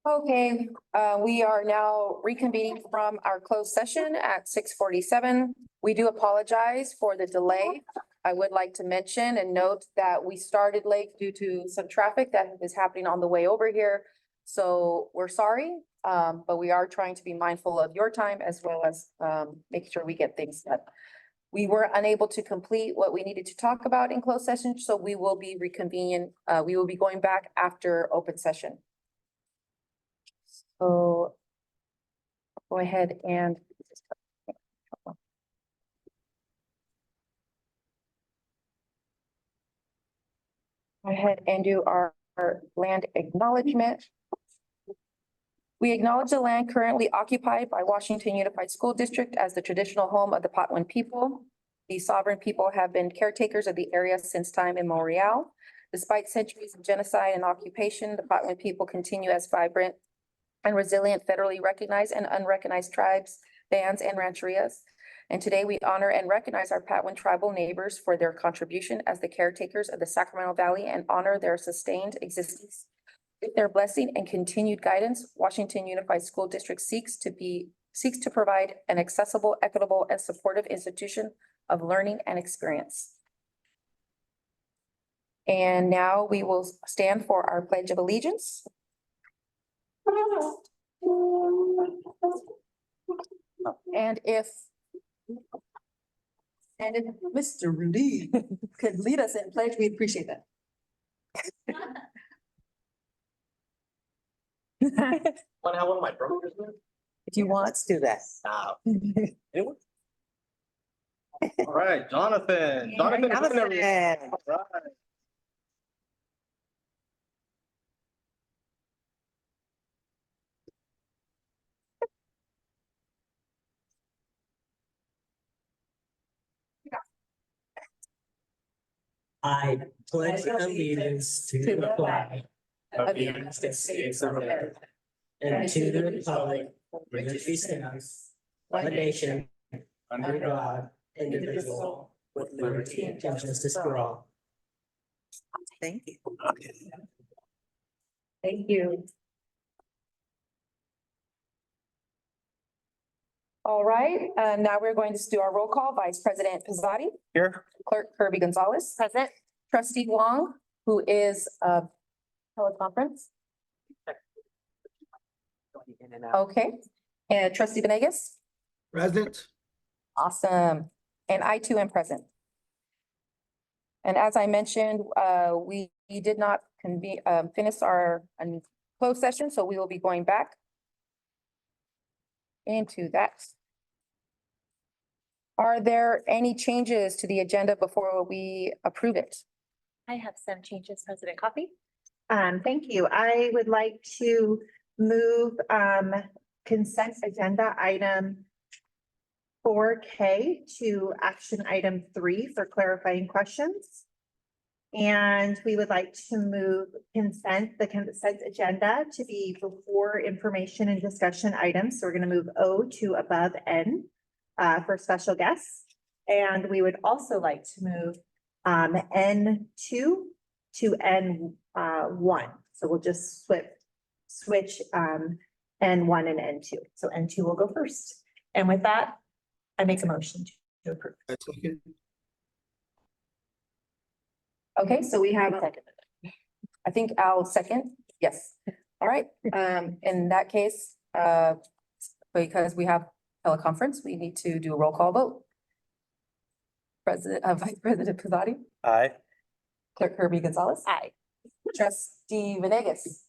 Okay, we are now reconvening from our closed session at 6:47. We do apologize for the delay. I would like to mention and note that we started late due to some traffic that is happening on the way over here. So we're sorry, but we are trying to be mindful of your time as well as making sure we get things done. We were unable to complete what we needed to talk about in closed session, so we will be reconvening. We will be going back after open session. So go ahead and do our land acknowledgement. We acknowledge the land currently occupied by Washington Unified School District as the traditional home of the Patwin people. These sovereign people have been caretakers of the area since time immemorial. Despite centuries of genocide and occupation, the Patwin people continue as vibrant and resilient federally recognized and unrecognized tribes, bands, and rancherias. And today we honor and recognize our Patwin tribal neighbors for their contribution as the caretakers of the Sacramento Valley and honor their sustained existence. With their blessing and continued guidance, Washington Unified School District seeks to provide an accessible, equitable, and supportive institution of learning and experience. And now we will stand for our Pledge of Allegiance. And if Mr. Rudy could lead us in pledge, we'd appreciate that. Want to have one of my brothers? If you want, let's do that. Anyone? All right, Jonathan. Jonathan. All right. I pledge allegiance to the flag of the United States of America and to the republic for which it stands, one nation, under God, indivisible, with liberty and justice for all. Thank you. Thank you. All right, now we're going to do our roll call. Vice President Pizzotti. Here. Clerk Kirby Gonzalez. Present. Trustee Wong, who is teleconference. Okay, and Trustee Venegas. Present. Awesome. And I too am present. And as I mentioned, we did not finish our closed session, so we will be going back into that. Are there any changes to the agenda before we approve it? I have some changes, President Coffee. Thank you. I would like to move consent agenda item 4K to action item 3 for clarifying questions. And we would like to move the consent agenda to be before information and discussion items. So we're going to move O to above N for special guests. And we would also like to move N2 to N1. So we'll just switch N1 and N2. So N2 will go first. And with that, I make a motion to approve. Okay, so we have, I think I'll second. Yes. All right. In that case, because we have teleconference, we need to do a roll call vote. Vice President Pizzotti. Aye. Clerk Kirby Gonzalez. Aye. Trustee Venegas.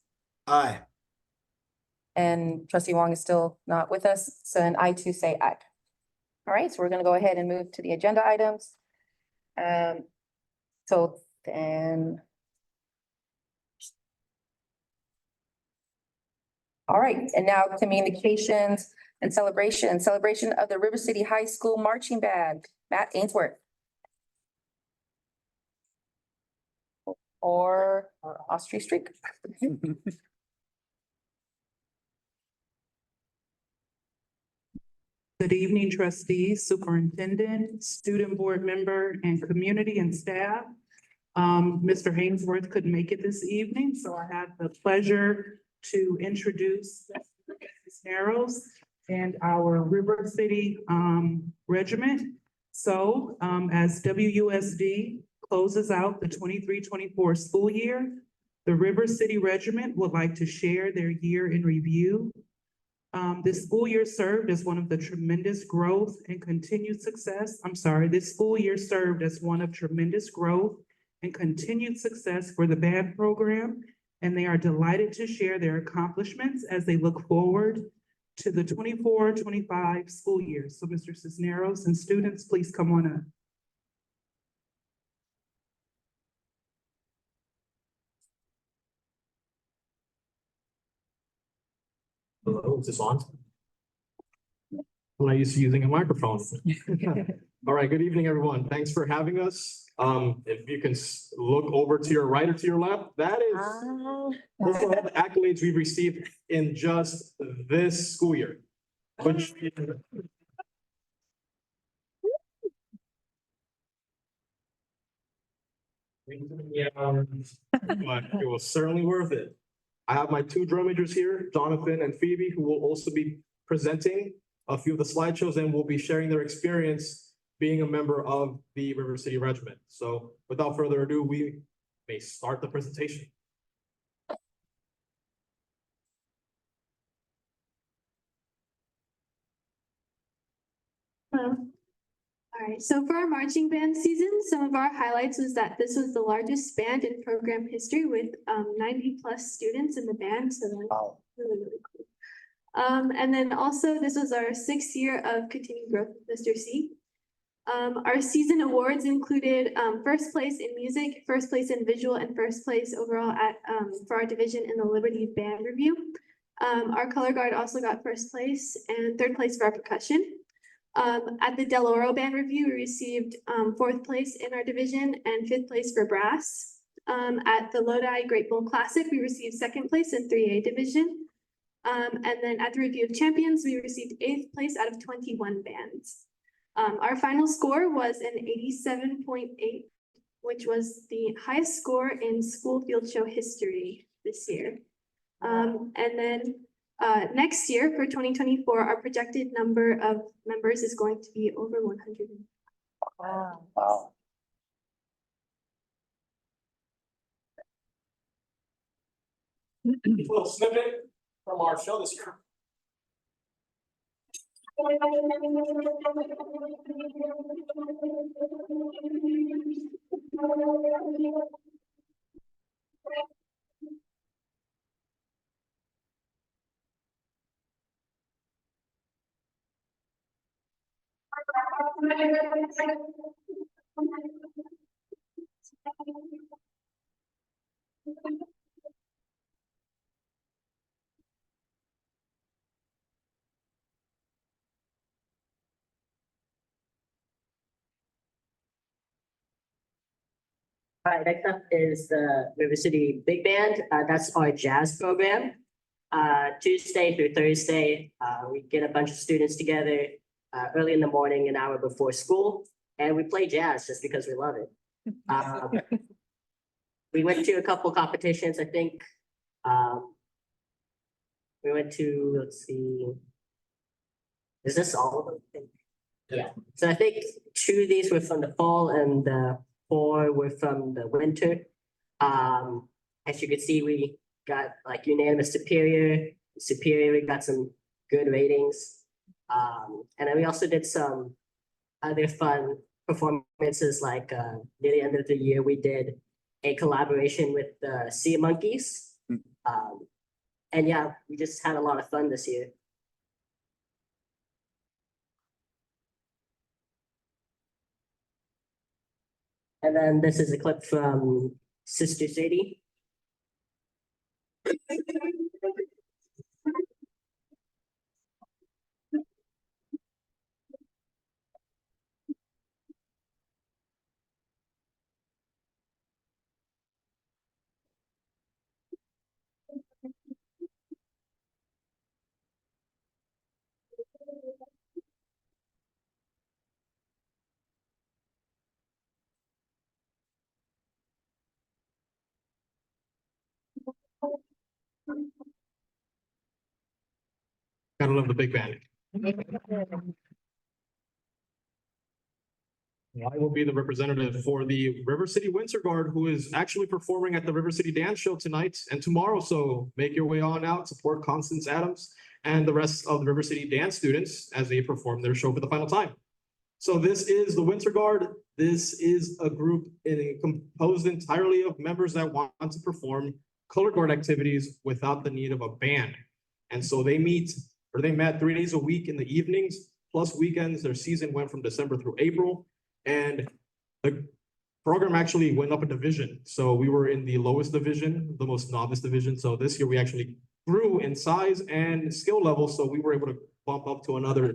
Aye. And Trustee Wong is still not with us, so and I too say aye. All right, so we're gonna go ahead and move to the agenda items. So then. All right, and now communications and celebration of the River City High School Marching Band, Matt Ainsworth. Or Austria Streak. Good evening, trustees, superintendent, student board member, and community and staff. Mr. Ainsworth couldn't make it this evening, so I have the pleasure to introduce Ms. Narrows and our River City Regiment. So as WUSD closes out the 23-24 school year, the River City Regiment would like to share their year in review. This school year served as one of the tremendous growth and continued success. This school year served as one of tremendous growth and continued success for the band program, and they are delighted to share their accomplishments as they look forward to the 24-25 school year. So Mr. Cisneros and students, please come on up. Hello, is this on? I'm not used to using a microphone. All right, good evening, everyone. Thanks for having us. If you can look over to your right or to your left, that is those are all the accolades we've received in just this school year. Which but it was certainly worth it. I have my two drum majors here, Jonathan and Phoebe, who will also be presenting a few of the slideshows and will be sharing their experience being a member of the River City Regiment. So without further ado, we may start the presentation. All right, so for our marching band season, some of our highlights was that this was the largest band in program history with 90+ students in the band, so that's really cool. And then also this was our 6th year of continued growth with Mr. C. Our season awards included first place in music, first place in visual, and first place overall at for our division in the Liberty Band Review. Our color guard also got first place and 3rd place for our percussion. At the Del Oro Band Review, we received 4th place in our division and 5th place for brass. At the Lodi Great Bowl Classic, we received 2nd place in 3A division. And then at the Review of Champions, we received 8th place out of 21 bands. Our final score was an 87.8, which was the highest score in school field show history this year. And then next year for 2024, our projected number of members is going to be over 100. Wow. Wow. A little snippet from our show this year. All right, next up is the River City Big Band. That's our jazz program. Tuesday through Thursday, we get a bunch of students together early in the morning, an hour before school, and we play jazz just because we love it. We went to a couple competitions, I think. We went to, let's see. Is this all of them? Yeah, so I think 2 of these were from the fall and 4 were from the winter. As you can see, we got like unanimous superior, we got some good ratings. And then we also did some other fun performances like near the end of the year, we did a collaboration with the Sea Monkeys. And yeah, we just had a lot of fun this year. And then this is a clip from Sister City. Gotta love the big band. I will be the representative for the River City Winter Guard, who is actually performing at the River City Dance Show tonight and tomorrow. So make your way on out, support Constance Adams and the rest of the River City dance students as they perform their show for the final time. So this is the Winter Guard. This is a group composed entirely of members that want to perform color guard activities without the need of a band. And so they met 3 days a week in the evenings, plus weekends. Their season went from December through April. And the program actually went up a division. So we were in the lowest division, the most novice division. So this year we actually grew in size and skill level. So we were able to bump up to another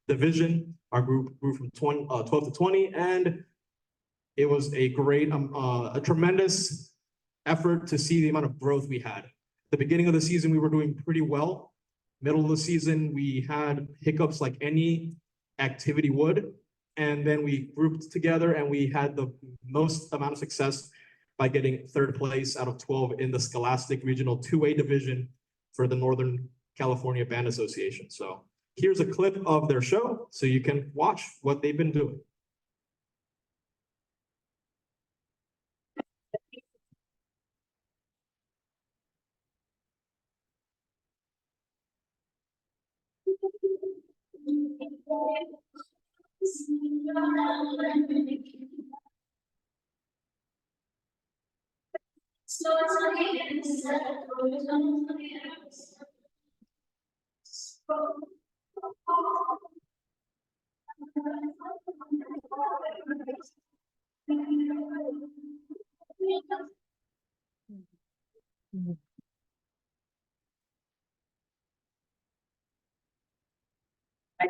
division. Our group grew from 12 to 20, and it was a tremendous effort to see the amount of growth we had. At the beginning of the season, we were doing pretty well. Middle of the season, we had hiccups like any activity would. And then we grouped together and we had the most amount of success by getting 3rd place out of 12 in the Scholastic Regional 2A division for the Northern California Band Association. So here's a clip of their show so you can watch what they've been doing.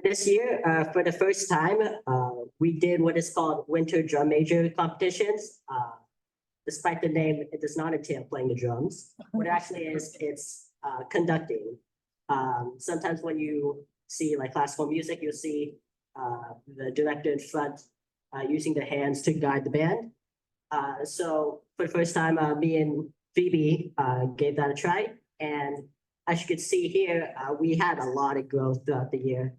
This year, for the first time, we did what is called Winter Drum Major competitions. Despite the name, it does not entail playing the drums. What it actually is, it's conducting. Sometimes when you see like classical music, you'll see the director in front using the hands to guide the band. So for the first time, me and Phoebe gave that a try. And as you can see here, we had a lot of growth throughout the year.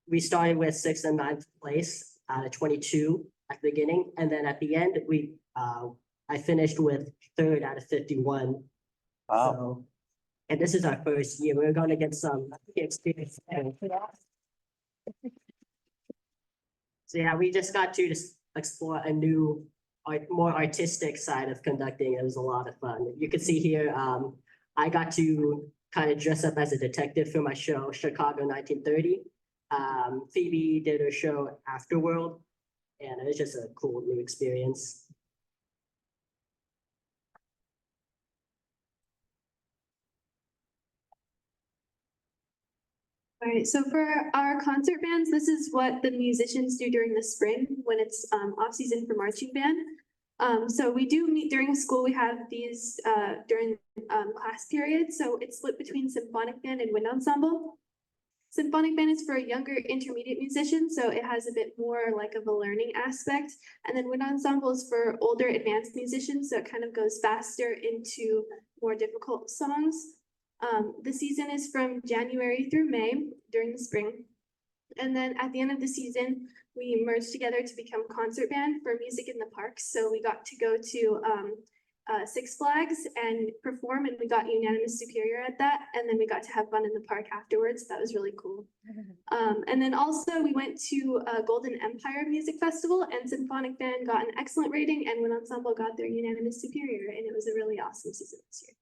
We started with 6th and 9th place out of 22 at the beginning, and then at the end, I finished with 3rd out of 51. Wow. So, and this is our first year. We're going to get some experience. So yeah, we just got to explore a new, more artistic side of conducting. It was a lot of fun. You can see here, I got to kind of dress up as a detective for my show, Chicago 1930. Phoebe did her show Afterworld, and it was just a cool new experience. All right, so for our concert bands, this is what the musicians do during the spring when it's off season for marching band. So we do meet during school. We have these during class periods. So it's split between symphonic band and wind ensemble. Symphonic band is for younger intermediate musicians, so it has a bit more like of a learning aspect. And then wind ensemble is for older advanced musicians, so it kind of goes faster into more difficult songs. The season is from January through May during the spring. And then at the end of the season, we merged together to become concert band for Music in the Parks. So we got to go to Six Flags and perform, and we got unanimous superior at that. And then we got to have fun in the park afterwards. That was really cool. And then also we went to Golden Empire Music Festival, and Symphonic Band got an excellent rating, and Wind Ensemble got their unanimous superior. And it was a really awesome season this year.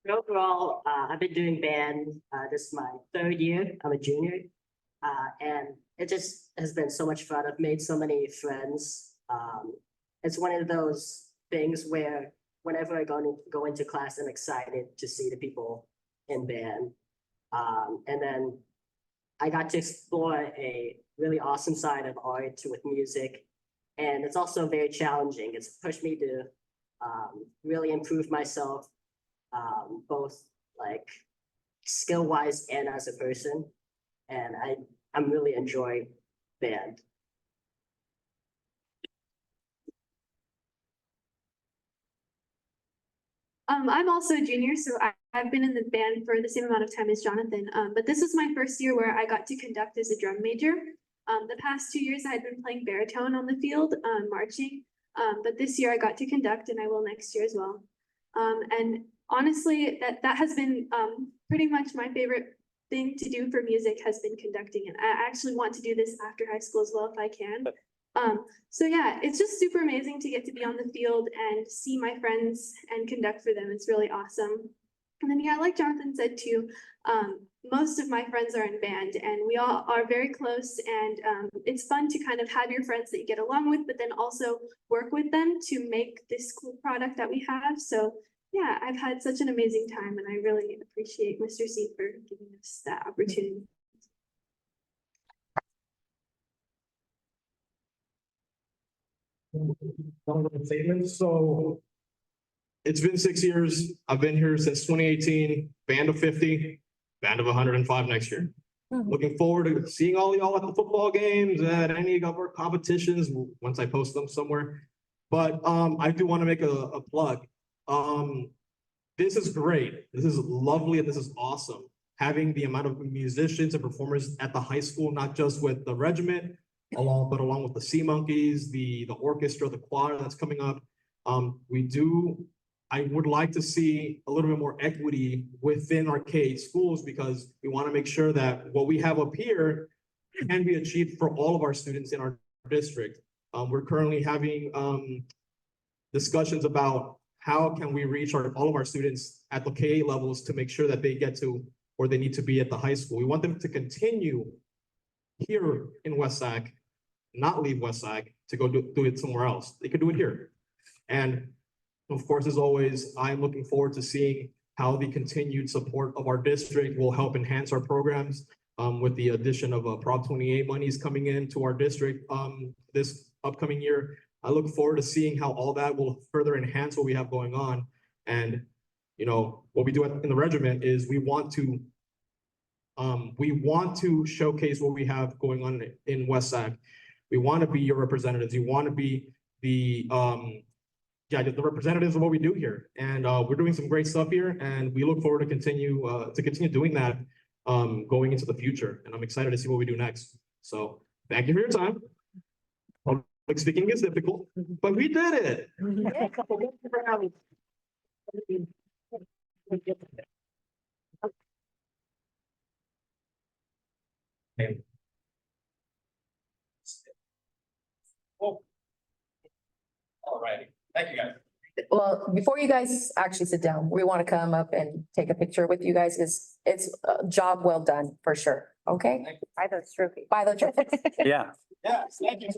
Overall, I've been doing band, this is my third year, I'm a junior. And it just has been so much fun. I've made so many friends. It's one of those things where whenever I go into class, I'm excited to see the people in band. And then I got to explore a really awesome side of art with music. And it's also very challenging. It's pushed me to really improve myself, both like skill-wise and as a person. And I'm really enjoying band. I'm also a junior, so I've been in the band for the same amount of time as Jonathan. But this was my first year where I got to conduct as a drum major. The past 2 years I had been playing baritone on the field, marching. But this year I got to conduct and I will next year as well. And honestly, that has been pretty much my favorite thing to do for music has been conducting. And I actually want to do this after high school as well if I can. So yeah, it's just super amazing to get to be on the field and see my friends and conduct for them. It's really awesome. And then yeah, like Jonathan said too, most of my friends are in band and we all are very close, and it's fun to kind of have your friends that you get along with, but then also work with them to make this cool product that we have. So yeah, I've had such an amazing time and I really appreciate Mr. C for giving us that opportunity. Statements. So it's been 6 years. I've been here since 2018, band of 50, band of 105 next year. Looking forward to seeing all y'all at the football games, at any of our competitions, once I post them somewhere. But I do want to make a plug. This is great. This is lovely and this is awesome. Having the amount of musicians and performers at the high school, not just with the regiment, along with the Sea Monkeys, the orchestra, the choir that's coming up. I would like to see a little bit more equity within our K schools, because we want to make sure that what we have up here can be achieved for all of our students in our district. We're currently having discussions about how can we reach all of our students at the K levels to make sure that they get to where they need to be at the high school. We want them to continue here in West Sac, not leave West Sac to go do it somewhere else. They could do it here. And of course, as always, I'm looking forward to seeing how the continued support of our district will help enhance our programs, with the addition of Prop 28 monies coming into our district this upcoming year. I look forward to seeing how all that will further enhance what we have going on. And, you know, what we do in the regiment is we want to showcase what we have going on in West Sac. We want to be your representatives. You want to be the representatives of what we do here. And we're doing some great stuff here, and we look forward to continue doing that going into the future. And I'm excited to see what we do next. So thank you for your time. Public speaking is difficult, but we did it. All right. Thank you, guys. Well, before you guys actually sit down, we want to come up and take a picture with you guys. It's a job well done for sure. Okay? By those trophies. By the trophies. Yeah. Yes, thank you.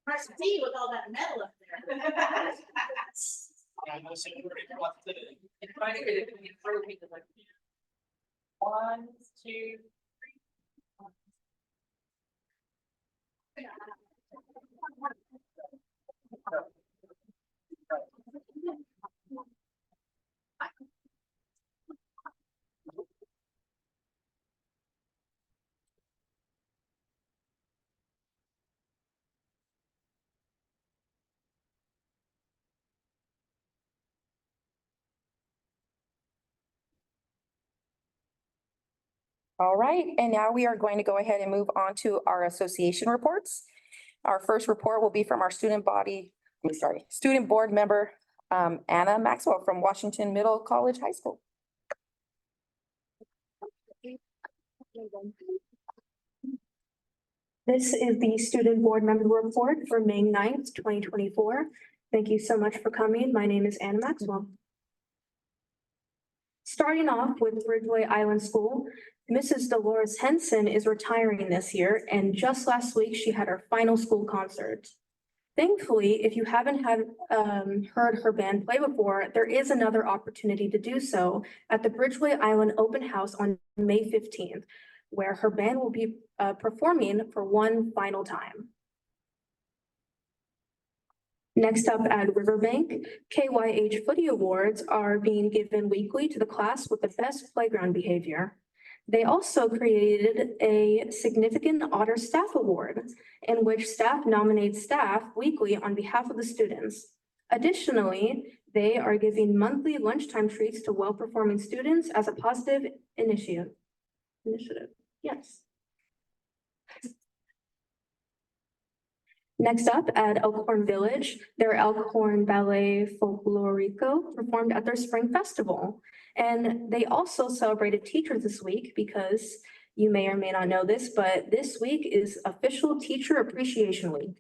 I see with all that metal up there. One, two. All right, and now we are going to go ahead and move on to our association reports. Our first report will be from our student body Student Board Member Anna Maxwell from Washington Middle College High School. This is the student board member report for May 9th, 2024. Thank you so much for coming. My name is Anna Maxwell. Starting off with Ridgeway Island School, Mrs. Dolores Henson is retiring this year, and just last week she had her final school concert. Thankfully, if you haven't heard her band play before, there is another opportunity to do so at the Bridgeway Island Open House on May 15th, where her band will be performing for one final time. Next up at Riverbank, KYH Footy Awards are being given weekly to the class with the best playground behavior. They also created a significant Otter Staff Award, in which staff nominates staff weekly on behalf of the students. Additionally, they are giving monthly lunchtime treats to well-performing students as a positive initiative. Yes. Next up at Elkhorn Village, their Elkhorn Ballet Folklorico performed at their spring festival. And they also celebrated teachers this week because you may or may not know this, but this week is official Teacher Appreciation Week.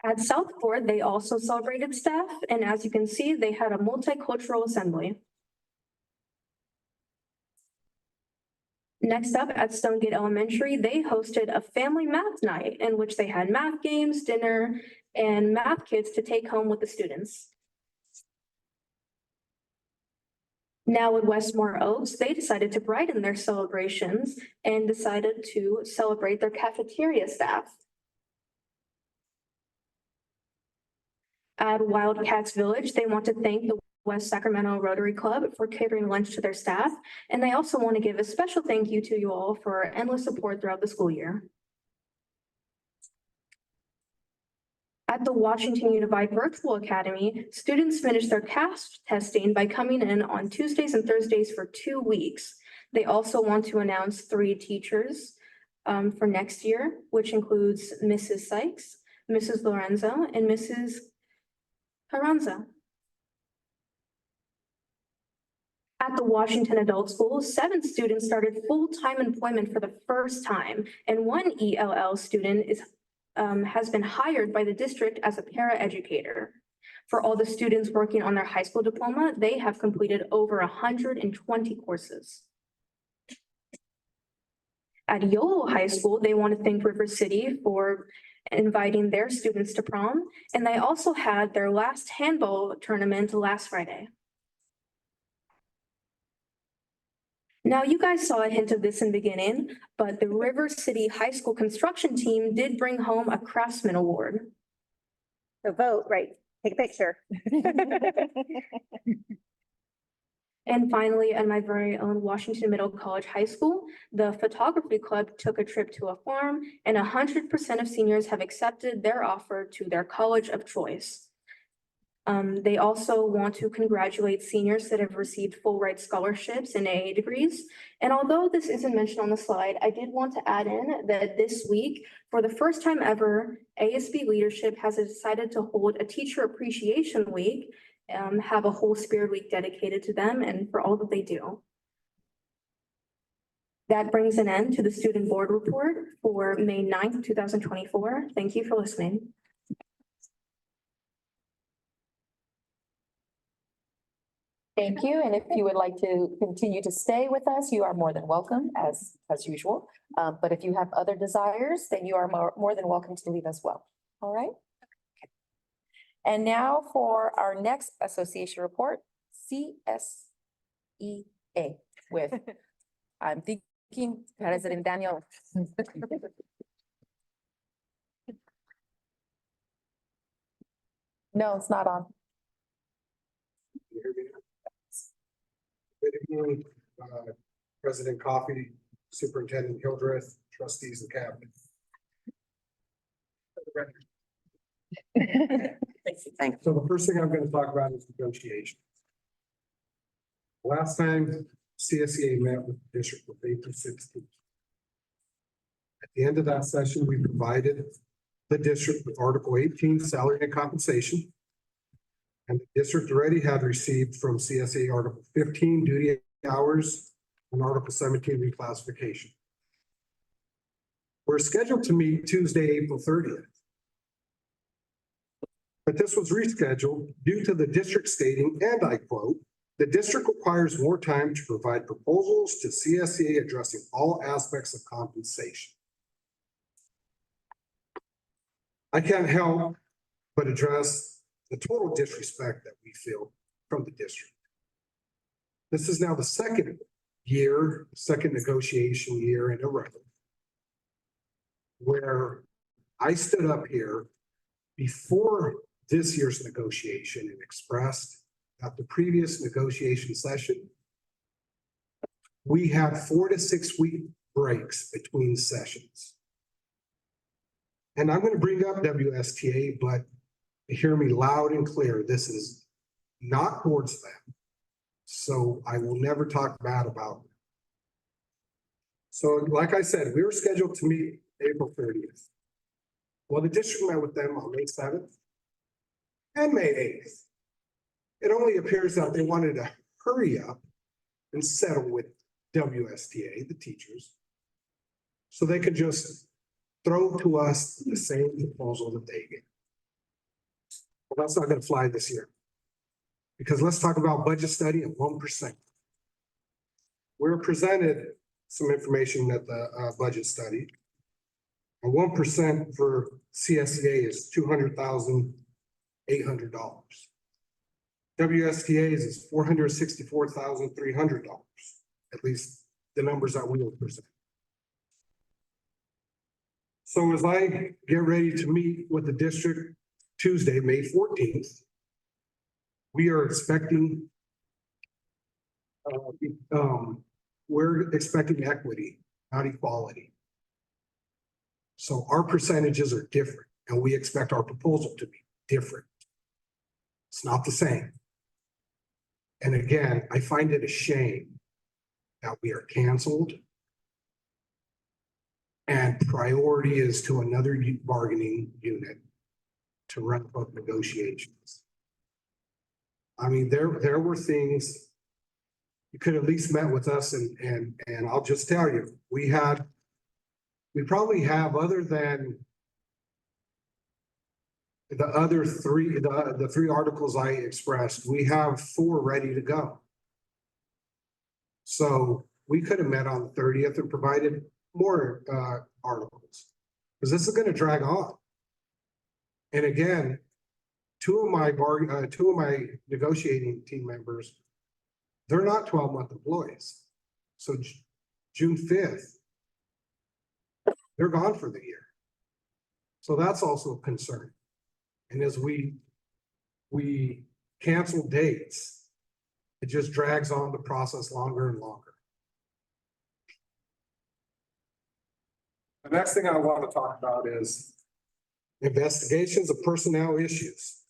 At Southport, they also celebrated staff, and as you can see, they had a multicultural assembly. Next up at Stonegate Elementary, they hosted a family math night in which they had math games, dinner, and math kits to take home with the students. Now at Westmore Oaks, they decided to brighten their celebrations and decided to celebrate their cafeteria staff. At Wildcats Village, they want to thank the West Sacramento Rotary Club for catering lunch to their staff. And they also want to give a special thank you to you all for endless support throughout the school year. At the Washington Unified Virtual Academy, students finished their CASP testing by coming in on Tuesdays and Thursdays for 2 weeks. They also want to announce 3 teachers for next year, which includes Mrs. Sykes, Mrs. Lorenzo, and Mrs. Carranza. At the Washington Adult School, 7 students started full-time employment for the first time, and 1 ELL student has been hired by the district as a paraeducator. For all the students working on their high school diploma, they have completed over 120 courses. At Yolo High School, they want to thank River City for inviting their students to prom, and they also had their last handball tournament last Friday. Now, you guys saw a hint of this in the beginning, but the River City High School construction team did bring home a Craftsman Award. So vote, right, take a picture. And finally, at my very own Washington Middle College High School, the photography club took a trip to a farm, and 100% of seniors have accepted their offer to their college of choice. They also want to congratulate seniors that have received full ride scholarships and AA degrees. And although this isn't mentioned on the slide, I did want to add in that this week, for the first time ever, ASB leadership has decided to hold a Teacher Appreciation Week, have a whole Spirit Week dedicated to them and for all that they do. That brings an end to the student board report for May 9th, 2024. Thank you for listening. Thank you. And if you would like to continue to stay with us, you are more than welcome as usual. But if you have other desires, then you are more than welcome to leave as well. All right. And now for our next association report, CSEA with, I'm thinking President Daniel. No, it's not on. Good evening, President Coffey, Superintendent Hildreth, trustees and cabinet. Thanks. So the first thing I'm going to talk about is negotiations. Last time CSEA met with the district was April 16th. At the end of that session, we provided the district with Article 18 salary and compensation. And the district already had received from CSEA Article 15 duty hours and Article 17 reclassification. We're scheduled to meet Tuesday, April 30th. But this was rescheduled due to the district stating, and I quote, "The district requires more time to provide proposals to CSEA addressing all aspects of compensation." I can't help but address the total disrespect that we feel from the district. This is now the second negotiation year in a row where I stood up here before this year's negotiation and expressed at the previous negotiation session, we had 4 to 6 week breaks between sessions. And I'm going to bring up WSTA, but hear me loud and clear. This is not towards them. So I will never talk bad about them. So like I said, we were scheduled to meet April 30th. Well, the district met with them on May 7th and May 8th. It only appears that they wanted to hurry up and settle with WSTA, the teachers, so they could just throw to us the same proposal that they gave. Well, that's not going to fly this year. Because let's talk about budget study and 1%. We're presented some information at the budget study. And 1% for CSEA is $200,800. WSTA's is $464,300, at least the numbers that we will present. So as I get ready to meet with the district Tuesday, May 14th, we are expecting equity, not equality. So our percentages are different and we expect our proposal to be different. It's not the same. And again, I find it a shame that we are canceled and priority is to another bargaining unit to run up negotiations. I mean, there were things you could at least met with us and I'll just tell you, we probably have, other than the other three, the 3 articles I expressed, we have 4 ready to go. So we could have met on the 30th and provided more articles because this is going to drag on. And again, two of my negotiating team members, they're not 12-month employees. So June 5th, they're gone for the year. So that's also a concern. And as we cancel dates, it just drags on the process longer and longer. The next thing I want to talk about is investigations of personnel issues.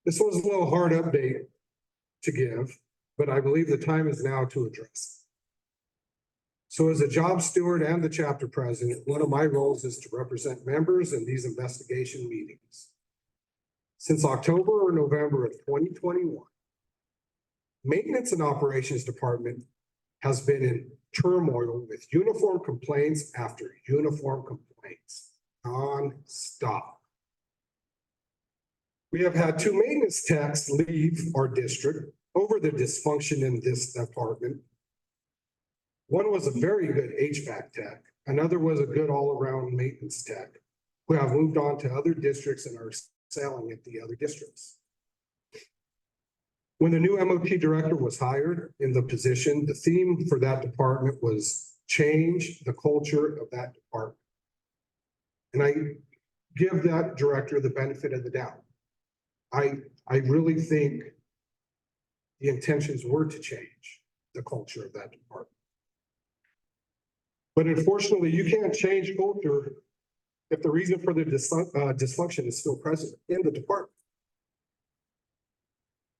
This was a little hard update to give, but I believe the time is now to address it. So as a job steward and the chapter president, one of my roles is to represent members in these investigation meetings. Since October or November of 2021, Maintenance and Operations Department has been in turmoil with uniform complaints after uniform complaints, non-stop. We have had 2 maintenance techs leave our district over the dysfunction in this department. One was a very good HVAC tech. Another was a good all-around maintenance tech who have moved on to other districts and are excelling at the other districts. When the new MOT director was hired in the position, the theme for that department was change the culture of that department. And I give that director the benefit of the doubt. I really think the intentions were to change the culture of that department. But unfortunately, you can't change culture if the reason for the dysfunction is still present in the department.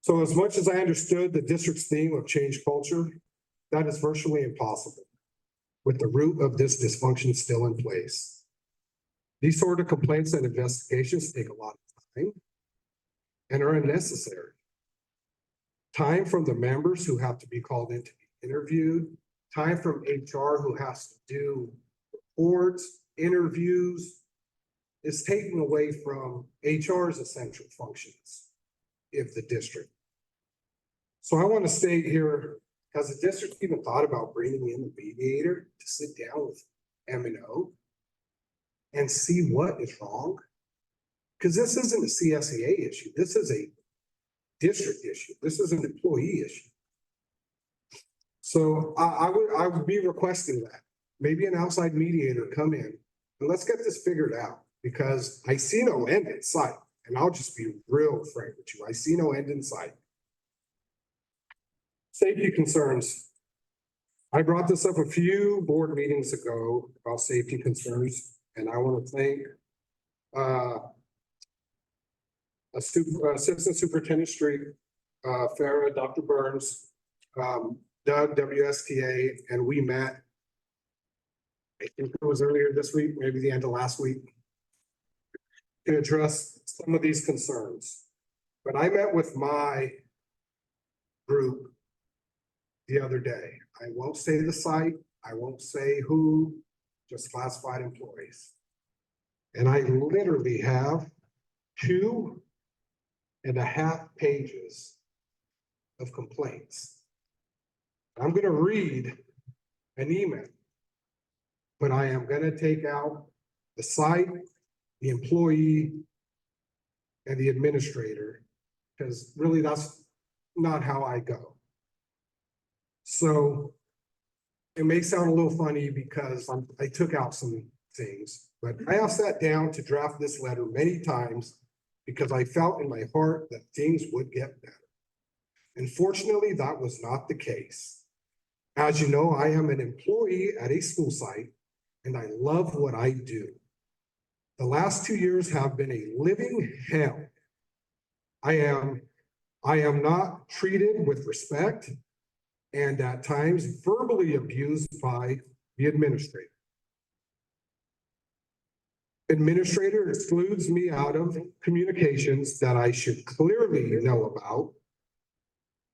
So as much as I understood the district's theme of change culture, that is virtually impossible with the root of this dysfunction still in place. These sort of complaints and investigations take a lot of time and are unnecessary. Time from the members who have to be called in to be interviewed, time from HR who has to do reports, interviews, is taken away from HR's essential functions of the district. So I want to state here, has the district even thought about bringing in a mediator to sit down with M&O and see what is wrong? Because this isn't a CSEA issue. This is a district issue. This is an employee issue. So I would be requesting that. Maybe an outside mediator come in and let's get this figured out, because I see no end in sight. And I'll just be real frank with you. I see no end in sight. Safety concerns. I brought this up a few board meetings ago about safety concerns, and I want to thank Assistant Superintendent Street, Farah, Dr. Burns, Doug, WSTA, and we met. I think it was earlier this week, maybe the end of last week, to address some of these concerns. But I met with my group the other day. I won't say the site, I won't say who, just classified employees. And I literally have 2.5 pages of complaints. I'm going to read an email, but I am going to take out the site, the employee, and the administrator, because really that's not how I go. So it may sound a little funny because I took out some things, but I have sat down to draft this letter many times because I felt in my heart that things would get better. Unfortunately, that was not the case. As you know, I am an employee at a school site and I love what I do. The last 2 years have been a living hell. I am not treated with respect and at times verbally abused by the administrator. Administrator excludes me out of communications that I should clearly know about,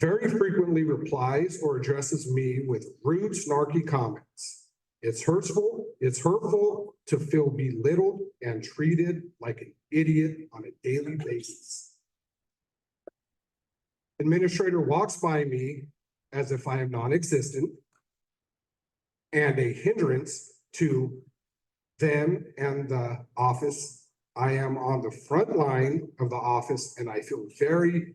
very frequently replies or addresses me with rude, snarky comments. It's hurtful to feel belittled and treated like an idiot on a daily basis. Administrator walks by me as if I am non-existent and a hindrance to them and the office. I am on the front line of the office and I feel very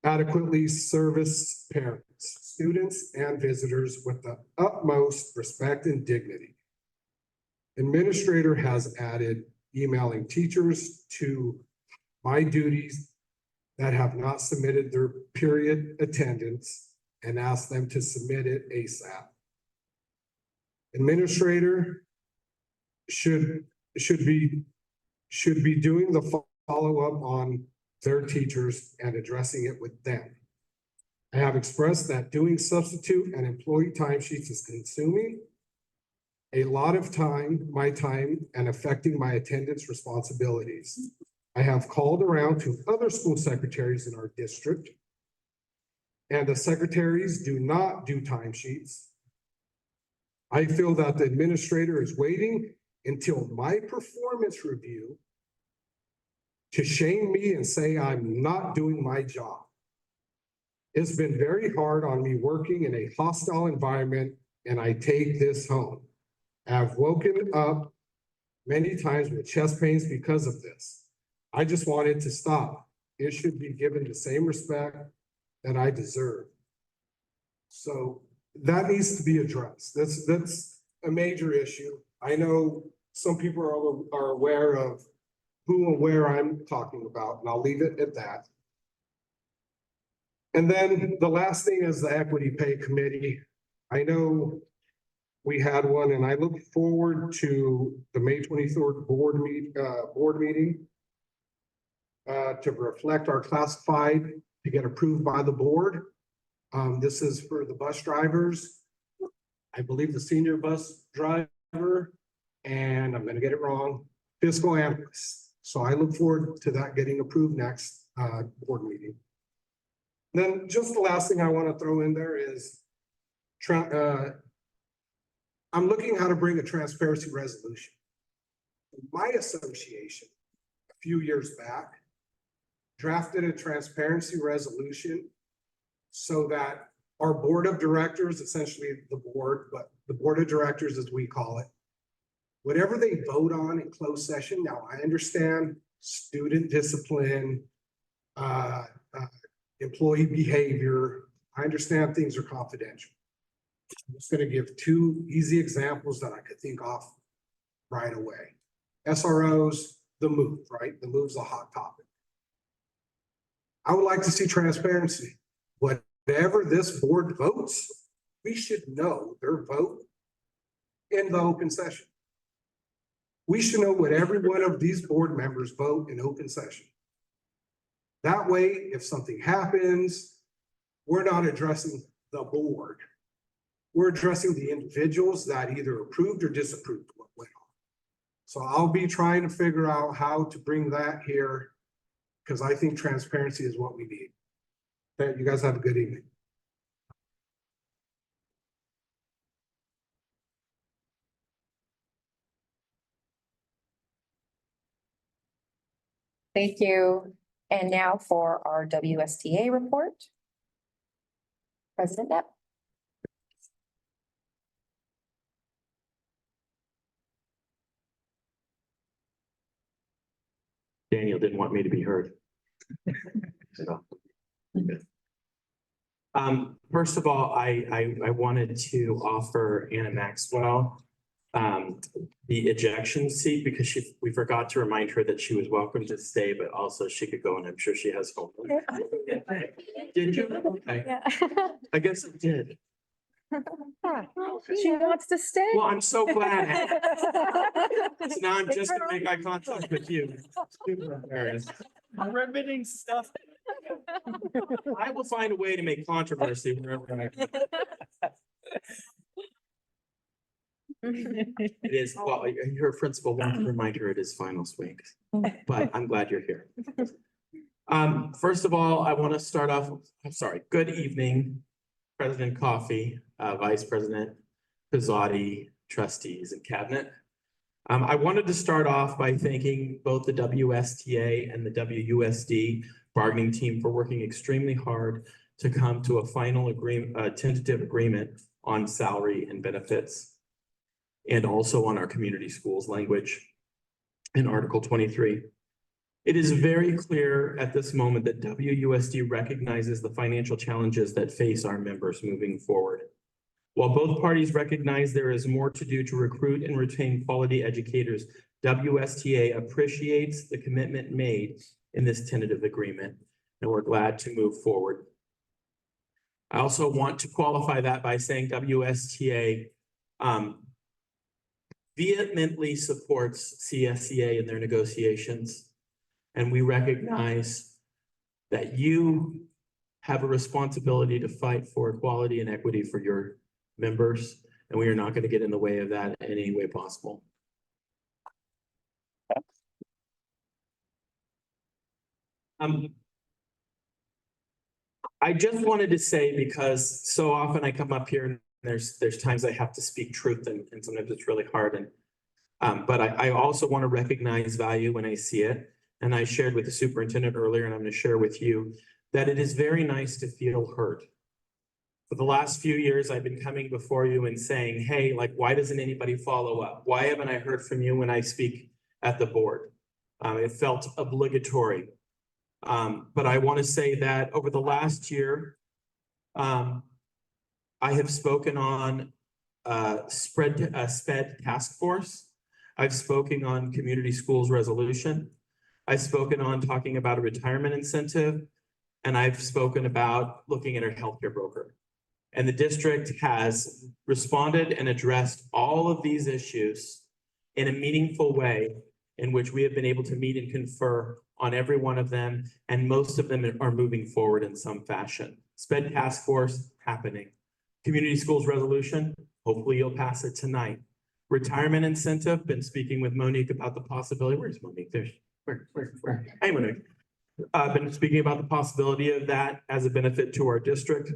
adequately service parents, students, and visitors with the utmost respect and dignity. Administrator has added emailing teachers to my duties that have not submitted their period attendance and asked them to submit it ASAP. Administrator should be doing the follow-up on their teachers and addressing it with them. I have expressed that doing substitute and employee timesheets is consuming a lot of time, my time, and affecting my attendance responsibilities. I have called around to other school secretaries in our district, and the secretaries do not do timesheets. I feel that the administrator is waiting until my performance review to shame me and say I'm not doing my job. It's been very hard on me working in a hostile environment, and I take this home. I've woken up many times with chest pains because of this. I just want it to stop. It should be given the same respect that I deserve. So that needs to be addressed. That's a major issue. I know some people are aware of who and where I'm talking about, and I'll leave it at that. And then the last thing is the Equity Pay Committee. I know we had one, and I look forward to the May 23rd board meeting to reflect our classified to get approved by the board. This is for the bus drivers. I believe the senior bus driver, and I'm gonna get it wrong, fiscal analyst. So I look forward to that getting approved next board meeting. Then just the last thing I want to throw in there is I'm looking how to bring a transparency resolution. My association, a few years back, drafted a transparency resolution so that our board of directors, essentially the board, but the board of directors as we call it, whatever they vote on in closed session, now I understand student discipline, employee behavior, I understand things are confidential. I'm just gonna give two easy examples that I could think of right away. SROs, the move, right? The move's a hot topic. I would like to see transparency. Whatever this board votes, we should know their vote in the open session. We should know what every one of these board members vote in open session. That way, if something happens, we're not addressing the board. We're addressing the individuals that either approved or disapproved what went on. So I'll be trying to figure out how to bring that here because I think transparency is what we need. Okay, you guys have a good evening. Thank you. And now for our WSTA report. President Knapp. Daniel didn't want me to be heard. So, first of all, I wanted to offer Anna Maxwell the ejection seat because we forgot to remind her that she was welcome to stay, but also she could go and I'm sure she has homework. Did you? Okay. I guess I did. She wants to stay. Well, I'm so glad. So now I'm just gonna make eye contact with you. Super embarrassed. I'm riveting stuff. I will find a way to make controversy wherever I can. It is, well, her principal wants to remind her it is final swings, but I'm glad you're here. First of all, I want to start off, I'm sorry, good evening, President Coffey, Vice President Pizzotti, trustees and cabinet. I wanted to start off by thanking both the WSTA and the WUSD bargaining team for working extremely hard to come to a final agreement, tentative agreement on salary and benefits, and also on our community schools language in Article 23. It is very clear at this moment that WUSD recognizes the financial challenges that face our members moving forward. While both parties recognize there is more to do to recruit and retain quality educators, WSTA appreciates the commitment made in this tentative agreement, and we're glad to move forward. I also want to qualify that by saying WSTA vehemently supports CSEA in their negotiations, and we recognize that you have a responsibility to fight for equality and equity for your members, and we are not going to get in the way of that in any way possible. I just wanted to say, because so often I come up here and there's times I have to speak truth and sometimes it's really hard. But I also want to recognize value when I see it. And I shared with the superintendent earlier, and I'm going to share with you, that it is very nice to feel heard. For the last few years, I've been coming before you and saying, hey, like, why doesn't anybody follow up? Why haven't I heard from you when I speak at the board? It felt obligatory. But I want to say that over the last year, I have spoken on SPED task force. I've spoken on community schools resolution. I've spoken on talking about a retirement incentive, and I've spoken about looking at our healthcare broker. And the district has responded and addressed all of these issues in a meaningful way in which we have been able to meet and confer on every one of them, and most of them are moving forward in some fashion. SPED task force happening. Community schools resolution, hopefully you'll pass it tonight. Retirement incentive, been speaking with Monique about the possibility. Where's Monique? There's, where? Hey, Monique. Been speaking about the possibility of that as a benefit to our district.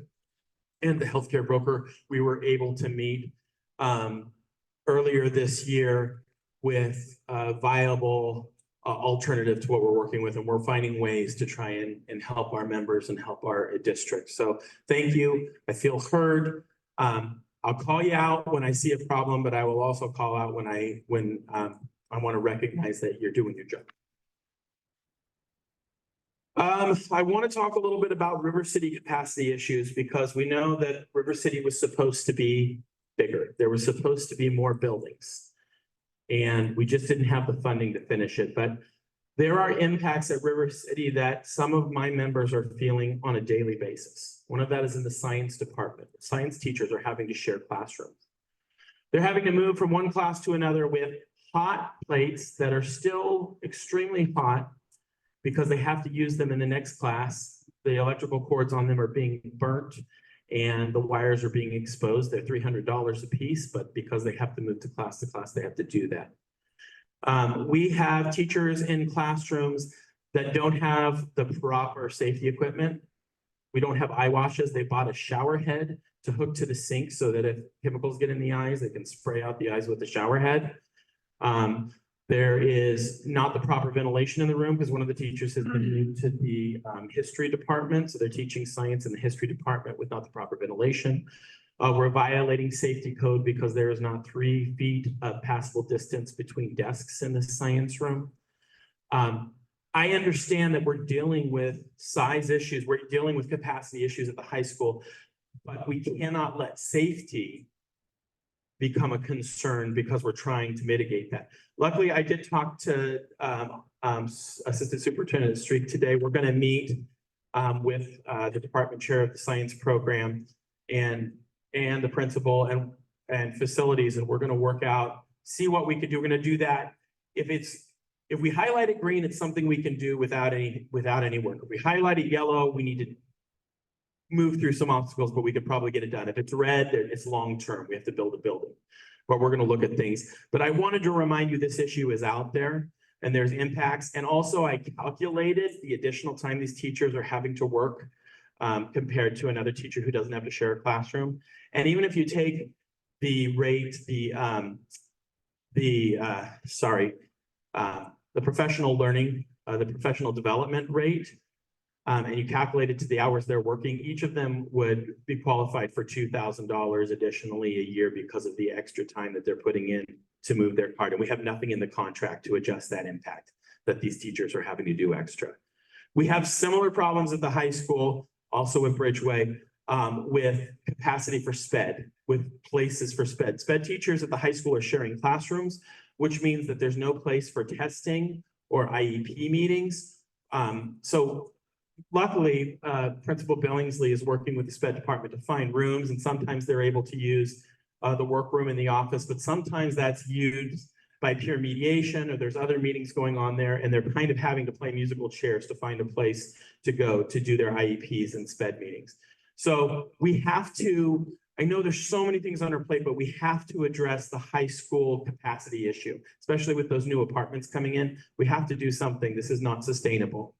And the healthcare broker, we were able to meet earlier this year with a viable alternative to what we're working with, and we're finding ways to try and help our members and help our district. So thank you. I feel heard. I'll call you out when I see a problem, but I will also call out when I want to recognize that you're doing your job. I want to talk a little bit about River City capacity issues because we know that River City was supposed to be bigger. There was supposed to be more buildings. And we just didn't have the funding to finish it. But there are impacts at River City that some of my members are feeling on a daily basis. One of that is in the science department. Science teachers are having to share classrooms. They're having to move from one class to another with hot plates that are still extremely hot because they have to use them in the next class. The electrical cords on them are being burnt and the wires are being exposed. They're $300 a piece, but because they have to move to class, they have to do that. We have teachers in classrooms that don't have the proper safety equipment. We don't have eye washes. They bought a shower head to hook to the sink so that if chemicals get in the eyes, they can spray out the eyes with the shower head. There is not the proper ventilation in the room because one of the teachers has been moved to the history department. So they're teaching science in the history department with not the proper ventilation. We're violating safety code because there is not 3 feet of passable distance between desks in the science room. I understand that we're dealing with size issues. We're dealing with capacity issues at the high school, but we cannot let safety become a concern because we're trying to mitigate that. Luckily, I did talk to Assistant Superintendent Streak today. We're going to meet with the department chair of the science program and the principal and facilities, and we're going to work out, see what we could do. We're going to do that. If we highlight it green, it's something we can do without any work. If we highlight it yellow, we need to move through some obstacles, but we could probably get it done. If it's red, it's long-term. We have to build a building, but we're going to look at things. But I wanted to remind you this issue is out there and there's impacts. And also I calculated the additional time these teachers are having to work compared to another teacher who doesn't have to share a classroom. And even if you take the rate, the professional learning, the professional development rate, and you calculate it to the hours they're working, each of them would be qualified for $2,000 additionally a year because of the extra time that they're putting in to move their card. And we have nothing in the contract to adjust that impact that these teachers are having to do extra. We have similar problems at the high school, also at Bridgeway, with capacity for SPED, with places for SPED. SPED teachers at the high school are sharing classrooms, which means that there's no place for testing or IEP meetings. So luckily, Principal Billingsley is working with the SPED department to find rooms, and sometimes they're able to use the workroom in the office, but sometimes that's used by peer mediation or there's other meetings going on there, and they're kind of having to play musical chairs to find a place to go to do their IEPs and SPED meetings. So we have to, I know there's so many things on our plate, but we have to address the high school capacity issue, especially with those new apartments coming in. We have to do something. This is not sustainable.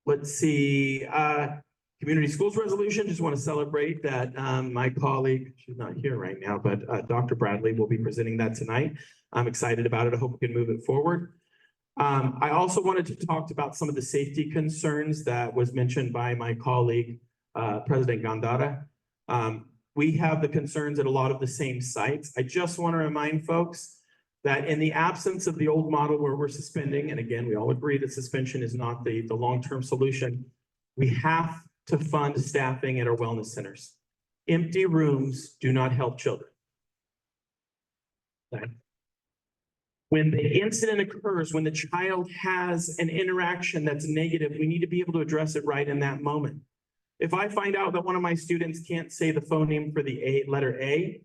Let's see, community schools resolution. Just want to celebrate that my colleague, she's not here right now, but Dr. Bradley will be presenting that tonight. I'm excited about it. I hope we can move it forward. I also wanted to talk about some of the safety concerns that was mentioned by my colleague, President Gandara. We have the concerns at a lot of the same sites. I just want to remind folks that in the absence of the old model where we're suspending, and again, we all agree that suspension is not the long-term solution, we have to fund staffing at our wellness centers. Empty rooms do not help children. Okay. When the incident occurs, when the child has an interaction that's negative, we need to be able to address it right in that moment. If I find out that one of my students can't say the phoneme for the letter A,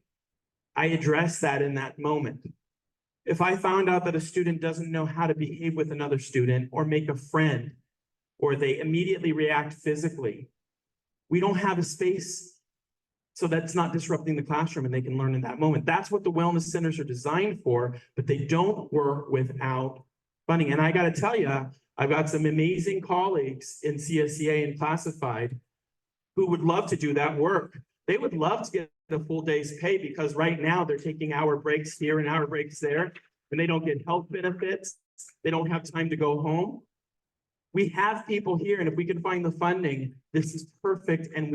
I address that in that moment. If I found out that a student doesn't know how to behave with another student or make a friend, or they immediately react physically, we don't have a space. So that's not disrupting the classroom and they can learn in that moment. That's what the wellness centers are designed for, but they don't work without funding. And I gotta tell you, I've got some amazing colleagues in CSEA and classified who would love to do that work. They would love to get a full day's pay because right now they're taking hour breaks here and hour breaks there, and they don't get health benefits. They don't have time to go home. We have people here, and if we can find the funding, this is perfect, and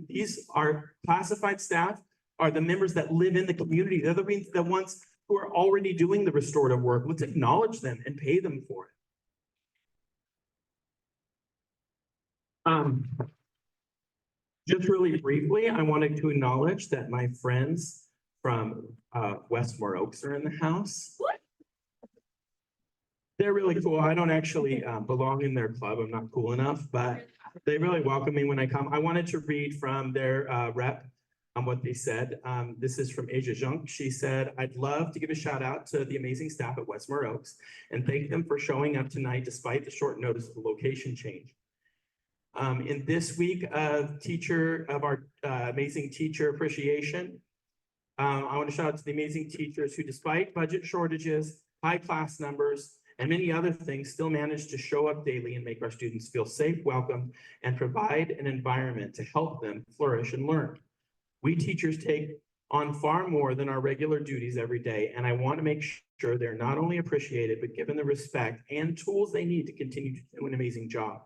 these are classified staff, are the members that live in the community. They're the ones who are already doing the restorative work. Let's acknowledge them and pay them for it. Just really briefly, I wanted to acknowledge that my friends from Westmore Oaks are in the house. They're really cool. I don't actually belong in their club. I'm not cool enough, but they really welcome me when I come. I wanted to read from their rep on what they said. This is from Asia Junk. She said, "I'd love to give a shout out to the amazing staff at Westmore Oaks and thank them for showing up tonight despite the short notice of the location change. In this week of our amazing teacher appreciation, I want to shout out to the amazing teachers who, despite budget shortages, high class numbers, and many other things, still manage to show up daily and make our students feel safe, welcome, and provide an environment to help them flourish and learn. We teachers take on far more than our regular duties every day, and I want to make sure they're not only appreciated, but given the respect and tools they need to continue to do an amazing job.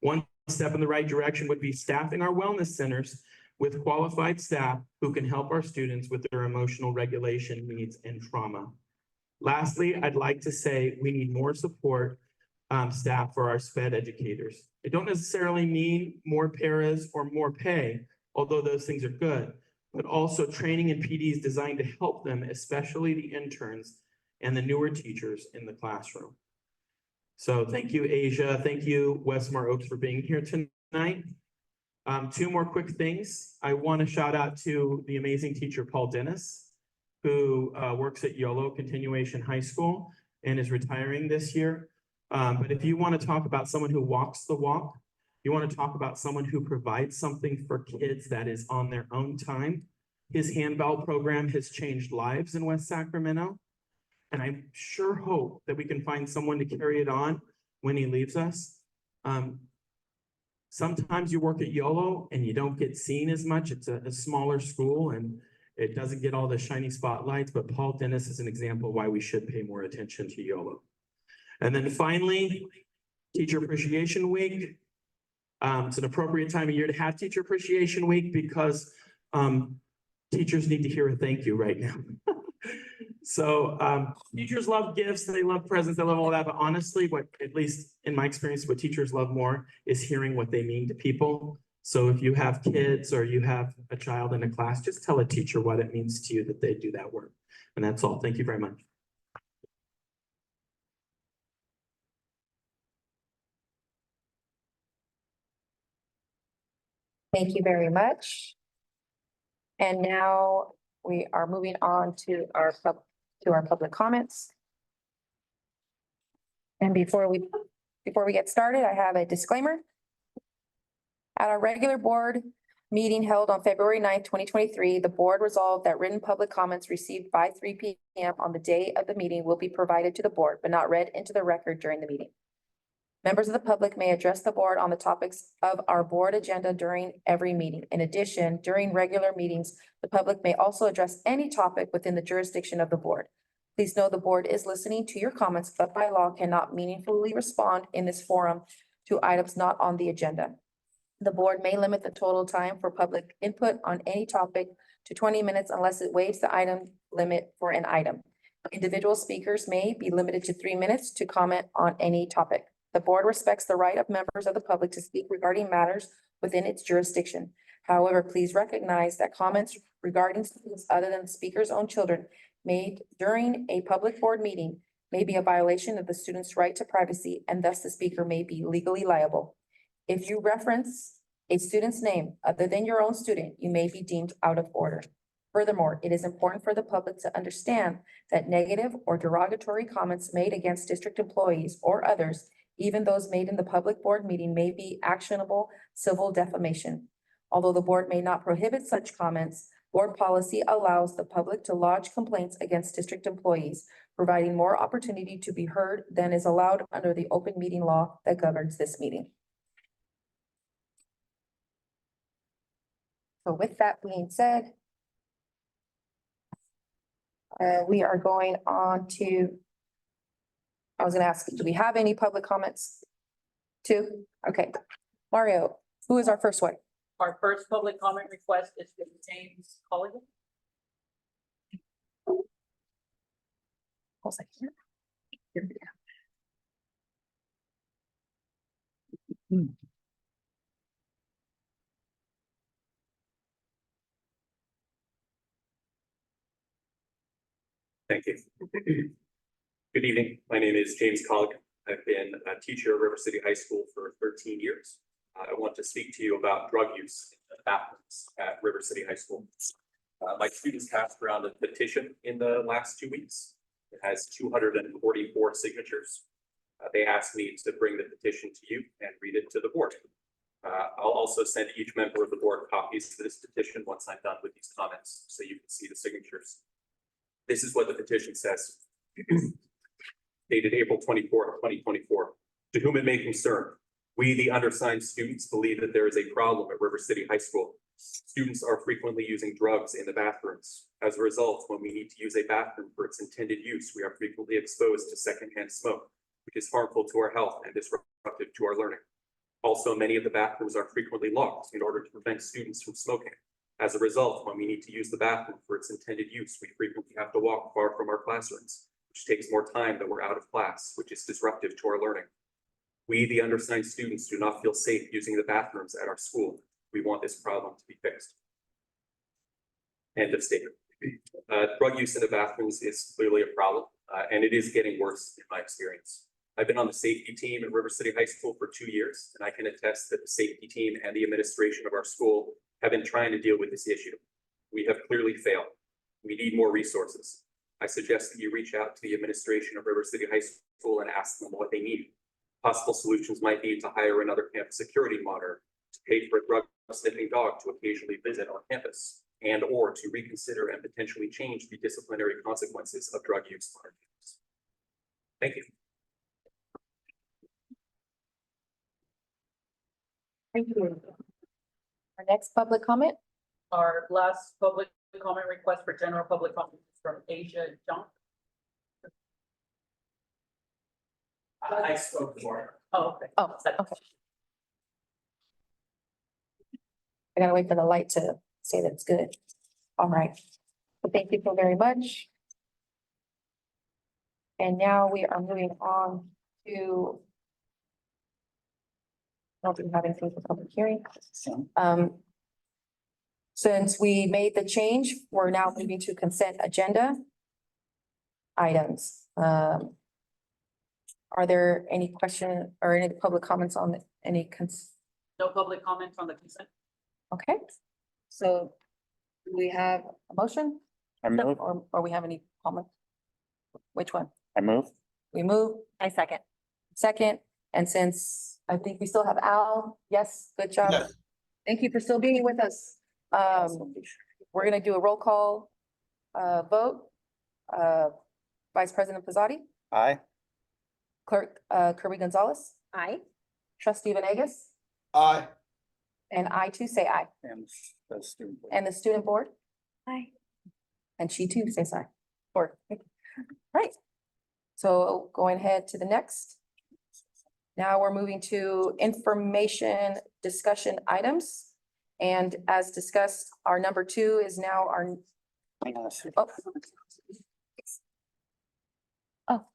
One step in the right direction would be staffing our wellness centers with qualified staff who can help our students with their emotional regulation needs and trauma. Lastly, I'd like to say we need more support staff for our SPED educators. I don't necessarily mean more paras or more pay, although those things are good, but also training and PDs designed to help them, especially the interns and the newer teachers in the classroom. So thank you, Asia. Thank you, Westmore Oaks, for being here tonight. Two more quick things. I want to shout out to the amazing teacher, Paul Dennis, who works at YOLO Continuation High School and is retiring this year. But if you want to talk about someone who walks the walk, you want to talk about someone who provides something for kids that is on their own time, his handbell program has changed lives in West Sacramento. And I sure hope that we can find someone to carry it on when he leaves us. Sometimes you work at YOLO and you don't get seen as much. It's a smaller school and it doesn't get all the shiny spotlights, but Paul Dennis is an example of why we should pay more attention to YOLO. And then finally, Teacher Appreciation Week. It's an appropriate time of year to have Teacher Appreciation Week because teachers need to hear a thank you right now. So teachers love gifts, they love presents, they love all that, but honestly, what, at least in my experience, what teachers love more is hearing what they mean to people. So if you have kids or you have a child in a class, just tell a teacher what it means to you that they do that work. And that's all. Thank you very much. Thank you very much. And now we are moving on to our public comments. And before we get started, I have a disclaimer. At our regular board meeting held on February 9th, 2023, the board resolved that written public comments received by 3 p.m. on the day of the meeting will be provided to the board, but not read into the record during the meeting. Members of the public may address the board on the topics of our board agenda during every meeting. In addition, during regular meetings, the public may also address any topic within the jurisdiction of the board. Please know the board is listening to your comments, but by law cannot meaningfully respond in this forum to items not on the agenda. The board may limit the total time for public input on any topic to 20 minutes unless it waives the item limit for an item. Individual speakers may be limited to 3 minutes to comment on any topic. The board respects the right of members of the public to speak regarding matters within its jurisdiction. However, please recognize that comments regarding students other than the speaker's own children made during a public board meeting may be a violation of the student's right to privacy, and thus the speaker may be legally liable. If you reference a student's name other than your own student, you may be deemed out of order. Furthermore, it is important for the public to understand that negative or derogatory comments made against district employees or others, even those made in the public board meeting, may be actionable civil defamation. Although the board may not prohibit such comments, board policy allows the public to lodge complaints against district employees, providing more opportunity to be heard than is allowed under the open meeting law that governs this meeting. So with that being said, we are going on to, I was gonna ask, do we have any public comments? Two? Okay. Mario, who is our first one? Our first public comment request is from James Colligan. I was like, here. Here we go. Thank you. Good evening. My name is James Colligan. I've been a teacher at River City High School for 13 years. I want to speak to you about drug use in the bathrooms at River City High School. My students passed around a petition in the last 2 weeks. It has 244 signatures. They asked me to bring the petition to you and read it to the board. I'll also send each member of the board copies of this petition once I'm done with these comments, so you can see the signatures. This is what the petition says. Dated April 24th, 2024. To whom it may concern, we, the undersigned students, believe that there is a problem at River City High School. Students are frequently using drugs in the bathrooms. As a result, when we need to use a bathroom for its intended use, we are frequently exposed to secondhand smoke, which is harmful to our health and disruptive to our learning. Also, many of the bathrooms are frequently locked in order to prevent students from smoking. As a result, when we need to use the bathroom for its intended use, we frequently have to walk far from our classrooms, which takes more time than we're out of class, which is disruptive to our learning. We, the undersigned students, do not feel safe using the bathrooms at our school. We want this problem to be fixed. End of statement. Drug use in the bathrooms is clearly a problem, and it is getting worse in my experience. I've been on the safety team at River City High School for 2 years, and I can attest that the safety team and the administration of our school have been trying to deal with this issue. We have clearly failed. We need more resources. I suggest that you reach out to the administration of River City High School and ask them what they need. Possible solutions might be to hire another campus security monitor, to pay for a drug sniffing dog to occasionally visit our campus, and or to reconsider and potentially change the disciplinary consequences of drug use on our campus. Thank you. Thank you. Our next public comment. Our last public comment request for general public comment is from Asia Junk. I spoke for. Oh, okay. Oh, okay. I gotta wait for the light to say that it's good. All right. Well, thank you so very much. And now we are moving on to. I don't think we have anything for public hearing. Since we made the change, we're now moving to consent agenda items. Are there any question or any public comments on any No public comments on the consent. Okay, so do we have a motion? I move. Or we have any comment? Which one? I move. We move, I second. second, and since I think we still have Al, yes, good job. Yes. Thank you for still being with us. We're gonna do a roll call vote. Vice President Pizzotti, Aye. Clerk Kirby Gonzalez, Aye. Trustee Venegas, Aye. and I too say aye. And the student. And the student board? Aye. And she too says aye. Board. Right. So going ahead to the next. Now we're moving to information discussion items. And as discussed, our number 2 is now our. Hang on a second. Oh. Oh,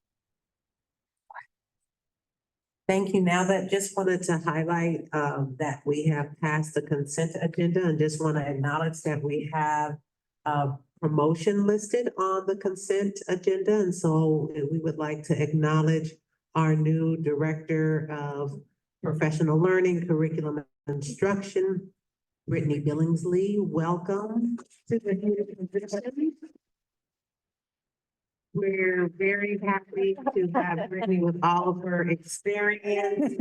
Thank you. Now that just wanted to highlight that we have passed the consent agenda and just want to acknowledge that we have a promotion listed on the consent agenda. And so we would like to acknowledge our new Director of Professional Learning, Curriculum and Instruction, Brittany Billingsley, welcome to the new position. We're very happy to have Brittany with all of her experience,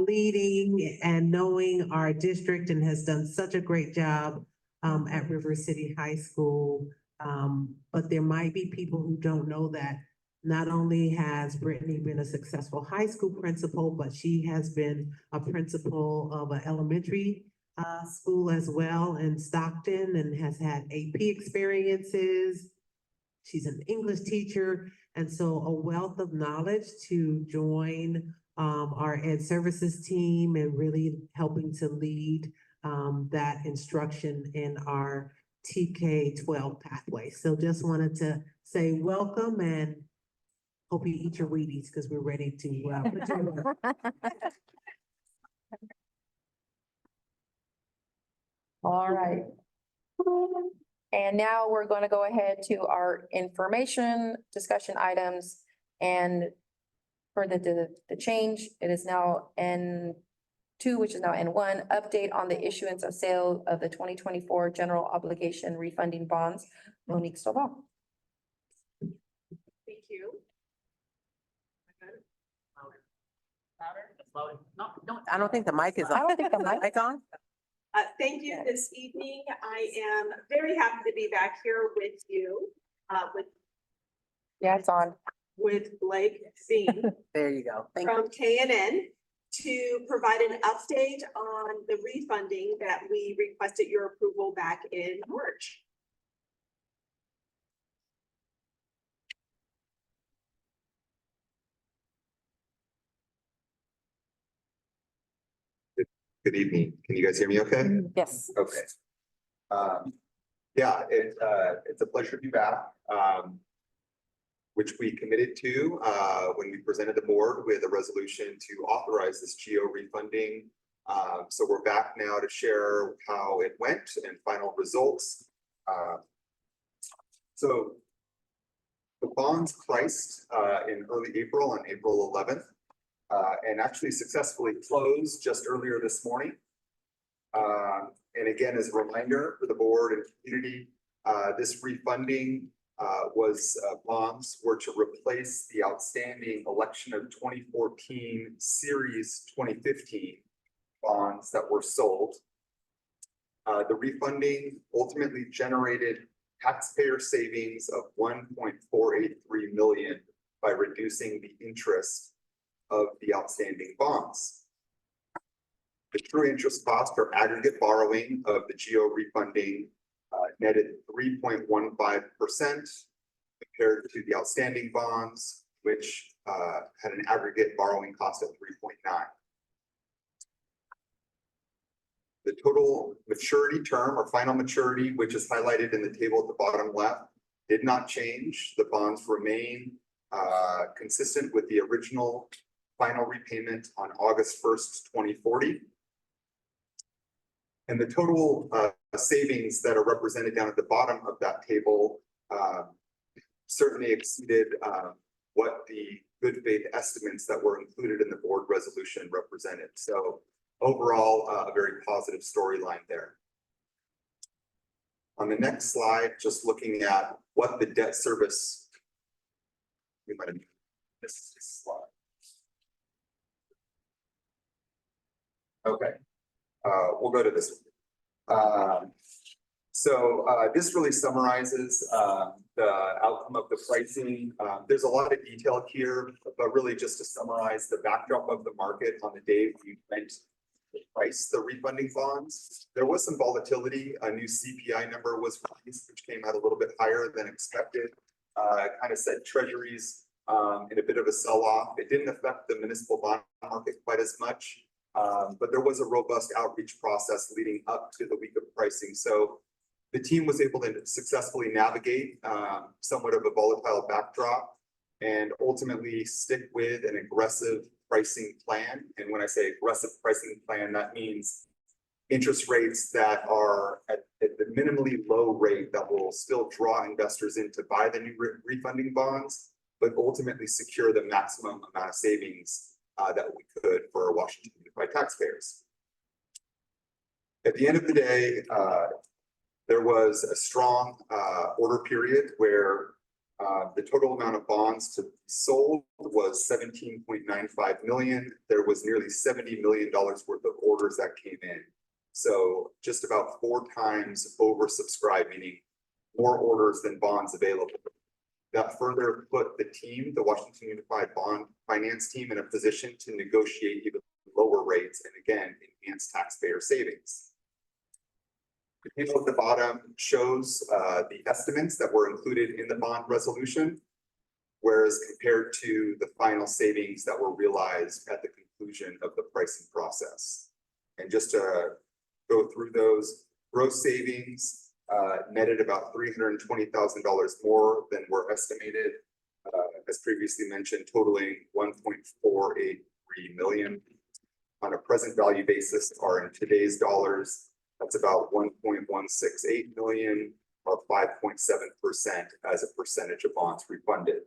leading and knowing our district, and has done such a great job at River City High School. But there might be people who don't know that not only has Brittany been a successful high school principal, but she has been a principal of an elementary school as well in Stockton, and has had AP experiences. She's an English teacher, and so a wealth of knowledge to join our Ed Services team and really helping to lead that instruction in our TK-12 pathway. So just wanted to say welcome and hope you eat your Wheaties because we're ready to put you in. All right. And now we're going to go ahead to our information discussion items. And for the change, it is now N2, which is now N1, update on the issuance of sale of the 2024 general obligation refunding bonds. Monique Stovall. Thank you. No, I don't think the mic is on. I don't think the mic. on? Thank you this evening. I am very happy to be back here with you, Yeah, it's on. with Blake Singh There you go. Thank you. from KNN to provide an update on the refunding that we requested your approval back in March. Good evening. Can you guys hear me okay? Yes. Okay. Yeah, it's a pleasure to be back, which we committed to when we presented the board with a resolution to authorize this GO refunding. So we're back now to share how it went and final results. So the bonds priced in early April, on April 11th. And actually successfully closed just earlier this morning. And again, as a reminder for the board and community, this refunding bonds were to replace the outstanding election of 2014 series 2015 bonds that were sold. The refunding ultimately generated taxpayer savings of $1.483 million by reducing the interest of the outstanding bonds. The true interest cost or aggregate borrowing of the GO refunding netted 3.15% compared to the outstanding bonds, which had an aggregate borrowing cost of 3.9. The total maturity term or final maturity, which is highlighted in the table at the bottom left, did not change. The bonds remain consistent with the original final repayment on August 1st, 2040. And the total savings that are represented down at the bottom of that table certainly exceeded what the good faith estimates that were included in the board resolution represented. So overall, a very positive storyline there. On the next slide, just looking at what the debt service, we might have missed this slide. Okay, we'll go to this one. This really summarizes the outcome of the pricing. There's a lot of detail here, but really just to summarize the backdrop of the market on the day we went to price the refunding bonds. There was some volatility. A new CPI number was released, which came out a little bit higher than expected. Kind of set treasuries in a bit of a sell-off. It didn't affect the municipal bond market quite as much. But there was a robust outreach process leading up to the week of pricing. So the team was able to successfully navigate somewhat of a volatile backdrop and ultimately stick with an aggressive pricing plan. And when I say aggressive pricing plan, that means interest rates that are at the minimally low rate that will still draw investors in to buy the new refunding bonds, but ultimately secure the maximum amount of savings that we could for Washington Unified taxpayers. At the end of the day, there was a strong order period where the total amount of bonds to be sold was 17.95 million. There was nearly $70 million worth of orders that came in. So just about 4 times oversubscribed, meaning more orders than bonds available. That further put the team, the Washington Unified Bond Finance team, in a position to negotiate even lower rates and again, enhance taxpayer savings. The table at the bottom shows the estimates that were included in the bond resolution, whereas compared to the final savings that were realized at the conclusion of the pricing process. And just to go through those, gross savings netted about $320,000 more than were estimated, as previously mentioned, totaling 1.483 million. On a present value basis, or in today's dollars, that's about 1.168 million, or 5.7% as a percentage of bonds refunded.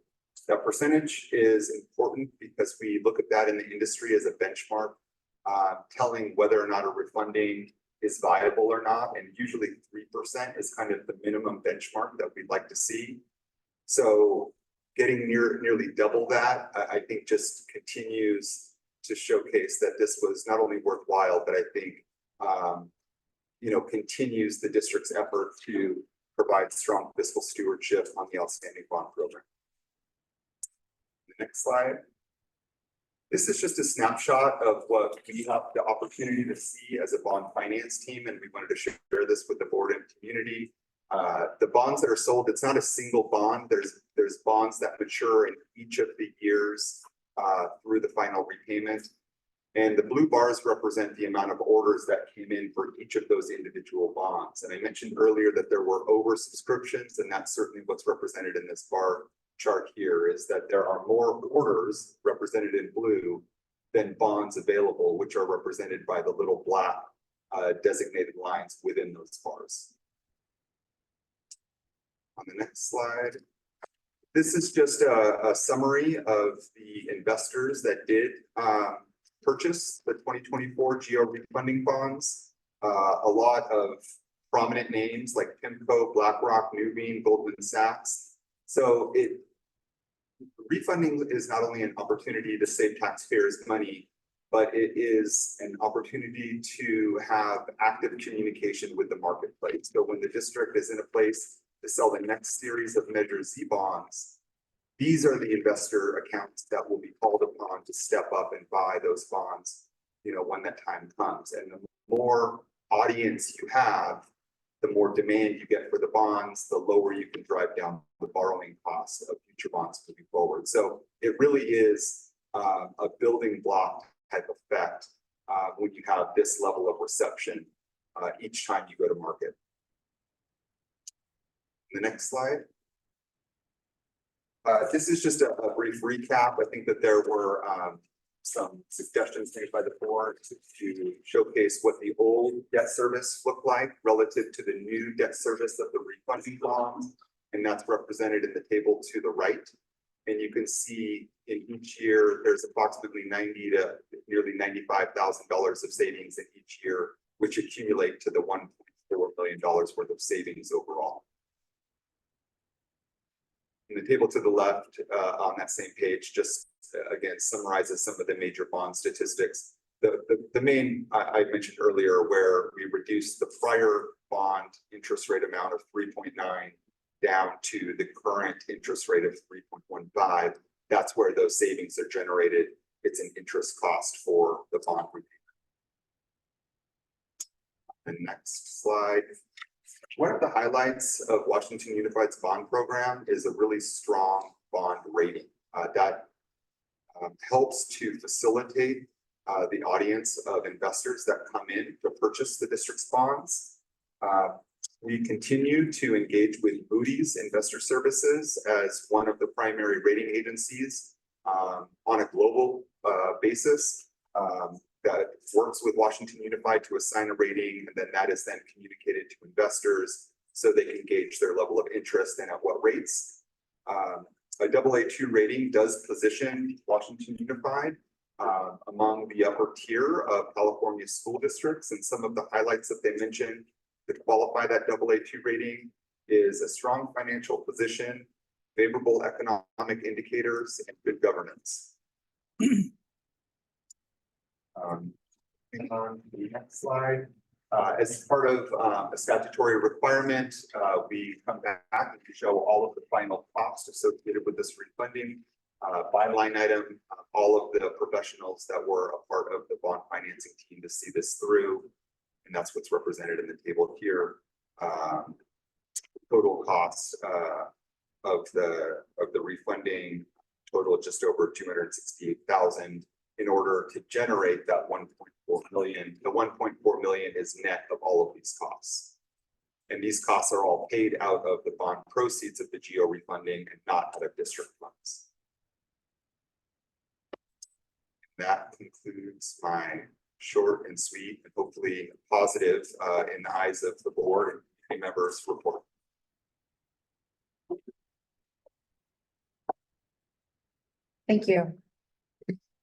That percentage is important because we look at that in the industry as a benchmark, telling whether or not a refunding is viable or not, and usually 3% is kind of the minimum benchmark that we'd like to see. So getting nearly double that, I think just continues to showcase that this was not only worthwhile, but I think continues the district's effort to provide strong fiscal stewardship on the outstanding bond program. The next slide. This is just a snapshot of what we have the opportunity to see as a bond finance team, and we wanted to share this with the board and community. The bonds that are sold, it's not a single bond. There's bonds that mature in each of the years through the final repayment. And the blue bars represent the amount of orders that came in for each of those individual bonds. And I mentioned earlier that there were oversubscriptions, and that's certainly what's represented in this bar chart here, is that there are more orders represented in blue than bonds available, which are represented by the little black designated lines within those bars. On the next slide. This is just a summary of the investors that did purchase the 2024 GO refunding bonds. A lot of prominent names like PIMCO, BlackRock, Nuveen, Goldman Sachs. So refunding is not only an opportunity to save taxpayers money, but it is an opportunity to have active communication with the marketplace. So when the district is in a place to sell the next series of Measure Z bonds, these are the investor accounts that will be called upon to step up and buy those bonds, when that time comes. And the more audience you have, the more demand you get for the bonds, the lower you can drive down the borrowing costs of future bonds moving forward. So it really is a building block type effect when you have this level of reception each time you go to market. The next slide. This is just a brief recap. I think that there were some suggestions made by the board to showcase what the old debt service looked like relative to the new debt service of the refunding bonds. And that's represented in the table to the right. And you can see in each year, there's approximately $90,000 to nearly $95,000 of savings in each year, which accumulate to the $1.4 million worth of savings overall. In the table to the left on that same page, just again summarizes some of the major bond statistics. The main I mentioned earlier, where we reduced the prior bond interest rate amount of 3.9 down to the current interest rate of 3.15. That's where those savings are generated. It's an interest cost for the bond repayment. The next slide. One of the highlights of Washington Unified's bond program is a really strong bond rating that helps to facilitate the audience of investors that come in to purchase the district's bonds. We continue to engage with Moody's Investor Services as one of the primary rating agencies on a global basis. That works with Washington Unified to assign a rating, and then that is then communicated to investors so they can gauge their level of interest and at what rates. A AA2 rating does position Washington Unified among the upper tier of California school districts, and some of the highlights that they mentioned that qualify that AA2 rating is a strong financial position, favorable economic indicators, and good governance. On the next slide, as part of a statutory requirement, we come back and show all of the final costs associated with this refunding. By line item, all of the professionals that were a part of the bond financing team to see this through. And that's what's represented in the table here. Total costs of the refunding total just over 268,000 in order to generate that 1.4 million. The 1.4 million is net of all of these costs. And these costs are all paid out of the bond proceeds of the GO refunding and not out of district funds. That concludes my short and sweet and hopefully positive in the eyes of the board and committee members report. Thank you.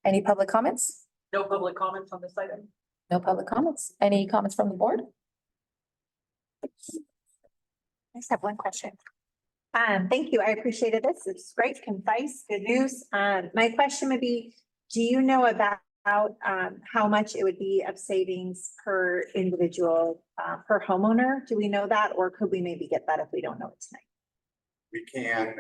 Any public comments? No public comments on this item. No public comments. Any comments from the board? I just have one question. Thank you. I appreciated this. It's great, concise, good news. My question would be, do you know about how much it would be of savings per individual, per homeowner? Do we know that, or could we maybe get that if we don't know it tonight? We can,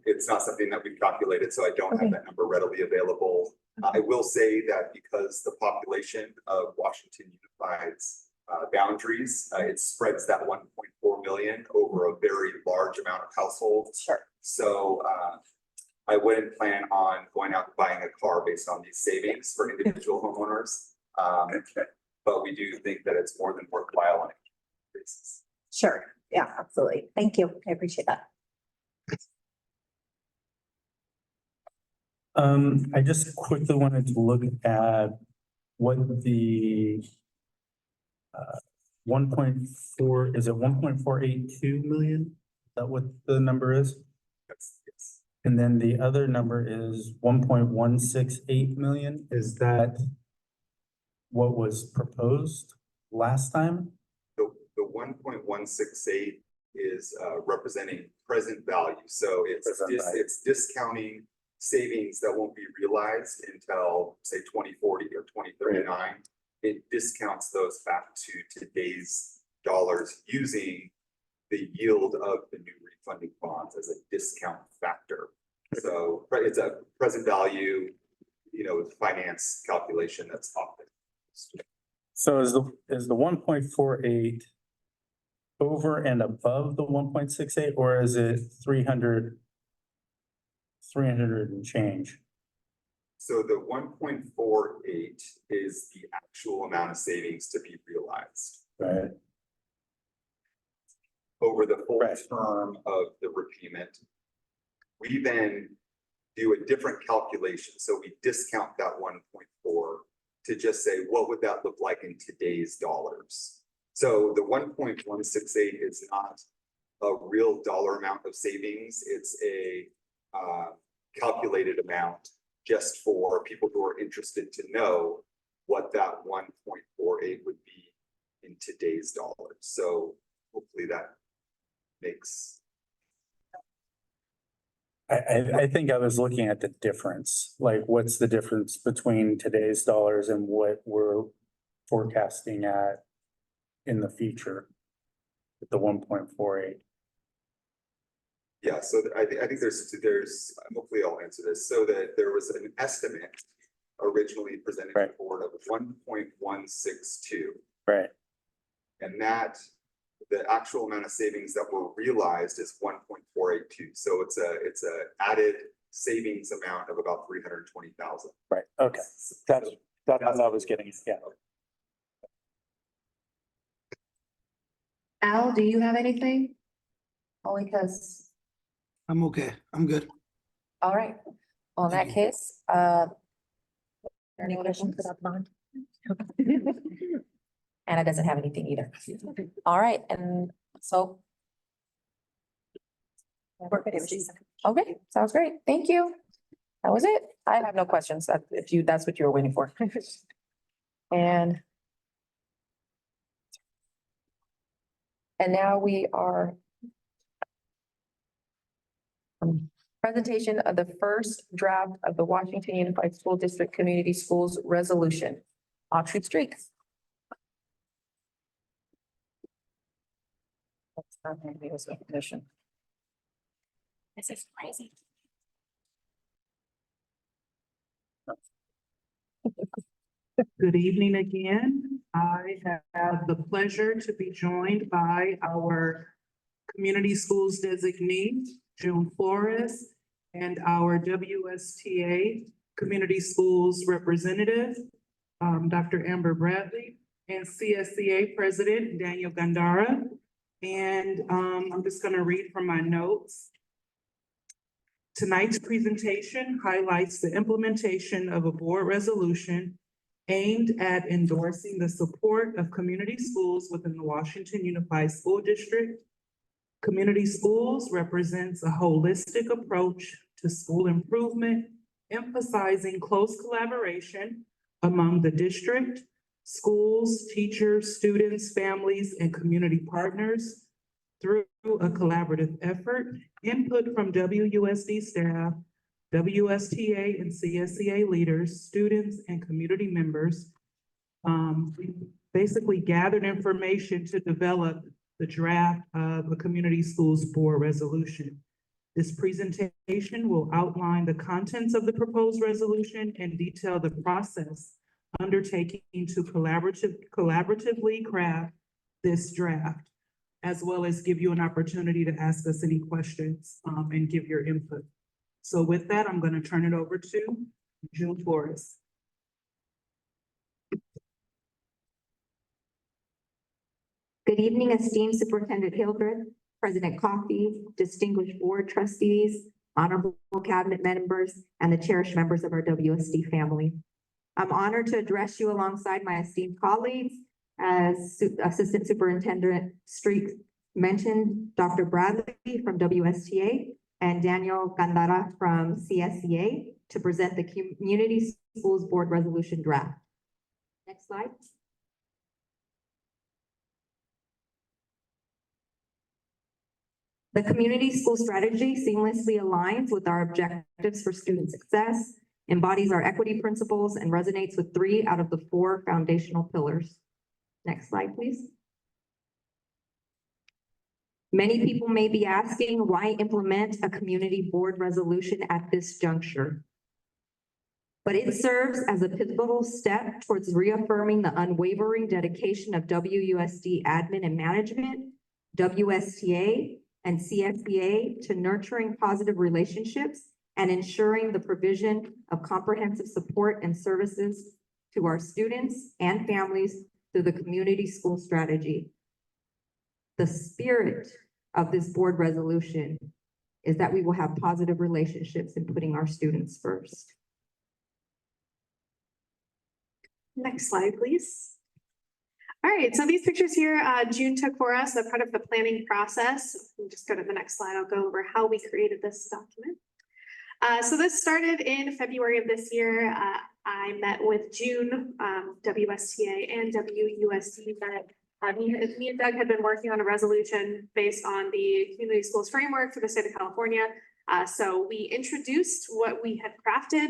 it's not something that we've calculated, so I don't have that number readily available. I will say that because the population of Washington Unified's boundaries, it spreads that 1.4 million over a very large amount of households. Sure. So I wouldn't plan on going out and buying a car based on these savings for individual homeowners. But we do think that it's more than worthwhile on a basis. Sure. Yeah, absolutely. Thank you. I appreciate that. I just quickly wanted to look at what the 1.4, is it 1.482 million? Is that what the number is? Yes. And then the other number is 1.168 million. Is that what was proposed last time? The 1.168 is representing present value. So it's discounting savings that won't be realized until say 2040 or 2039. It discounts those back to today's dollars using the yield of the new refunding bonds as a discount factor. So it's a present value, finance calculation that's often. So is the 1.48 over and above the 1.68, or is it 300 and change? So the 1.48 is the actual amount of savings to be realized. Right. Over the full term of the repayment. We then do a different calculation. So we discount that 1.4 to just say, what would that look like in today's dollars? So the 1.168 is not a real dollar amount of savings. It's a calculated amount just for people who are interested to know what that 1.48 would be in today's dollars. So hopefully that makes. I think I was looking at the difference, like what's the difference between today's dollars and what we're forecasting at in the future with the 1.48. Yeah, so I think there's hopefully I'll answer this. So that there was an estimate originally presented to the board of 1.162. Right. And that the actual amount of savings that were realized is 1.482. So it's a added savings amount of about 320,000. Right. Okay. That's what I was getting. Yeah. Al, do you have anything? Only because. I'm okay. I'm good. All right. Well, in that case, any questions about bond? Anna doesn't have anything either. All right, and so. Okay, sounds great. Thank you. That was it. I have no questions. That's what you were waiting for. And now we are presentation of the first draft of the Washington Unified School District Community Schools Resolution. Oxford Streets. That's not going to be this recognition. This is crazy. Good evening again. I have the pleasure to be joined by our Community Schools designee, June Flores, and our WSTA Community Schools representative, Dr. Amber Bradley, and CSCA President Daniel Gandara. And I'm just going to read from my notes. Tonight's presentation highlights the implementation of a board resolution aimed at endorsing the support of community schools within the Washington Unified School District. Community schools represents a holistic approach to school improvement, emphasizing close collaboration among the district, schools, teachers, students, families, and community partners through a collaborative effort, input from WUSD staff, WSTA and CSCA leaders, students, and community members. We basically gathered information to develop the draft of a community schools board resolution. This presentation will outline the contents of the proposed resolution and detail the process undertaking to collaboratively craft this draft, as well as give you an opportunity to ask us any questions and give your input. So with that, I'm going to turn it over to June Flores. Good evening, esteemed Superintendent Hildreth, President Coffey, distinguished board trustees, honorable cabinet members, and the cherished members of our WSD family. I'm honored to address you alongside my esteemed colleagues. As Assistant Superintendent Street mentioned, Dr. Bradley from WSTA and Daniel Gandara from CSCA to present the Community Schools Board Resolution draft. Next slide. The community school strategy seamlessly aligns with our objectives for student success, embodies our equity principles, and resonates with 3 out of the 4 foundational pillars. Next slide, please. Many people may be asking, why implement a community board resolution at this juncture? But it serves as a pivotal step towards reaffirming the unwavering dedication of WUSD admin and management, WSTA, and CSCA to nurturing positive relationships and ensuring the provision of comprehensive support and services to our students and families through the community school strategy. The spirit of this board resolution is that we will have positive relationships in putting our students first. Next slide, please. All right, so these pictures here, June took for us, a part of the planning process. We'll just go to the next slide. I'll go over how we created this document. So this started in February of this year. I met with June, WSTA and WUSD. Me and Doug had been working on a resolution based on the Community Schools Framework for the state of California. So we introduced what we had crafted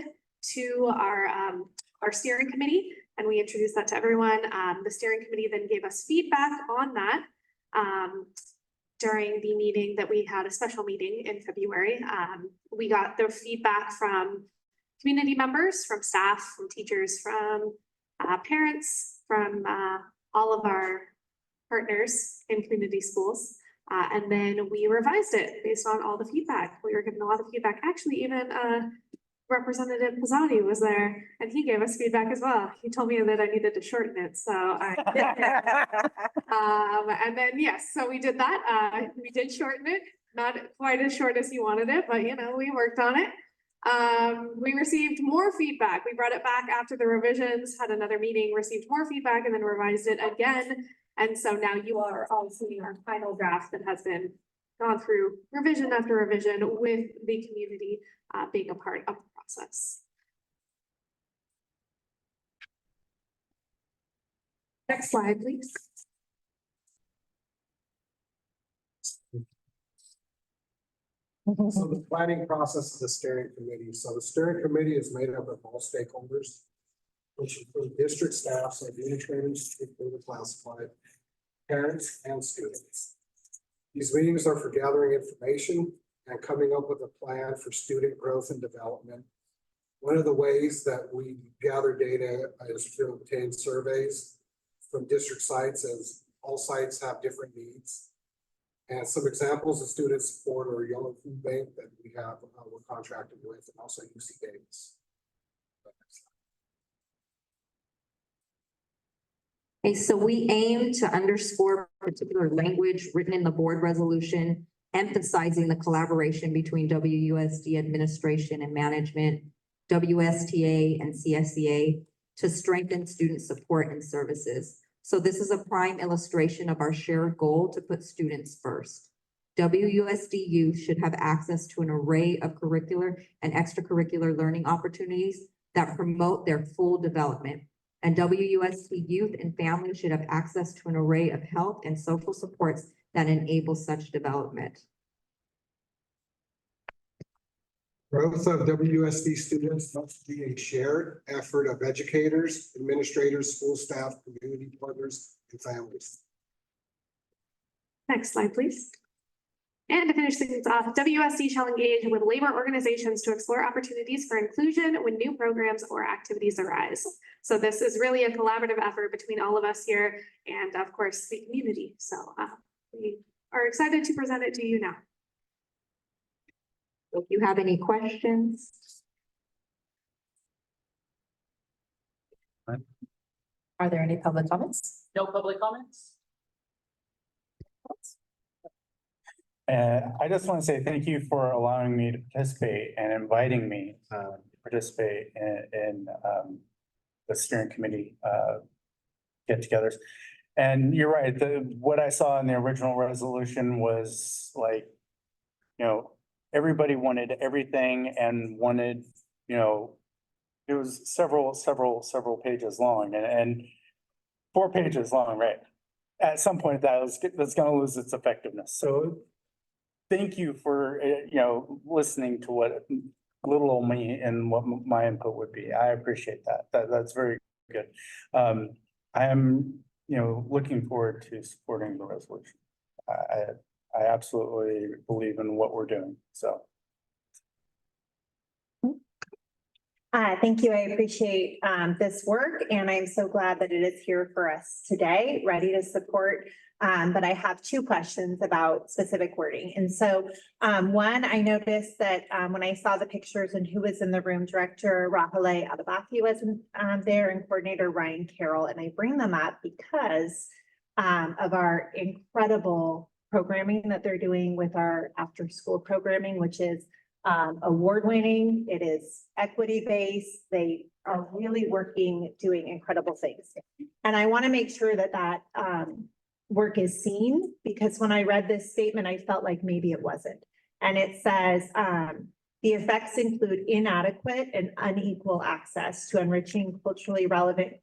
to our steering committee, and we introduced that to everyone. The steering committee then gave us feedback on that during the meeting that we had, a special meeting in February. We got the feedback from community members, from staff, from teachers, from parents, from all of our partners in community schools. And then we revised it based on all the feedback. We were given a lot of feedback. Actually, even Representative Pizzani was there and he gave us feedback as well. He told me that I needed to shorten it, so I did. And then, yes, so we did that. We did shorten it, not quite as short as he wanted it, but you know, we worked on it. We received more feedback. We brought it back after the revisions, had another meeting, received more feedback, and then revised it again. And so now you are all seeing our final draft that has been gone through revision after revision with the community being a part of the process. Next slide, please. So the planning process of the steering committee. So the steering committee is made up of all stakeholders, which include district staff, so administrators, including classified, parents, and students. These meetings are for gathering information and coming up with a plan for student growth and development. One of the ways that we gather data is to obtain surveys from district sites, as all sites have different needs. And some examples of student support or Yellow Food Bank that we have, we're contracted with, and also UC Davis. Okay, so we aim to underscore particular language written in the board resolution, emphasizing the collaboration between WUSD administration and management, WSTA and CSEA to strengthen student support and services. So this is a prime illustration of our shared goal to put students first. WUSD youth should have access to an array of curricular and extracurricular learning opportunities that promote their full development. And WUSD youth and families should have access to an array of health and social supports that enable such development. Growth of WUSD students must be a shared effort of educators, administrators, school staff, community partners, and families. Next slide, please. And to finish things off, WSD shall engage with labor organizations to explore opportunities for inclusion when new programs or activities arise. So this is really a collaborative effort between all of us here and of course the community. So we are excited to present it to you now. If you have any questions. Are there any public comments? No public comments? I just want to say thank you for allowing me to participate and inviting me to participate in the steering committee get-togethers. And you're right, what I saw in the original resolution was like, everybody wanted everything and wanted, it was several pages long and 4 pages long, right? At some point that's gonna lose its effectiveness. So thank you for, listening to what little old me and what my input would be. I appreciate that. That's very good. I am, looking forward to supporting the resolution. I absolutely believe in what we're doing, so. Thank you. I appreciate this work, and I'm so glad that it is here for us today, ready to support. But I have 2 questions about specific wording. And so one, I noticed that when I saw the pictures and who was in the room, Director Rahale Adabaki was there and Coordinator Ryan Carroll. And I bring them up because of our incredible programming that they're doing with our after-school programming, which is award-winning. It is equity-based. They are really doing incredible things. And I want to make sure that work is seen, because when I read this statement, I felt like maybe it wasn't. And it says, the effects include inadequate and unequal access to enriching culturally relevant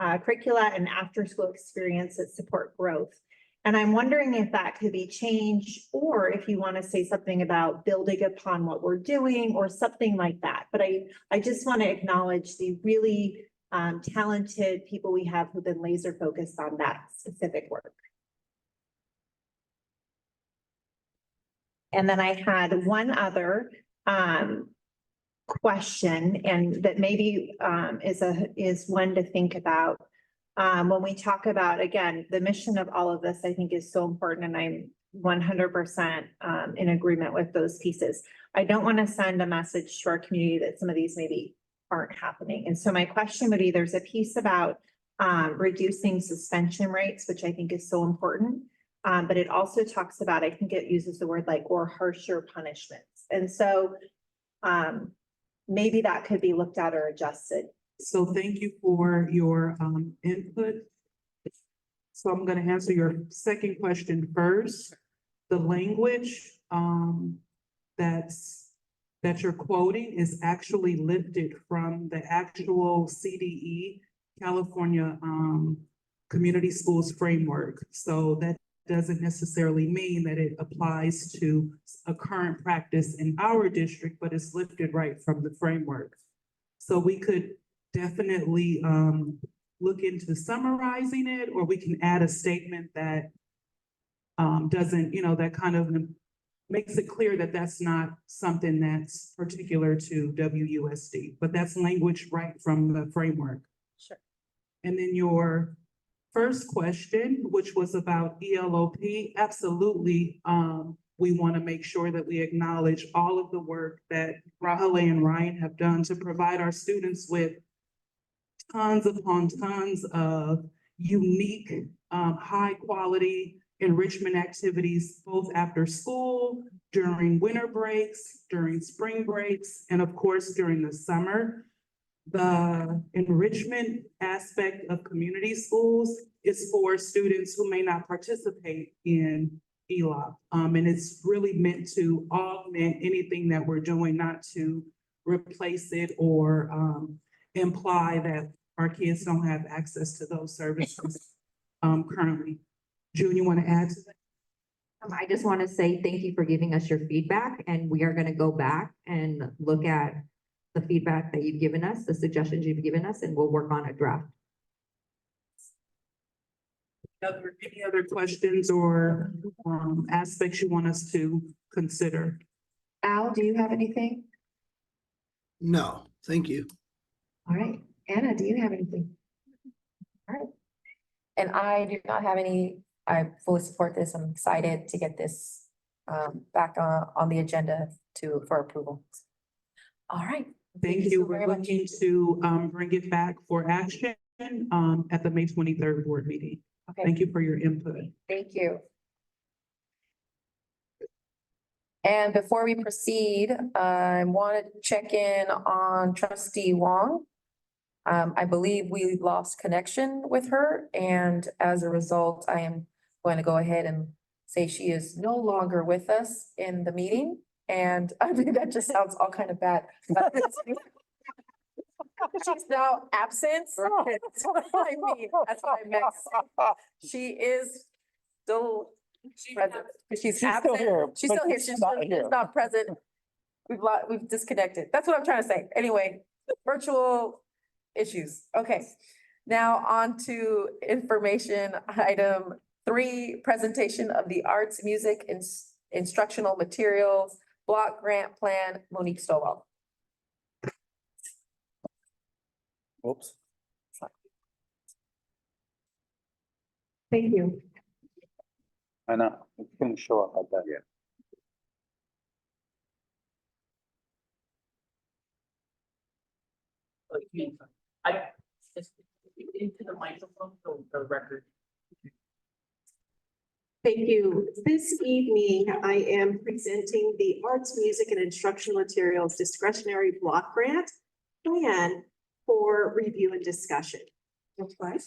curricula and after-school experience that support growth. And I'm wondering if that could be changed, or if you want to say something about building upon what we're doing or something like that. But I just want to acknowledge the really talented people we have who've been laser focused on that specific work. And then I had one other question, and that maybe is one to think about. When we talk about, again, the mission of all of this, I think is so important, and I'm 100% in agreement with those pieces. I don't want to send a message to our community that some of these maybe aren't happening. And so my question would be, there's a piece about reducing suspension rates, which I think is so important. But it also talks about, I think it uses the word or harsher punishments. And so maybe that could be looked at or adjusted. So thank you for your input. So I'm going to answer your second question first. The language that's that you're quoting is actually lifted from the actual CDE, California, Community Schools Framework. So that doesn't necessarily mean that it applies to a current practice in our district, but it's lifted right from the framework. So we could definitely, look into summarizing it, or we can add a statement that doesn't, that kind of makes it clear that that's not something that's particular to WUSD, but that's language right from the framework. Sure. And then your first question, which was about ELOP, absolutely, we want to make sure that we acknowledge all of the work that Rahale and Ryan have done to provide our students with tons upon tons of unique, high quality enrichment activities, both after school, during winter breaks, during spring breaks, and of course, during the summer. The enrichment aspect of community schools is for students who may not participate in ELOP. And it's really meant to augment anything that we're doing, not to replace it or imply that our kids don't have access to those services currently. June, you want to add to that? I just want to say thank you for giving us your feedback, and we are going to go back and look at the feedback that you've given us, the suggestions you've given us, and we'll work on a draft. Any other questions or aspects you want us to consider? Al, do you have anything? No, thank you. All right. Anna, do you have anything? All right. And I do not have any. I fully support this. I'm excited to get this back on the agenda for approval. All right. Thank you. We're looking to bring it back for action at the May 23rd board meeting. Okay. Thank you for your input. Thank you. And before we proceed, I wanted to check in on trustee Wong. I believe we lost connection with her, and as a result, I am going to go ahead and say she is no longer with us in the meeting. And I mean, that just sounds all kind of bad. But she's now absent. That's what I mean. That's what I meant. She is still present. She's absent. She's still here. She's not present. We've disconnected. That's what I'm trying to say. Anyway, virtual issues. Okay. Now on to information item 3, presentation of the arts, music, and instructional materials block grant plan, Monique Stovall. Oops. Thank you. I know, it couldn't show up like that yet. I just into the microphone, so the record. Thank you. This evening, I am presenting the Arts, Music, and Instructional Materials Discretionary Block Grant Plan for review and discussion. Next slide.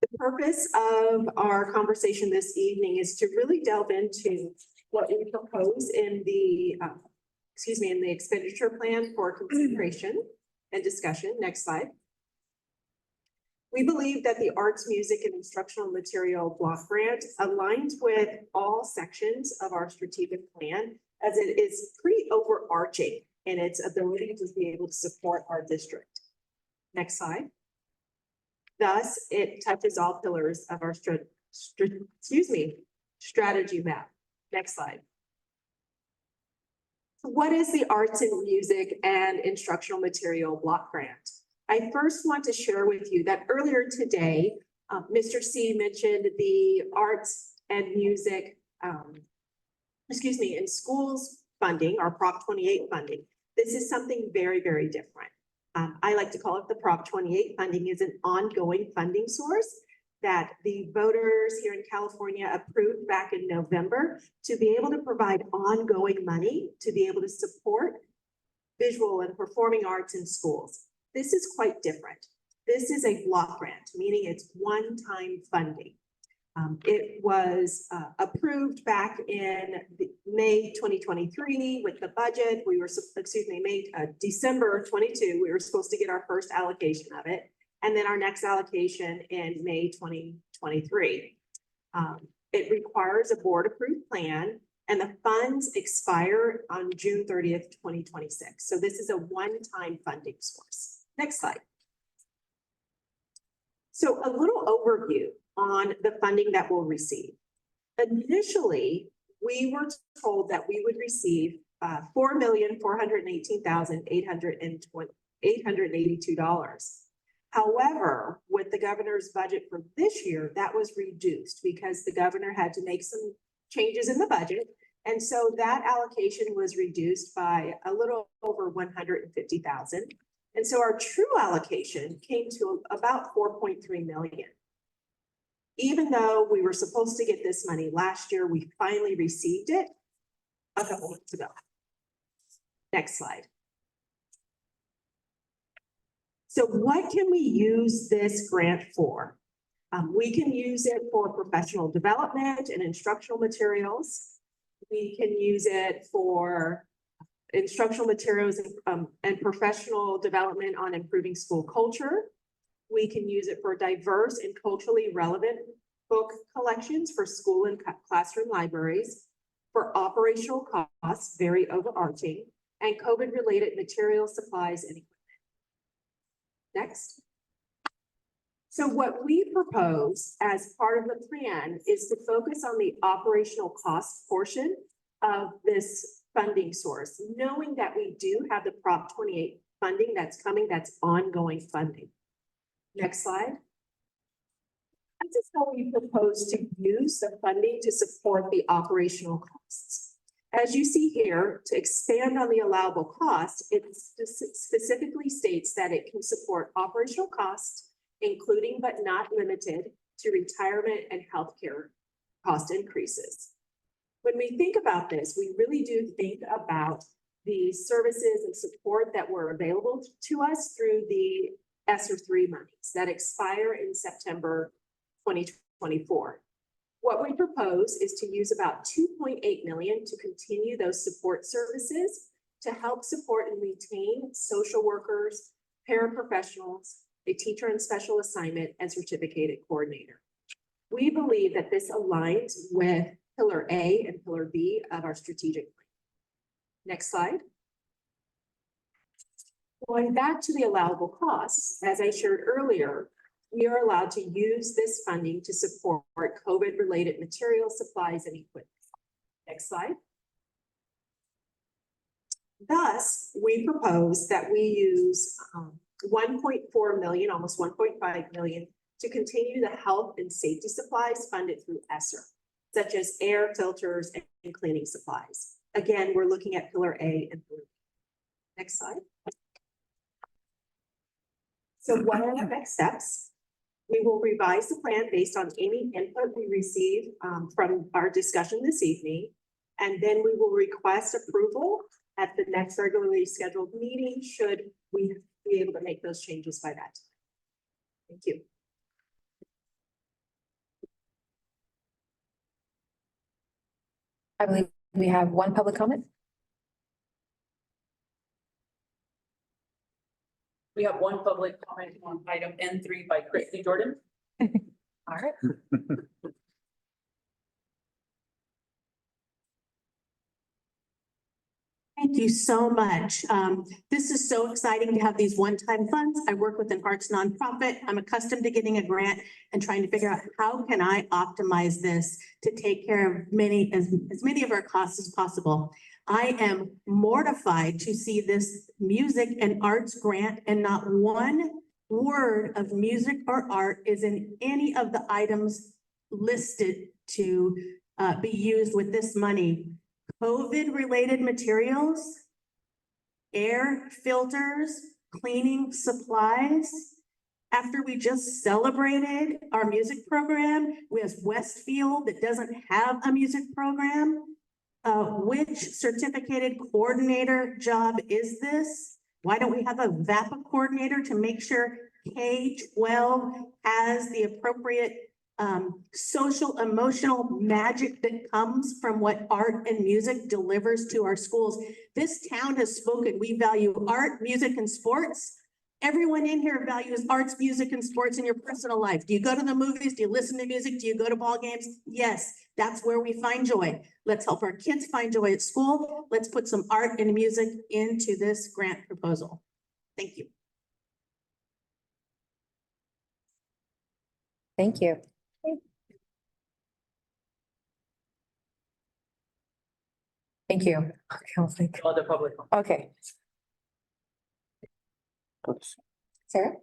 The purpose of our conversation this evening is to really delve into what we propose in the, in the expenditure plan for consideration and discussion. Next slide. We believe that the Arts, Music, and Instructional Material Block Grant aligns with all sections of our strategic plan, as it is pretty overarching in its ability to be able to support our district. Next slide. Thus, it touches all pillars of our strategy map. Next slide. What is the Arts and Music and Instructional Material Block Grant? I first want to share with you that earlier today, Mr. C mentioned the arts and music, in schools funding, our Prop 28 funding. This is something very, very different. I like to call it the Prop 28 funding is an ongoing funding source that the voters here in California approved back in November to be able to provide ongoing money to be able to support visual and performing arts in schools. This is quite different. This is a block grant, meaning it's one-time funding. It was approved back in May 2023 with the budget. We were, December 22, we were supposed to get our first allocation of it. And then our next allocation in May 2023. It requires a board approved plan and the funds expire on June 30th, 2026. So this is a one-time funding source. Next slide. So a little overview on the funding that we'll receive. Initially, we were told that we would receive $4,418,882. However, with the governor's budget for this year, that was reduced because the governor had to make some changes in the budget. And so that allocation was reduced by a little over 150,000. And so our true allocation came to about 4.3 million. Even though we were supposed to get this money last year, we finally received it a couple months ago. Next slide. So what can we use this grant for? We can use it for professional development and instructional materials. We can use it for instructional materials and professional development on improving school culture. We can use it for diverse and culturally relevant book collections for school and classroom libraries, for operational costs, very overarching, and COVID-related material supplies and equipment. Next. So what we propose as part of the plan is to focus on the operational cost portion of this funding source, knowing that we do have the Prop 28 funding that's coming, that's ongoing funding. Next slide. This is how we propose to use the funding to support the operational costs. As you see here, to expand on the allowable cost, it specifically states that it can support operational costs, including but not limited to retirement and healthcare cost increases. When we think about this, we really do think about the services and support that were available to us through the ESSER III monies that expire in September 2024. What we propose is to use about 2.8 million to continue those support services to help support and retain social workers, paraprofessionals, a teacher in special assignment, and certificated coordinator. We believe that this aligns with Pillar A and Pillar B of our strategic plan. Next slide. Going back to the allowable costs, as I shared earlier, we are allowed to use this funding to support COVID-related material supplies and equipment. Next slide. Thus, we propose that we use 1.4 million, almost 1.5 million, to continue the health and safety supplies funded through ESSER, such as air filters and cleaning supplies. Again, we're looking at Pillar A and Pillar B. Next slide. So what are the next steps? We will revise the plan based on any input we receive from our discussion this evening. And then we will request approval at the next regularly scheduled meeting should we be able to make those changes by that time. Thank you. I believe we have one public comment. We have one public comment on item N3 by Christy Jordan. All right. Thank you so much. This is so exciting to have these one-time funds. I work with an arts nonprofit. I'm accustomed to getting a grant and trying to figure out how can I optimize this to take care of as many of our costs as possible. I am mortified to see this music and arts grant and not one word of music or art is in any of the items listed to be used with this money. COVID-related materials, air filters, cleaning supplies. After we just celebrated our music program, we have Westfield that doesn't have a music program. Which certificated coordinator job is this? Why don't we have a VAPA coordinator to make sure K-12 has the appropriate social, emotional magic that comes from what art and music delivers to our schools. This town has spoken. We value art, music, and sports. Everyone in here values arts, music, and sports in your personal life. Do you go to the movies? Do you listen to music? Do you go to ball games? Yes, that's where we find joy. Let's help our kids find joy at school. Let's put some art and music into this grant proposal. Thank you. Thank you. Thank you. Okay, I was like, Other public. okay. Sarah?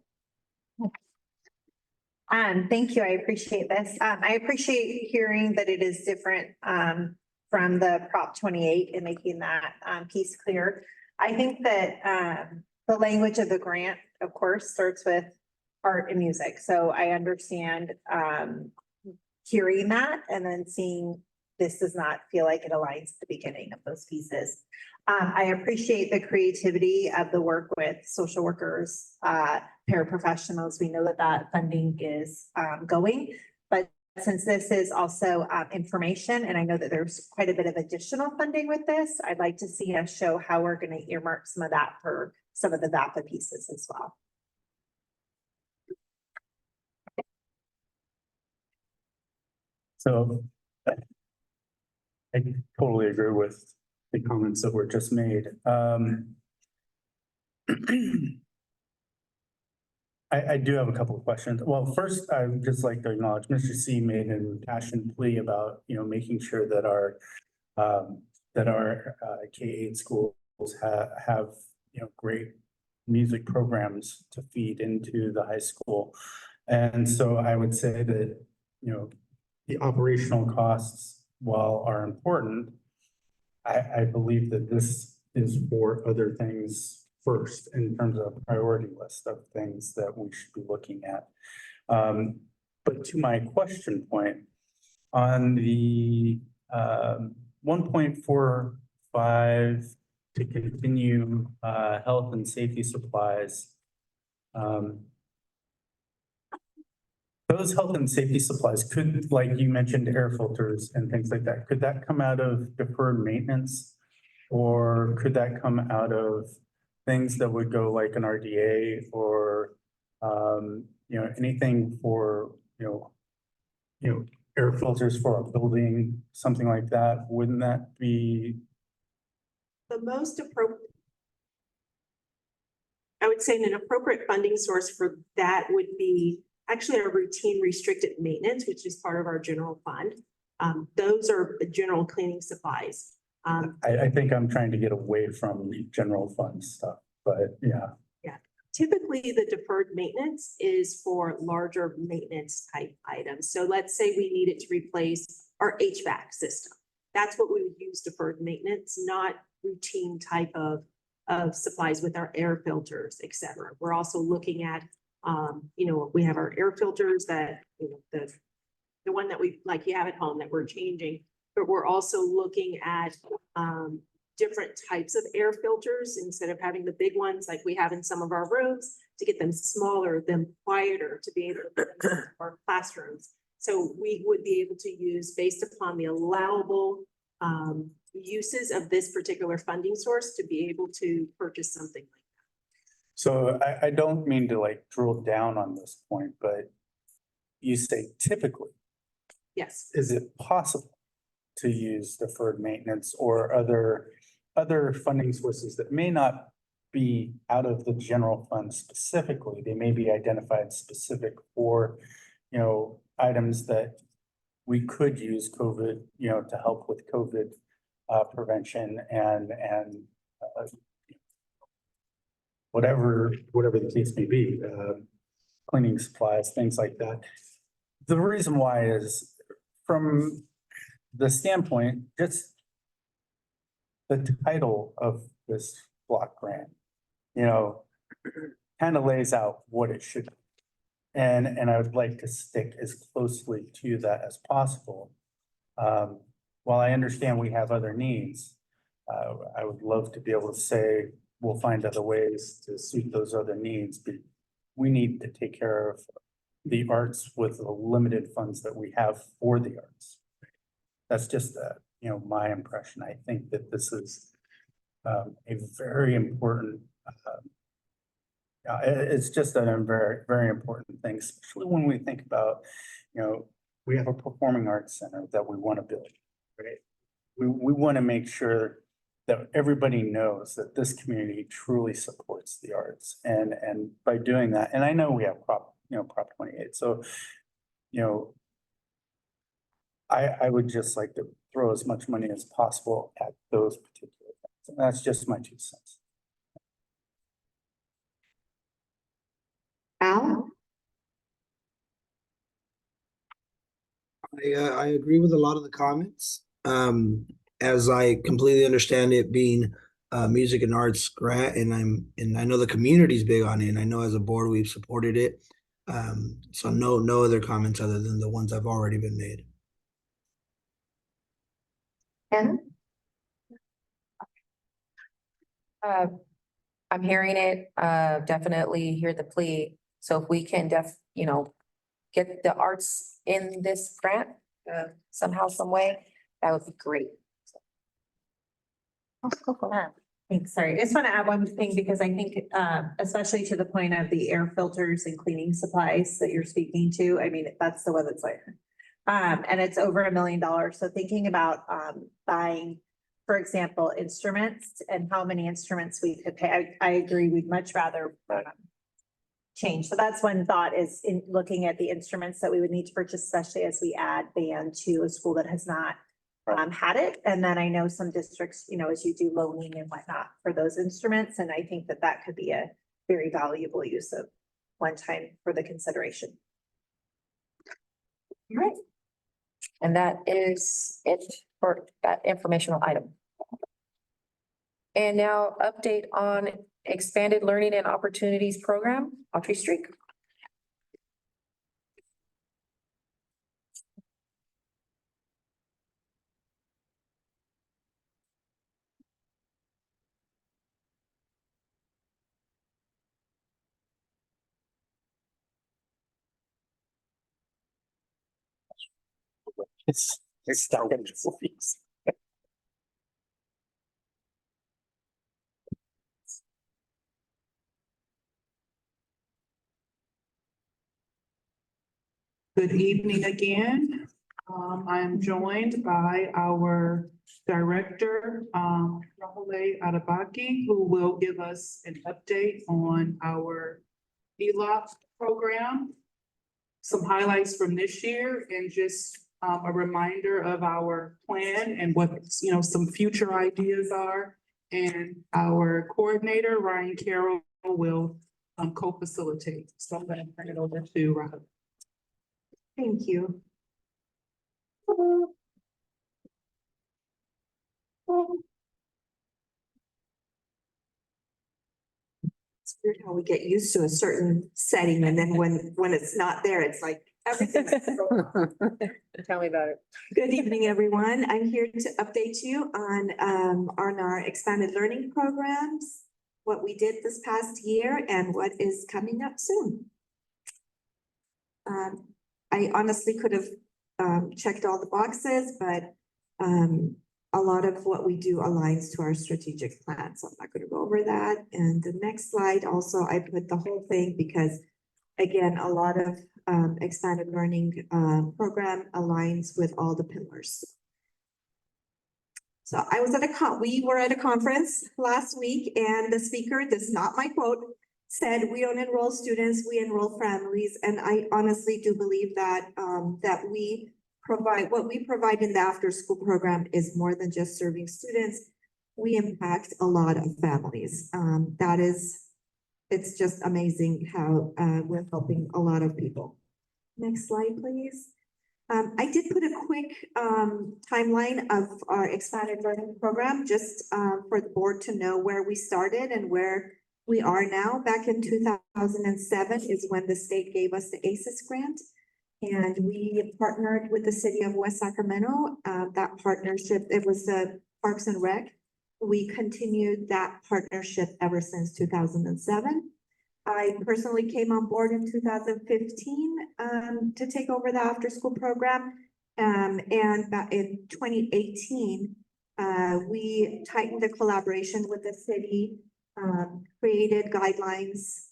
Thank you. I appreciate this. I appreciate hearing that it is different, from the Prop 28 and making that, piece clear. I think that, the language of the grant, of course, starts with art and music. So I understand, hearing that and then seeing this does not feel like it aligns at the beginning of those pieces. I appreciate the creativity of the work with social workers, paraprofessionals. We know that that funding is going, but since this is also information, and I know that there's quite a bit of additional funding with this, I'd like to see us show how we're going to earmark some of that for some of the VAPA pieces as well. So I totally agree with the comments that were just made. I do have a couple of questions. Well, first, I would just like to acknowledge Mr. C made an impassioned plea about, making sure that our K-8 schools have, great music programs to feed into the high school. And so I would say that, the operational costs, while are important, I believe that this is for other things first in terms of priority list of things that we should be looking at. But to my question point, on the 1.45 to continue health and safety supplies, those health and safety supplies could, like you mentioned, air filters and things like that, could that come out of deferred maintenance? Or could that come out of things that would go like an RDA or, anything for, air filters for a building, something like that? Wouldn't that be? The most appropriate, I would say an appropriate funding source for that would be actually our routine restricted maintenance, which is part of our general fund. Those are general cleaning supplies. I think I'm trying to get away from the general fund stuff, but yeah. Yeah, typically the deferred maintenance is for larger maintenance type items. So let's say we needed to replace our HVAC system. That's what we would use deferred maintenance, not routine type of supplies with our air filters, et cetera. We're also looking at, we have our air filters that, the one that we, like you have at home that we're changing, but we're also looking at different types of air filters instead of having the big ones like we have in some of our rooms to get them smaller, them quieter to be able to put them in our classrooms. So we would be able to use based upon the allowable uses of this particular funding source to be able to purchase something like that. So I don't mean to like drill down on this point, but you say typically. Yes. Is it possible to use deferred maintenance or other funding sources that may not be out of the general fund specifically? They may be identified specific for, items that we could use COVID, to help with COVID prevention and whatever the case may be, cleaning supplies, things like that. The reason why is from the standpoint, just the title of this block grant, kind of lays out what it should be. And I would like to stick as closely to that as possible. While I understand we have other needs, I would love to be able to say, we'll find other ways to suit those other needs, but we need to take care of the arts with the limited funds that we have for the arts. That's just, my impression. I think that this is a very important, it's just a very, very important thing, especially when we think about, we have a performing arts center that we want to build, right? We want to make sure that everybody knows that this community truly supports the arts, and by doing that, and I know we have Prop 28, so, I would just like to throw as much money as possible at those particular things, and that's just my 2 cents. Al? I agree with a lot of the comments. As I completely understand it being music and arts grant, and I know the community's big on it, and I know as a board we've supported it. So no other comments other than the ones I've already been made. Anna? I'm hearing it, definitely hear the plea. So if we can get the arts in this grant, somehow, some way, that would be great. Thanks, sorry. I just want to add one thing because I think, especially to the point of the air filters and cleaning supplies that you're speaking to, I mean, that's the one that's like, and it's over $1 million. So thinking about, buying, for example, instruments and how many instruments we could pay, I agree, we'd much rather, change. So that's one thought, is in looking at the instruments that we would need to purchase, especially as we add band to a school that has not had it. And then I know some districts, as you do loaning and whatnot for those instruments. And I think that that could be a very valuable use of one time for the consideration. All right. And that is it for that informational item. And now update on Expanded Learning and Opportunities Program, Autry Streak. It's stuck in this piece. Good evening again. I am joined by our director, Rahule Adabaki, who will give us an update on our ELOP program, some highlights from this year, and just a reminder of our plan and what, some future ideas are. And our coordinator, Ryan Carroll, will co-facilitate. So I'm going to turn it over to Rahule. Thank you. It's weird how we get used to a certain setting, and then when it's not there, it's like everything. Tell me about it. Good evening, everyone. I'm here to update you on our expanded learning programs, what we did this past year and what is coming up soon. I honestly could have checked all the boxes, but a lot of what we do aligns to our strategic plan, so I'm not going to go over that. And the next slide, also, I put the whole thing because, again, a lot of expanded learning program aligns with all the pillars. So I was at we were at a conference last week, and the speaker, this is not my quote, said, "We don't enroll students, we enroll families." And I honestly do believe that that we provide, what we provide in the after-school program is more than just serving students. We impact a lot of families. It's just amazing how we're helping a lot of people. Next slide, please. I did put a quick timeline of our expanded learning program, just for the board to know where we started and where we are now. Back in 2007 is when the state gave us the ACES grant, and we partnered with the city of West Sacramento. That partnership, it was the Parks and Rec. We continued that partnership ever since 2007. I personally came on board in 2015 to take over the after-school program. And back in 2018, we tightened the collaboration with the city, created guidelines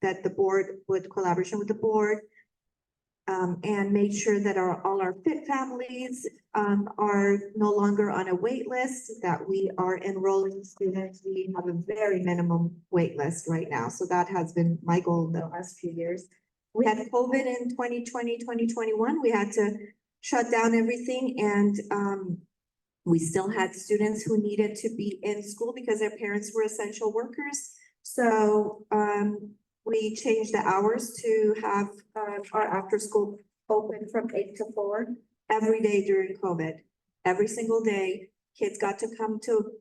that the board, with collaboration with the board, and made sure that all our fit families are no longer on a wait list, that we are enrolling students. We have a very minimum wait list right now. So that has been my goal in the last few years. We had COVID in 2020, 2021. We had to shut down everything, and we still had students who needed to be in school because their parents were essential workers. So we changed the hours to have our after school open from 8 to 4 every day during COVID. Every single day, kids got to come to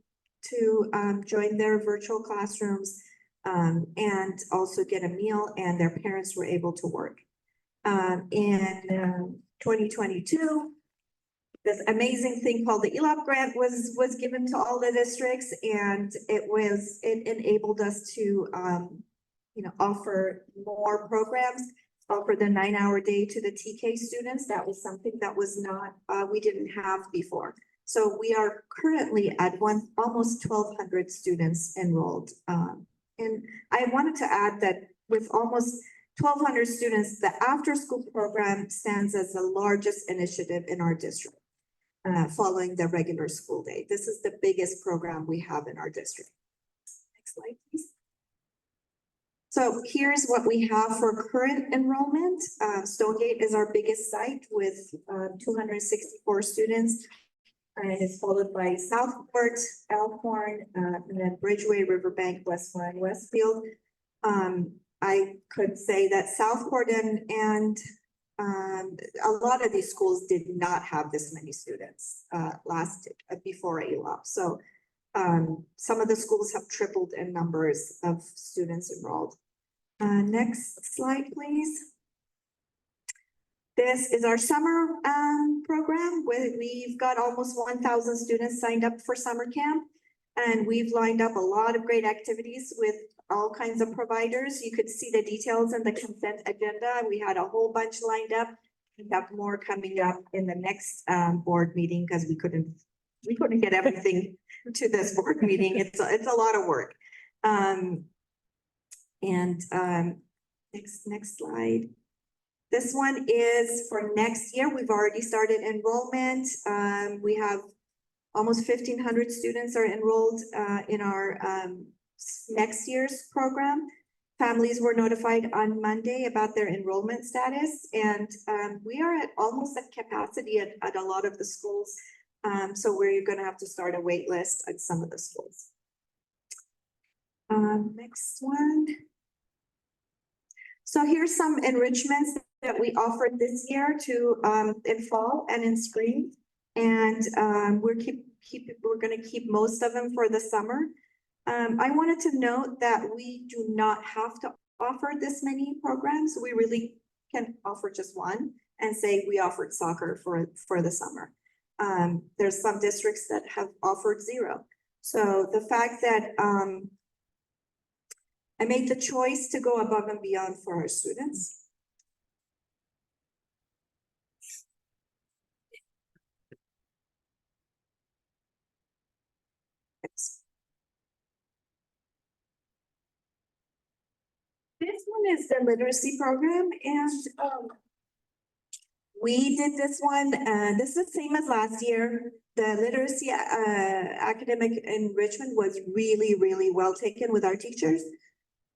join their virtual classrooms and also get a meal, and their parents were able to work. In 2022, this amazing thing called the ELAP grant was given to all the districts, and it enabled us to offer more programs, offer the 9-hour day to the TK students. That was something that was not, we didn't have before. So we are currently at almost 1,200 students enrolled. And I wanted to add that with almost 1,200 students, the after-school program stands as the largest initiative in our district, following the regular school day. This is the biggest program we have in our district. Next slide, please. So here's what we have for current enrollment. Stonegate is our biggest site with 264 students. And it's followed by Southport, Elkhorn, and then Bridgeway, Riverbank, Westmont, Westfield. I could say that Southport and a lot of these schools did not have this many students before ELAP. So some of the schools have tripled in numbers of students enrolled. Next slide, please. This is our summer program where we've got almost 1,000 students signed up for summer camp. And we've lined up a lot of great activities with all kinds of providers. You could see the details in the consent agenda. We had a whole bunch lined up. We have more coming up in the next board meeting because we couldn't get everything to this board meeting. It's a lot of work. Next slide. This one is for next year. We've already started enrollment. We have almost 1,500 students are enrolled in our next year's program. Families were notified on Monday about their enrollment status, and we are at almost at capacity at a lot of the schools. So we're going to have to start a wait list at some of the schools. Next one. So here's some enrichments that we offered this year in fall and in spring. And we're going to keep most of them for the summer. I wanted to note that we do not have to offer this many programs. We really can offer just one and say we offered soccer for the summer. There's some districts that have offered 0. So the fact that I made the choice to go above and beyond for our students. This one is the literacy program, and we did this one. This is the same as last year. The literacy academic enrichment was really, really well taken with our teachers.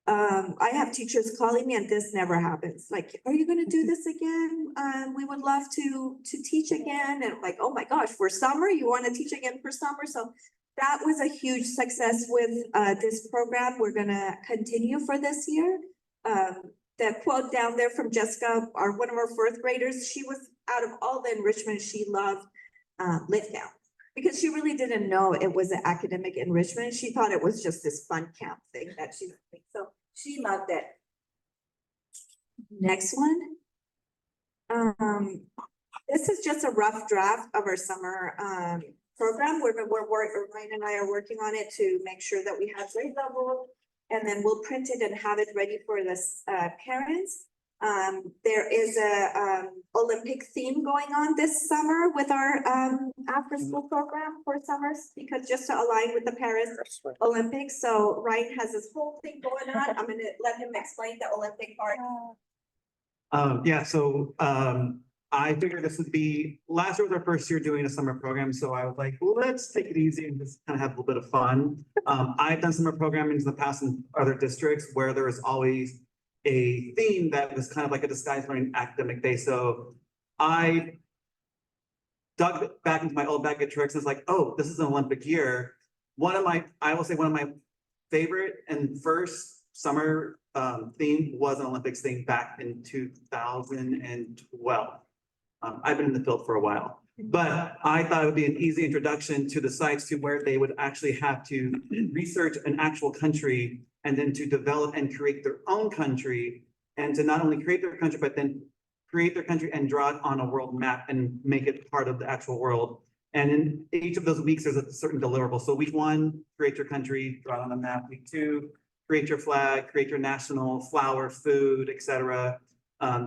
I have teachers calling me, and this never happens. Like, are you going to do this again? We would love to teach again. And I'm like, oh my gosh, for summer, you want to teach again for summer? So that was a huge success with this program. We're going to continue for this year. The quote down there from Jessica, one of our 4th graders, she was, out of all the enrichment, she loved Lit Camp because she really didn't know it was an academic enrichment. She thought it was just this fun camp thing that she would. So she loved it. Next one. This is just a rough draft of our summer program. Ryan and I are working on it to make sure that we have grade level and then we'll print it and have it ready for the parents. There is a Olympic theme going on this summer with our after school program for summers, because just to align with the Paris Olympics. So Ryan has this whole thing going on. I'm gonna let him explain the Olympic part. Yeah, so I figured this would be, last year was our first year doing a summer program, so I was like, let's take it easy and just kind of have a little bit of fun. I've done summer programming in the past in other districts where there was always a theme that was kind of like a disguised learning academic day. So I dug back into my old bag of tricks and was like, oh, this is an Olympic year. I will say one of my favorite and first summer theme was an Olympics theme back in 2012. I've been in the field for a while, but I thought it would be an easy introduction to the sites to where they would actually have to research an actual country and then to develop and create their own country, and to not only create their country, but then create their country and draw it on a world map and make it part of the actual world. And in each of those weeks, there's a certain deliverable. So week 1, create your country, draw it on a map. Week 2, create your flag, create your national flower, food, etc.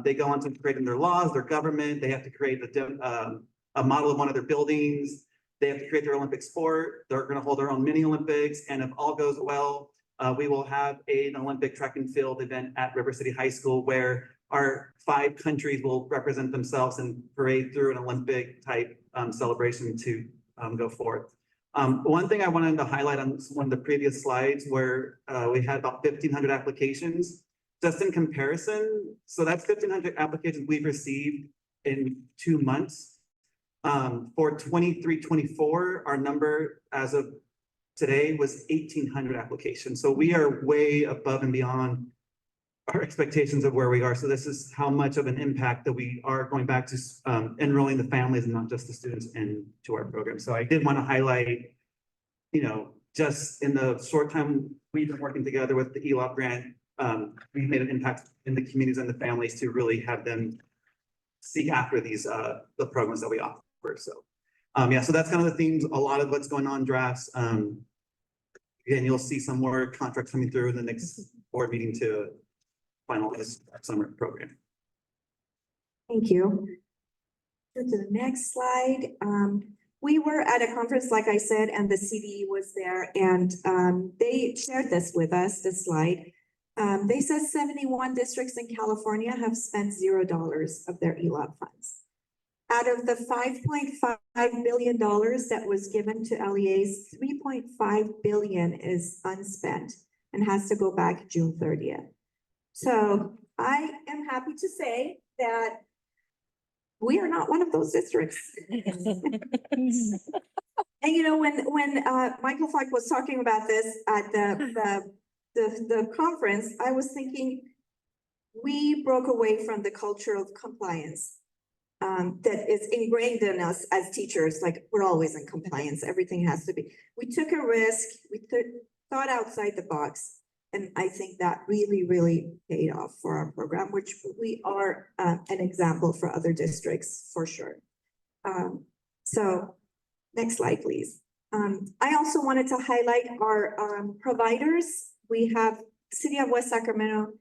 They go on to creating their laws, their government. They have to create a model of one of their buildings. They have to create their Olympic sport. They're going to hold their own mini Olympics. And if all goes well, we will have an Olympic track and field event at River City High School where our 5 countries will represent themselves and parade through an Olympic type celebration to go forth. One thing I wanted to highlight on one of the previous slides where we had about 1,500 applications, just in comparison. So that's 1,500 applications we've received in 2 months. For 23-24, our number as of today was 1,800 applications. So we are way above and beyond our expectations of where we are. So this is how much of an impact that we are going back to enrolling the families and not just the students into our program. So I did want to highlight, just in the short time we've been working together with the ELOP grant, we've made an impact in the communities and the families to really have them seek after these the programs that we offer. So yeah, so that's kind of the themes, a lot of what's going on drafts. Again, you'll see some more contracts coming through in the next board meeting to finalize our summer program. Thank you. Go to the next slide. We were at a conference, like I said, and the CDE was there, and they shared this with us, this slide. They said 71 districts in California have spent $0 of their ELOP funds. Out of the $5.5 billion that was given to LEAs, $3.5 billion is unspent and has to go back June 30th. So I am happy to say that we are not one of those districts. And when Michael Fleck was talking about this at the conference, I was thinking we broke away from the culture of compliance that is ingrained in us as teachers. Like, we're always in compliance, everything has to be. We took a risk, we thought outside the box. And I think that really, really paid off for our program, which we are an example for other districts for sure. So next slide, please. I also wanted to highlight our providers. We have City of West Sacramento.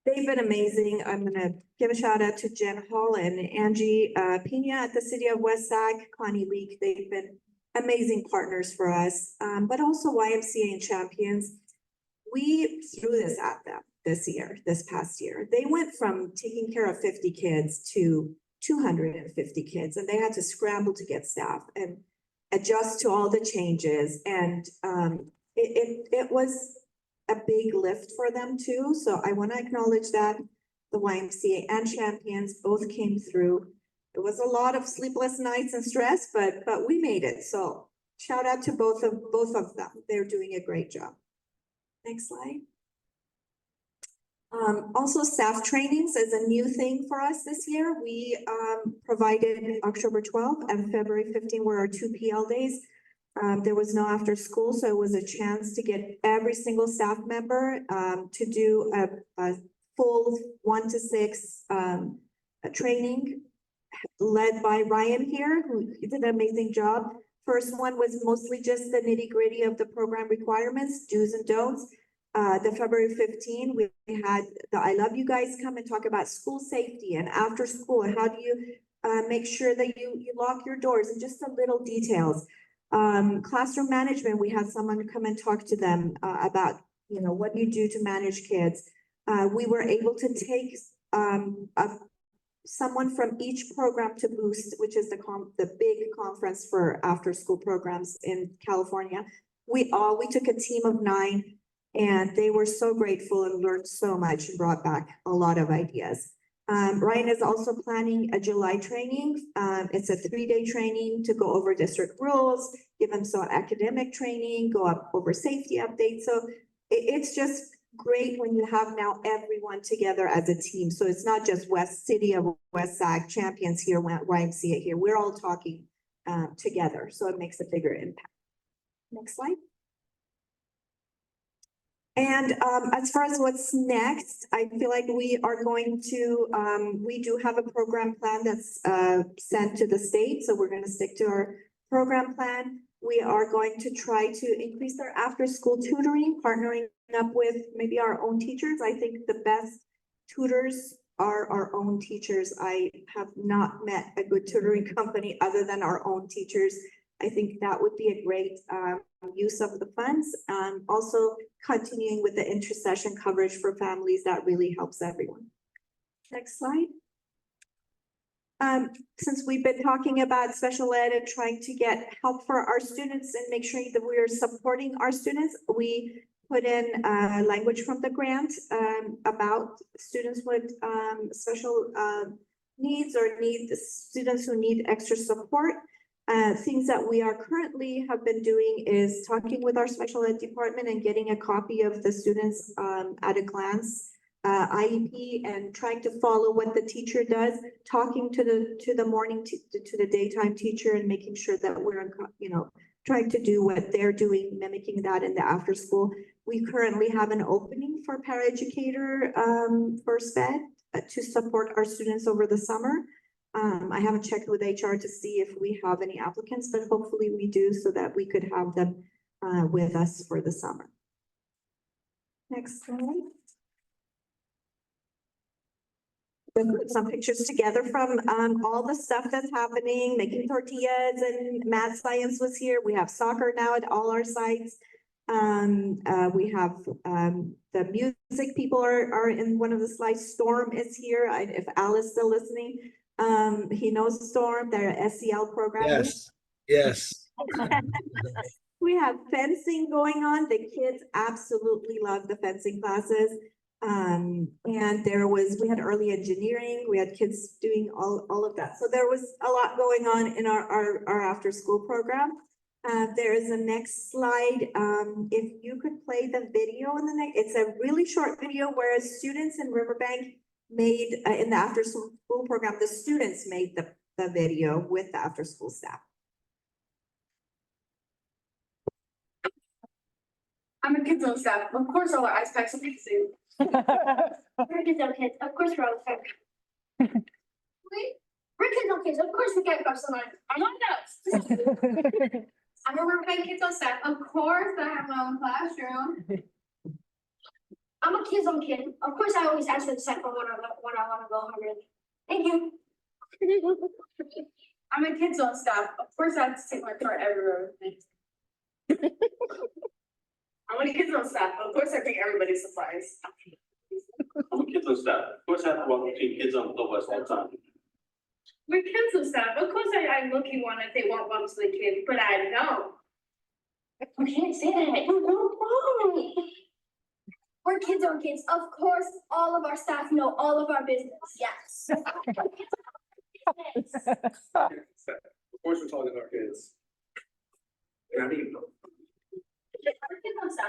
They've been amazing. I'm gonna give a shout out to Jen Hall and Angie Pina at the City of West Sac, Connie Leak. They've been amazing partners for us, but also YMCA and Champions. We threw this at them this past year. They went from taking care of 50 kids to 250 kids, and they had to scramble to get staff and adjust to all the changes. And it was a big lift for them too. So I want to acknowledge that the YMCA and Champions both came through. It was a lot of sleepless nights and stress, but we made it. So shout out to both of them. They're doing a great job. Next slide. Also, staff trainings is a new thing for us this year. We provided October 12th and February 15th were our 2 PL days. There was no after school, so it was a chance to get every single staff member to do a full 1 to 6 training led by Ryan here, who did an amazing job. First one was mostly just the nitty-gritty of the program requirements, do's and don'ts. the February 15, we had the I Love You guys come and talk about school safety and after school, and how do you make sure that you lock your doors, and just the little details. Classroom management, we had someone come and talk to them about, you know, what you do to manage kids. We were able to take someone from each program to Boost, which is the big conference for after school programs in California. We took a team of 9, and they were so grateful and learned so much and brought back a lot of ideas. Ryan is also planning a July training. It's a 3-day training to go over district rules, give them some academic training, go up over safety updates. So it's just great when you have now everyone together as a team. So it's not just West City of West Sag champions here, YMCA here. We're all talking together. So it makes a bigger impact. Next slide. And as far as what's next, I feel like we are going to, we do have a program plan that's sent to the state. So we're going to stick to our program plan. We are going to try to increase our after-school tutoring, partnering up with maybe our own teachers. I think the best tutors are our own teachers. I have not met a good tutoring company other than our own teachers. I think that would be a great use of the funds. Also continuing with the intercession coverage for families, that really helps everyone. Next slide. Since we've been talking about special ed and trying to get help for our students and make sure that we are supporting our students, we put in language from the grant about students with special needs or students who need extra support. Things that we are currently have been doing is talking with our special ed department and getting a copy of the students at a glance IEP, and trying to follow what the teacher does, talking to the morning to the daytime teacher, and making sure that we're, you know, trying to do what they're doing, mimicking that in the after school. We currently have an opening for paraeducator first ed to support our students over the summer. I haven't checked with HR to see if we have any applicants, but hopefully we do, so that we could have them with us for the summer. Next slide. We put some pictures together from all the stuff that's happening, making tortillas, and math science was here. We have soccer now at all our sites. We have the music people are in one of the slides. Storm is here. If Al is still listening, he knows Storm, their SEL program. Yes, yes. We have fencing going on. The kids absolutely love the fencing classes. And we had early engineering. We had kids doing all of that. So there was a lot going on in our after school program. There is a next slide. If you could play the video in the next, it's a really short video where students in Riverbank made in the after school program, the students made the video with the after school staff. I'm a kids on staff. Of course, all our ice packs will be soon. We're kids on kids. Of course, we're all staff. We're kids on kids. Of course, we can't cross the line. I'm on notes. I'm a Riverbank kids on staff. Of course, I have my own classroom. I'm a kids on kid. Of course, I always ask for the second when I want to go hungry. Thank you. I'm a kids on staff. Of course, I have to take my car everywhere with me. I'm a kids on staff. Of course, I bring everybody's supplies. I'm kids on staff. Of course, I have to walk between kids on the bus all the time. We're kids on staff. Of course, I look you one if they want one to the kid, but I don't. You can't say that. No. We're kids on kids. Of course, all of our staff know all of our business. Yes. Of course, we're talking to our kids. And I mean,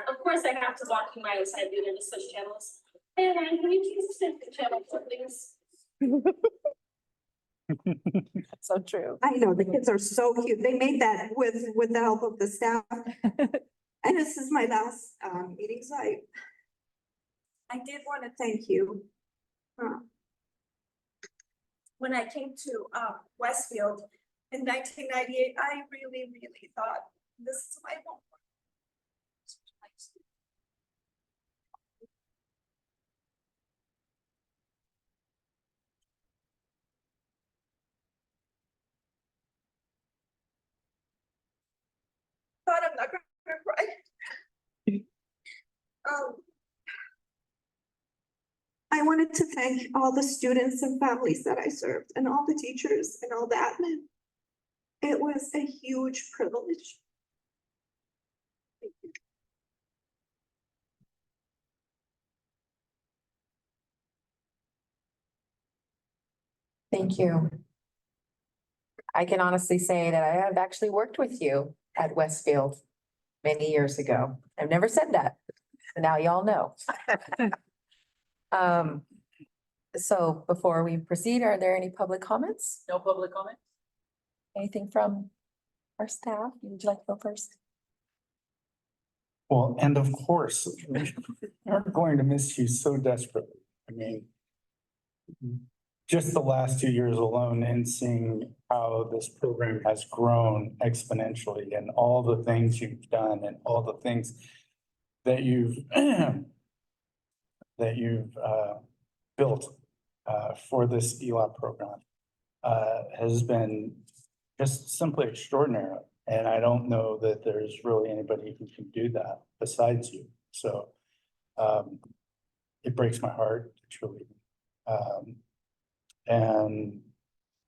Of course, I have to walk through my side view to switch channels. Hey, Ryan, can you choose the channel, please? So true. I know, the kids are so cute. They made that with the help of the staff. And this is my last meeting, so I did want to thank you. When I came to Westfield in 1998, I really thought this is my home. God, I'm not gonna cry. I wanted to thank all the students and families that I served and all the teachers and all the admin. It was a huge privilege. Thank you. I can honestly say that I have actually worked with you at Westfield many years ago. I've never said that, but now y'all know. So before we proceed, are there any public comments? No public comment? Anything from our staff? Would you like to go first? Well, and of course, we're going to miss you so desperately. I mean, just the last 2 years alone and seeing how this program has grown exponentially and all the things you've done and all the things that you've built for this ELAP program has been just simply extraordinary. And I don't know that there's really anybody who can do that besides you. So it breaks my heart, truly. And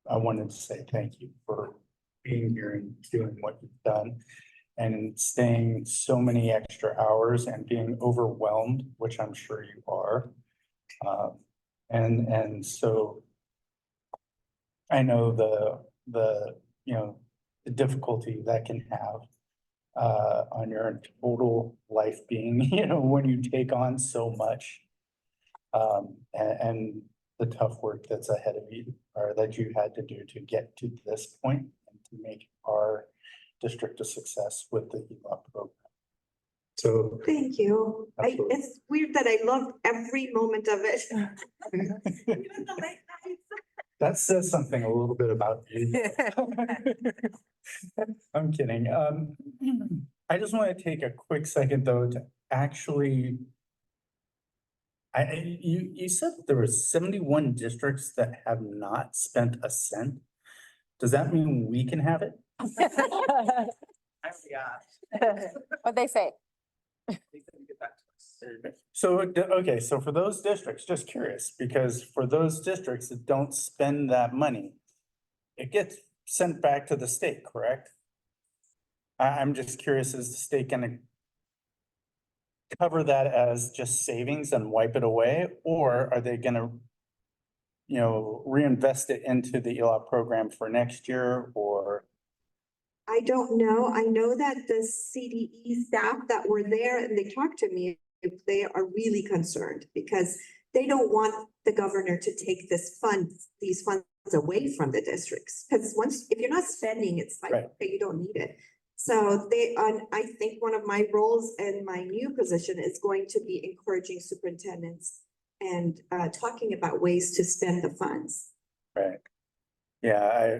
I wanted to say thank you for being here and doing what you've done and staying so many extra hours and being overwhelmed, which I'm sure you are. And so I know the the difficulty that can have on your total life being, when you take on so much and the tough work that's ahead of you or that you had to do to get to this point and to make our district a success with the ELAP program. So Thank you. It's weird that I loved every moment of it. that says something a little bit about you. I'm kidding. I just want to take a quick second though to actually. You said there were 71 districts that have not spent a cent. Does that mean we can have it? What'd they say? So, okay, so for those districts, just curious, because for those districts that don't spend that money, it gets sent back to the state, correct? I'm just curious, is the state gonna cover that as just savings and wipe it away, or are they gonna, reinvest it into the ELAP program for next year, or? I don't know. I know that the CDE staff that were there and they talked to me, they are really concerned because they don't want the governor to take these funds away from the districts. Because if you're not spending, it's like, right. Okay, you don't need it. So I think one of my roles in my new position is going to be encouraging superintendents and talking about ways to spend the funds. Right. Yeah,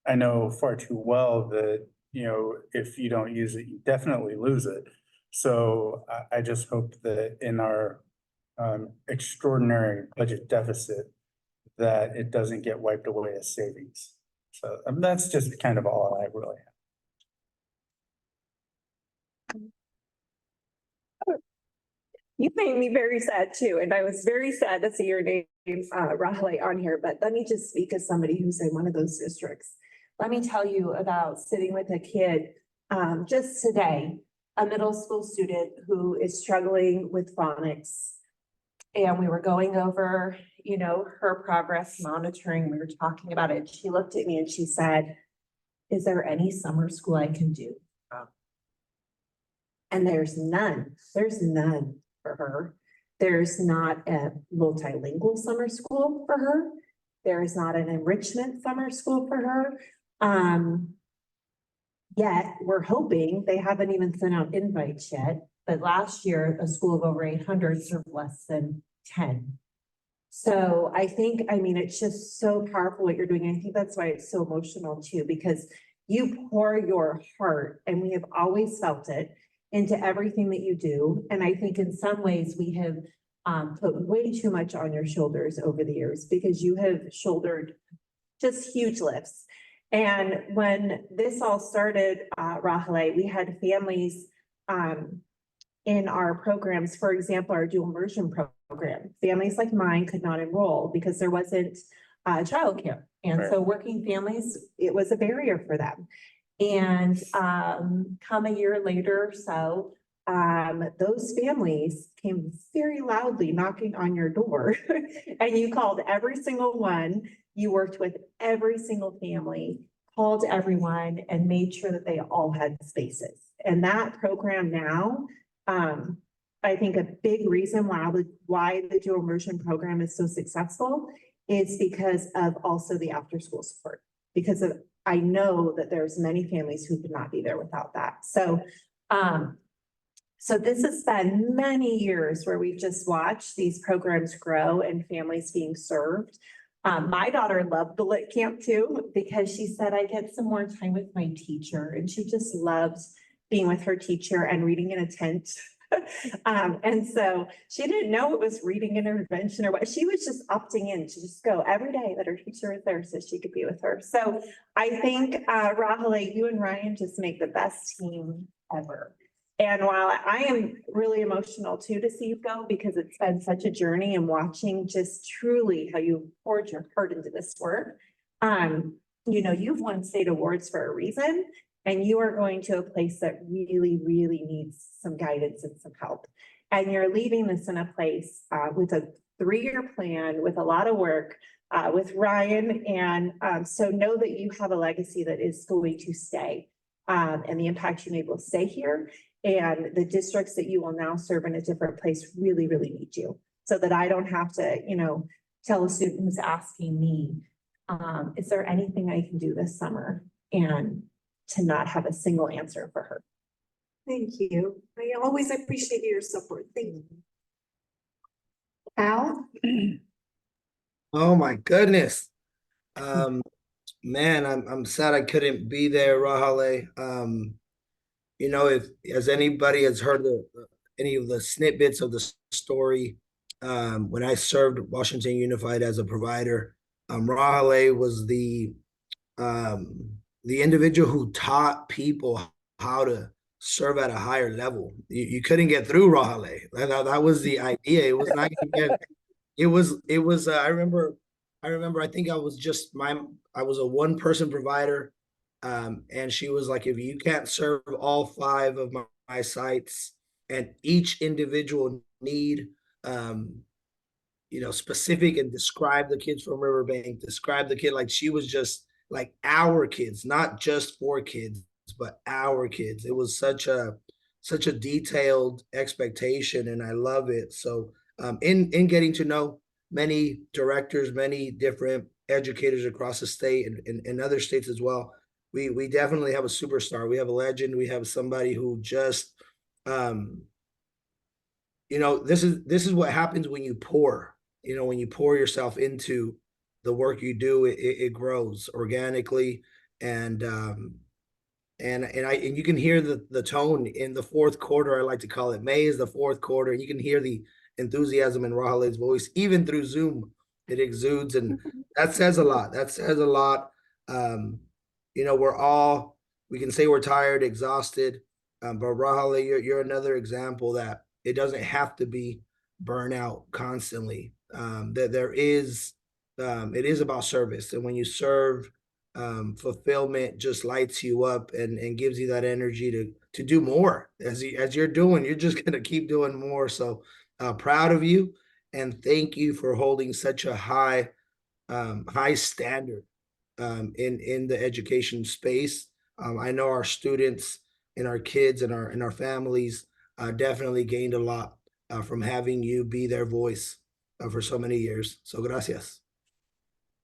I know far too well that, if you don't use it, you definitely lose it. So I just hope that in our extraordinary budget deficit, that it doesn't get wiped away as savings. So that's just kind of all I really have. You made me very sad too, and I was very sad to see your name, Rahali, on here, but let me just speak as somebody who's in one of those districts. Let me tell you about sitting with a kid, just today, a middle school student who is struggling with phonics. And we were going over, her progress monitoring, we were talking about it. She looked at me and she said, "Is there any summer school I can do?" And there's none for her. There's not a multilingual summer school for her. There is not an enrichment summer school for her. Yet we're hoping, they haven't even sent out invites yet, but last year, a school of over 800 served less than 10. So I think, it's just so powerful what you're doing. I think that's why it's so emotional too, because you pour your heart, and we have always felt it, into everything that you do. And I think in some ways we have put way too much on your shoulders over the years, because you have shouldered just huge lifts. And when this all started, Rahale, we had families, in our programs, for example, our dual immersion program. Families like mine could not enroll because there wasn't, childcare. And so working families, it was a barrier for them. And, come a year later or so, those families came very loudly knocking on your door and you called every single one. You worked with every single family, called everyone and made sure that they all had spaces. And that program now, I think a big reason why the dual immersion program is so successful is because of also the after school support. Because of, I know that there's many families who could not be there without that. So, so this has been many years where we've just watched these programs grow and families being served. My daughter loved the Lit Camp too, because she said, I get some more time with my teacher, and she just loves being with her teacher and reading in a tent. And so she didn't know it was reading intervention or what. She was just opting in to just go every day that her teacher was there so she could be with her. So I think, Rahale, you and Ryan just make the best team ever. And while I am really emotional too to see you go, because it's been such a journey and watching just truly how you poured your heart into this work. You know, you've won state awards for a reason, and you are going to a place that really, really needs some guidance and some help. And you're leaving this in a place with a 3-year plan, with a lot of work, with Ryan. And so know that you have a legacy that is going to stay, and the impact you made will stay here. And the districts that you will now serve in a different place really, really need you. So that I don't have to, you know, tell a student who's asking me, is there anything I can do this summer? And to not have a single answer for her. Thank you. I always appreciate your support. Thank you. Al? Oh, my goodness. Man, I'm sad I couldn't be there, Rahale. You know, if as anybody has heard any of the snippets of the story, when I served Washington Unified as a provider, Rahale was the individual who taught people how to serve at a higher level. You couldn't get through Rahale. That was the idea. It was not gonna get, it was I remember I think I was a one-person provider. And she was like, if you can't serve all 5 of my sites and each individual need, you know, specific and describe the kids from Riverbank, describe the kid, like she was just like our kids, not just 4 kids, but our kids. It was such a detailed expectation, and I love it. So in getting to know many directors, many different educators across the state and other states as well, we definitely have a superstar. We have a legend. We have somebody who just, you know, this is what happens when you pour. You know, when you pour yourself into the work you do, it grows organically, and you can hear the tone in the 4th quarter. I like to call it May is the 4th quarter, and you can hear the enthusiasm in Rahale's voice, even through Zoom. It exudes, and that says a lot. That says a lot. You know, we can say we're tired, exhausted, but Rahale, you're another example that it doesn't have to be burnout constantly. That there is, it is about service, and when you serve, fulfillment just lights you up and gives you that energy to do more. As you're doing, you're just gonna keep doing more. So proud of you, and thank you for holding such a high standard in the education space. I know our students and our kids and our families definitely gained a lot from having you be their voice for so many years. So gracias.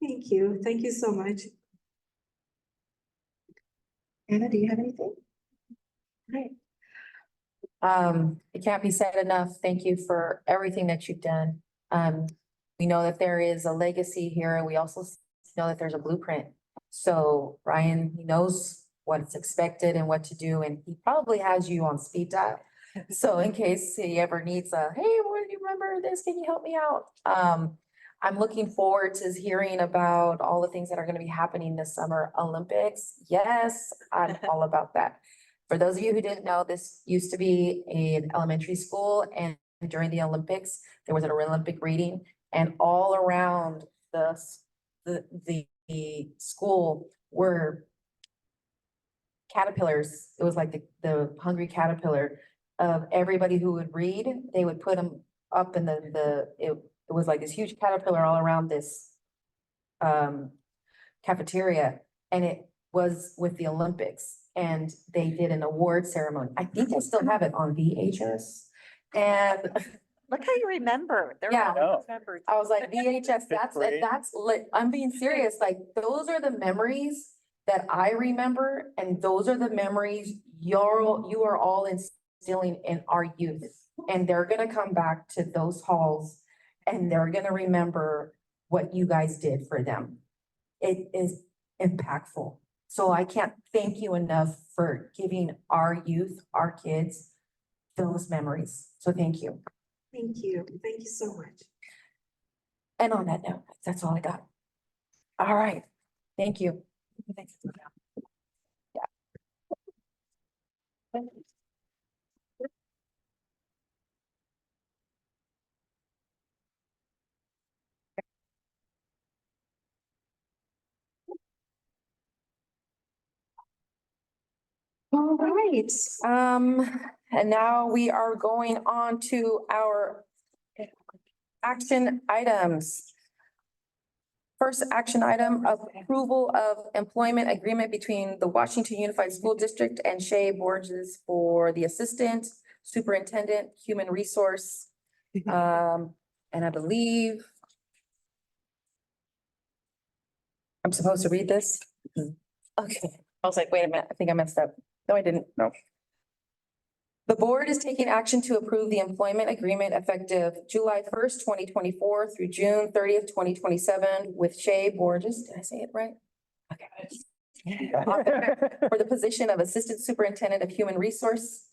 Thank you. Thank you so much. Anna, do you have anything? Right. It can't be said enough. Thank you for everything that you've done. We know that there is a legacy here, and we also know that there's a blueprint. So Ryan, he knows what's expected and what to do, and he probably has you on speed dial. So in case he ever needs hey, what do you remember this? Can you help me out? I'm looking forward to hearing about all the things that are gonna be happening this summer. Olympics, yes, I'm all about that. For those of you who didn't know, this used to be an elementary school, and during the Olympics, there was an Olympic reading, and all around the school were caterpillars. It was like the hungry caterpillar of everybody who would read. They would put them up in it was like this huge caterpillar all around this cafeteria, and it was with the Olympics, and they did an award ceremony. I think I still have it on VHS. And Look how you remember. They're Yeah. all remembered. I was like, VHS, grade. that's lit. I'm being serious. Like, those are the memories that I remember, and those are the memories you are all instilling in our youth. And they're gonna come back to those halls, and they're gonna remember what you guys did for them. It is impactful. So I can't thank you enough for giving our youth, our kids, those memories. So thank you. Thank you. Thank you so much. And on that note, that's all I got. All right, thank you. Yeah. All right, and now we are going on to our action items. First action item, approval of employment agreement between the Washington Unified School District and Shea Borges for the Assistant Superintendent, Human Resource. And I believe I'm supposed to read this? Okay, I was like, wait a minute, I think I messed up. No, I didn't, no. The board is taking action to approve the employment agreement effective July 1st, 2024 through June 30th, 2027 with Shea Borges. Did I say it right? Okay. For the position of Assistant Superintendent of Human Resources.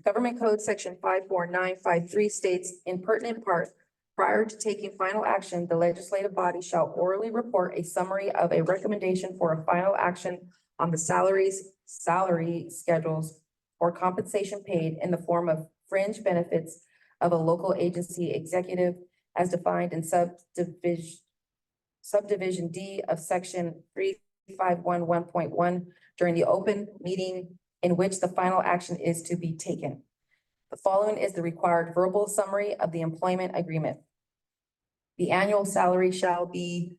Government Code Section 54953 states in pertinent part, prior to taking final action, the legislative body shall orally report a summary of a recommendation for a final action on the salary schedules or compensation paid in the form of fringe benefits of a local agency executive as defined in subdivision D of section 3511.1 during the open meeting in which the final action is to be taken. The following is the required verbal summary of the employment agreement. The annual salary shall be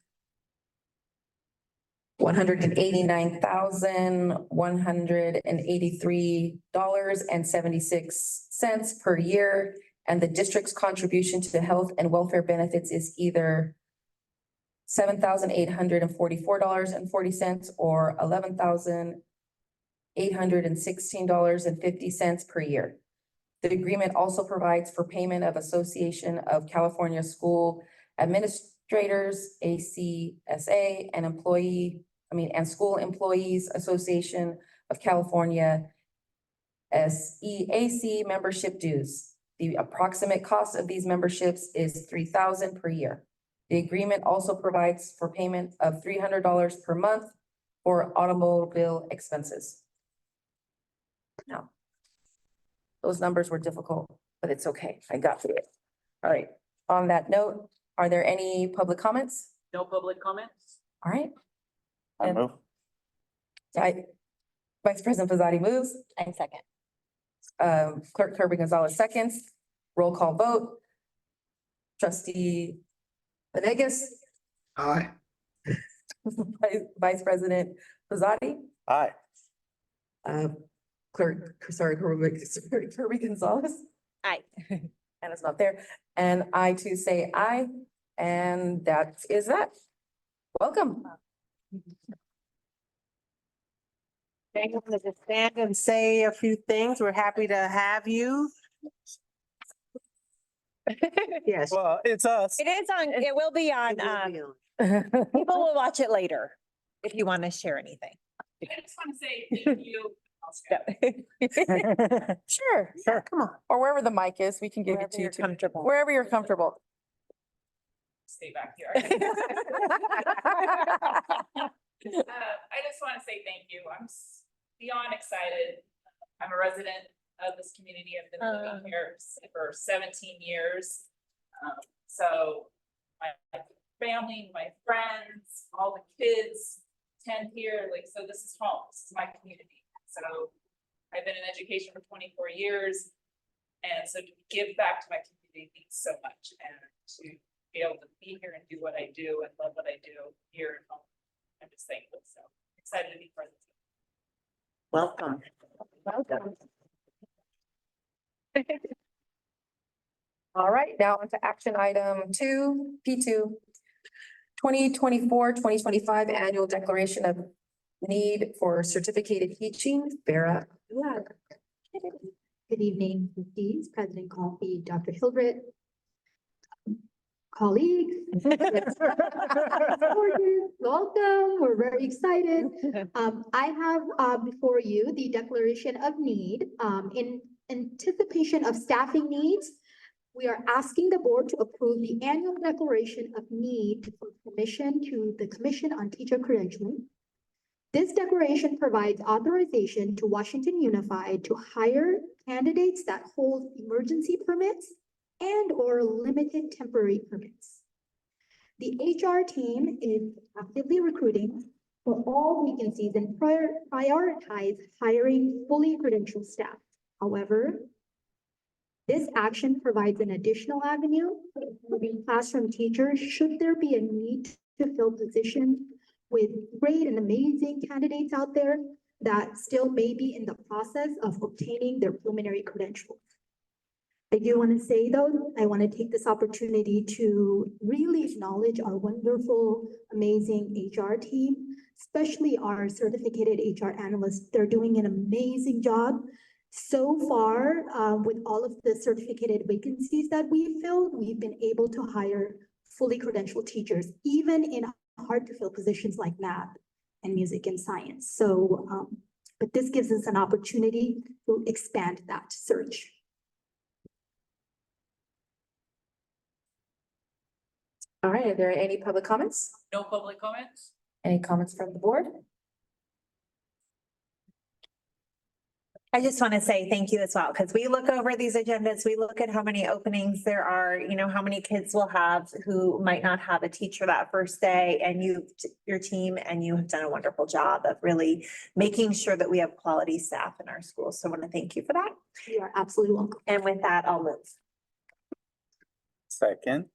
$189,183.76 per year, and the district's contribution to health and welfare benefits is either $7,844.40 or $11,816.50 per year. The agreement also provides for payment of Association of California School Administrators, ACSA, and School Employees Association of California, SEAC membership dues. The approximate cost of these memberships is $3,000 per year. The agreement also provides for payment of $300 per month for automobile expenses. Now, those numbers were difficult, but it's okay. I got through it. All right. On that note, are there any public comments? No public comments? All right. I move. Vice President Pizzotti moves. And second. Clerk Kirby Gonzalez seconds. Roll call vote. Trustee Venegas. Aye. Vice President Pizzotti. Aye. Kirby Gonzalez. Aye. And it's not there. And I too say aye. And that is that. Welcome. Okay, I'm gonna just stand and say a few things. We're happy to have you. Yes. Well, it's us. It is on, it will be on, people will watch it later if you want to share anything. I just want to say thank you. Sure, come on. Or wherever the mic is, we can give it Wherever to you you're too. comfortable. Wherever you're comfortable. stay back here. I just want to say thank you. I'm beyond excited. I'm a resident of this community. I've been living here for 17 years. So my family, my friends, all the kids attend here. Like, so this is home. This is my community. So I've been in education for 24 years. And so to give back to my community means so much. And to be able to be here and do what I do and love what I do here at home, I'm just thankful. So excited to be present. Welcome. Welcome. All right, now on to action item 2, P2. 2024-2025 Annual Declaration of Need for Certificated Teaching. Vera. Good evening, trustees, President Coffey, Dr. Hildreth, colleagues. Welcome, we're very excited. I have before you the Declaration of Need. In anticipation of staffing needs, we are asking the board to approve the annual declaration of need for permission to the Commission on Teacher Credentialing. This declaration provides authorization to Washington Unified to hire candidates that hold emergency permits and/or limited temporary permits. The HR team is actively recruiting for all vacancies and prioritize hiring fully credentialed staff. However, this action provides an additional avenue for including classroom teachers should there be a need to fill positions with great and amazing candidates out there that still may be in the process of obtaining their preliminary credentials. I do want to say though, I want to take this opportunity to really acknowledge our wonderful, amazing HR team, especially our certificated HR analysts. They're doing an amazing job. So far, with all of the certificated vacancies that we've filled, we've been able to hire fully credentialed teachers, even in hard to fill positions like math and music and science. So, but this gives us an opportunity to expand that search. All right, are there any public comments? No public comments? Any comments from the board? I just want to say thank you as well, because we look over these agendas, we look at how many openings there are, you know, how many kids we'll have who might not have a teacher that first day, and your team, and you have done a wonderful job of really making sure that we have quality staff in our schools. So I want to thank you for that. You are absolutely welcome. And with that, I'll move. Second.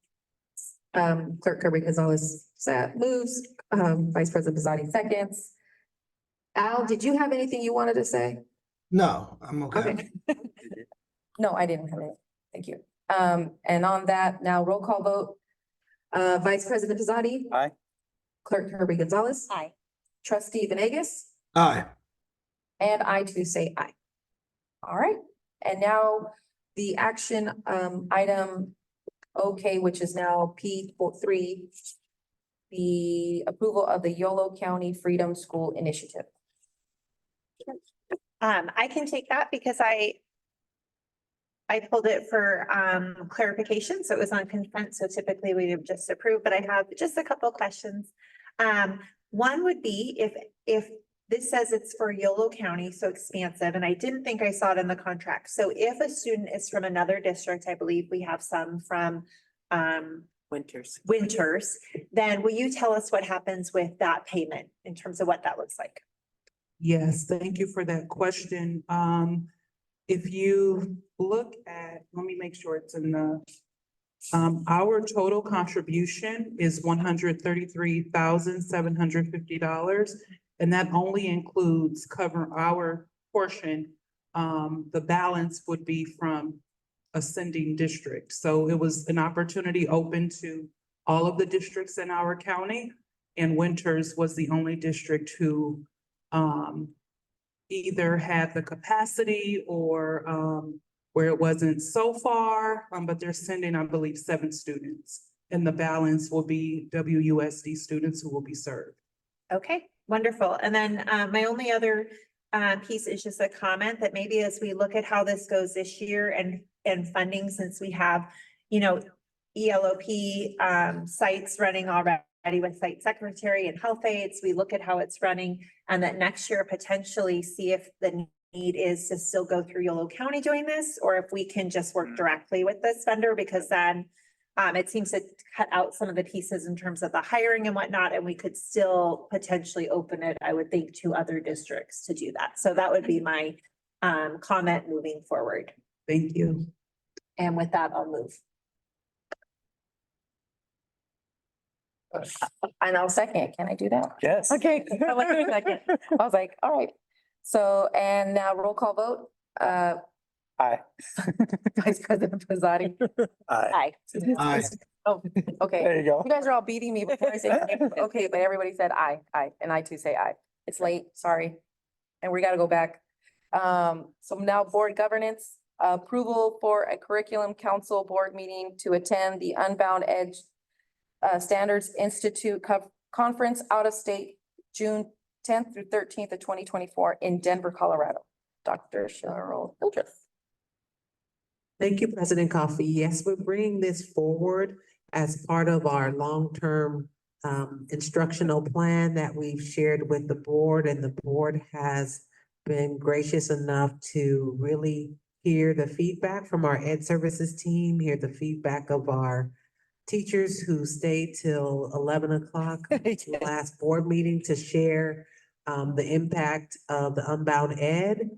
Clerk Kirby Gonzalez moves, Vice President Bizotti seconds. Al, did you have anything you wanted to say? No, I'm okay. No, I didn't have it. Thank you. And on that, now roll call vote. Vice President Bizotti. Aye. Clerk Kirby Gonzalez. Aye. Trustee Venegas. Aye. And I too say aye. All right, and now the action item okay, which is now P3, the approval of the Yolo County Freedom School Initiative. I can take that because I pulled it for clarification, so it was on consent, so typically we would just approve, but I have just a couple of questions. One would be if this says it's for Yolo County, so expansive, and I didn't think I saw it in the contract. So if a student is from another district, I believe we have some from Winters, then will you tell us what happens with that payment in terms of what that looks like? Yes, thank you for that question. If you look at, let me make sure it's in the, our total contribution is $133,750. And that only includes cover our portion. The balance would be from ascending district. So it was an opportunity open to all of the districts in our county. And Winters was the only district who either had the capacity or where it wasn't so far, but they're sending, I believe, 7 students. And the balance will be WUSD students who will be served. Okay, wonderful. And then my only other piece is just a comment that maybe as we look at how this goes this year and funding, since we have, you know, ELOP sites running already with site secretary and health aides. We look at how it's running and that next year potentially see if the need is to still go through Yolo County doing this, or if we can just work directly with this vendor, because then it seems to cut out some of the pieces in terms of the hiring and whatnot, and we could still potentially open it, I would think, to other districts to do that. So that would be my comment moving forward. Thank you. And with that, I'll move. And I'll second it. Can I do that? Yes. Okay. I like a second. I was like, all right. So, and now roll call vote. Aye. Vice President Pizzotti. Aye. Aye. Oh, okay. There you go. You guys are all beating me before I say, okay, but everybody said aye, and I too say aye. It's late, sorry. And we gotta go back. So now board governance, approval for a curriculum council board meeting to attend the Unbound Edge Standards Institute Conference out of state, June tenth through thirteenth of 2024 in Denver, Colorado. Dr. Cheryl Hildreth. Thank you, President Coffey. Yes, we're bringing this forward as part of our long-term instructional plan that we've shared with the board, and the board has been gracious enough to really hear the feedback from our Ed Services team, hear the feedback of our teachers who stayed till 11 o'clock last board meeting to share the impact of the Unbound Ed.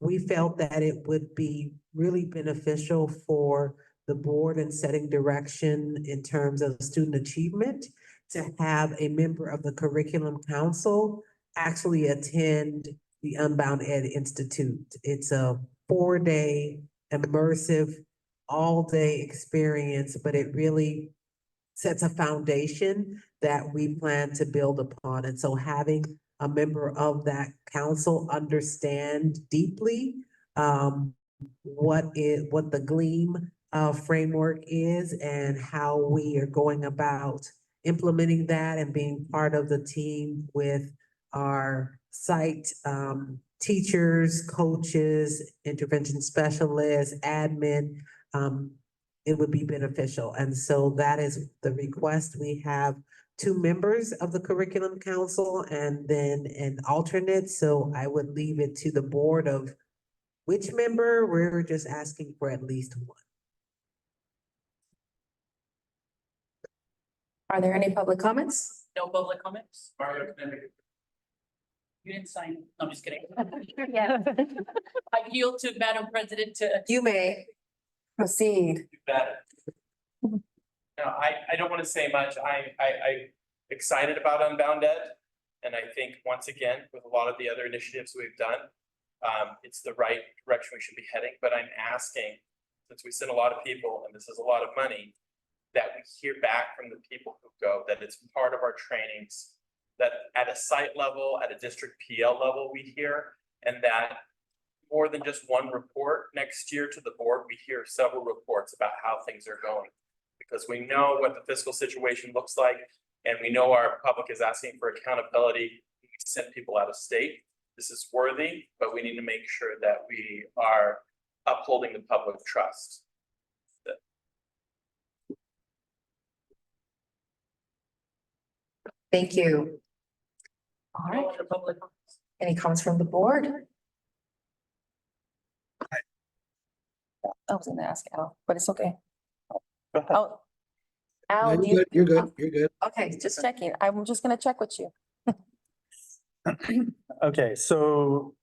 We felt that it would be really beneficial for the board in setting direction in terms of student achievement to have a member of the Curriculum Council actually attend the Unbound Ed Institute. It's a 4-day immersive, all-day experience, but it really sets a foundation that we plan to build upon. And so having a member of that council understand deeply what the GLEAM framework is and how we are going about implementing that and being part of the team with our site teachers, coaches, intervention specialists, admin, it would be beneficial. And so that is the request. We have 2 members of the Curriculum Council and then an alternate. So I would leave it to the board of which member. We're just asking for at least 1. Are there any public comments? No public comments? You didn't sign. I'm just kidding. Yeah. I yield to Madam President to. You may proceed. No, I don't want to say much. I excited about Unbound Ed. And I think once again, with a lot of the other initiatives we've done, it's the right direction we should be heading. But I'm asking, since we send a lot of people and this is a lot of money, that we hear back from the people who go, that it's part of our trainings, that at a site level, at a district PL level, we hear, and that more than just one report next year to the board, we hear several reports about how things are going. Because we know what the fiscal situation looks like, and we know our public is asking for accountability. We send people out of state. This is worthy, but we need to make sure that we are upholding the public trust. Thank you. All right. Any comments from the board? I was gonna ask Al, but it's okay. Oh. Al, do you? You're good. You're good. Okay, just checking. I'm just gonna check with you. Okay, so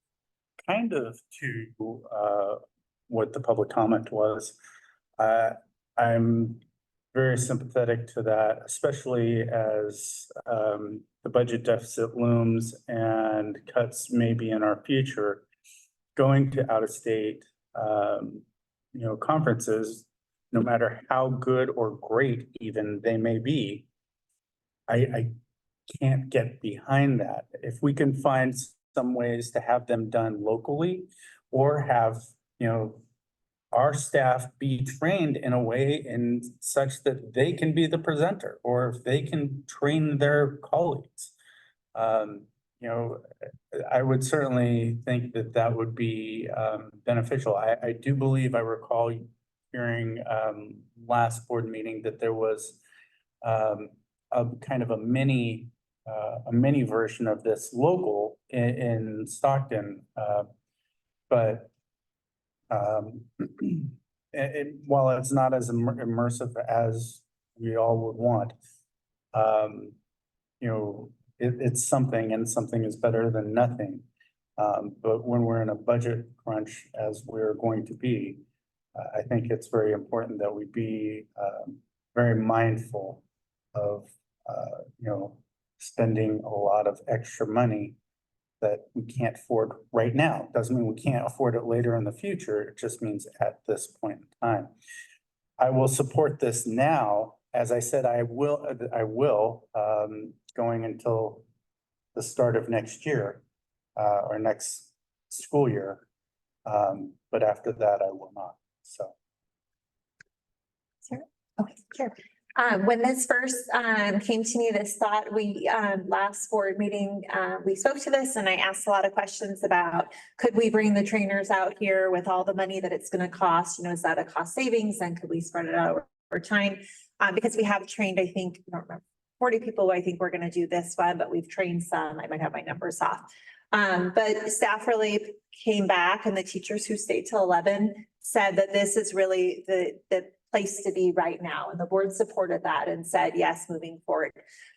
kind of to what the public comment was. I'm very sympathetic to that, especially as the budget deficit looms and cuts may be in our future. Going to out-of-state conferences, no matter how good or great even they may be, I can't get behind that. If we can find some ways to have them done locally or have, our staff be trained in a way in such that they can be the presenter, or if they can train their colleagues. I would certainly think that that would be beneficial. I do believe I recall hearing, last board meeting that there was, a kind of a mini version of this local in Stockton, but, while it's not as immersive as we all would want, you know, it's something, and something is better than nothing. But when we're in a budget crunch, as we're going to be, I think it's very important that we be, very mindful of, you know, spending a lot of extra money that we can't afford right now. Doesn't mean we can't afford it later in the future. It just means at this point in time. I will support this now. As I said, I will, going until the start of next year, or next school year. But after that, I will not, so. Sure. Okay, sure. When this first came to me, this thought, we last board meeting, we spoke to this and I asked a lot of questions about, could we bring the trainers out here with all the money that it's gonna cost? You know, is that a cost savings? And could we spread it out over time? Because we have trained, I think, I don't remember, 40 people, I think we're gonna do this one, but we've trained some, I might have my numbers off. But staff really came back and the teachers who stayed till 11 said that this is really the place to be right now. And the board supported that and said, yes, moving forward.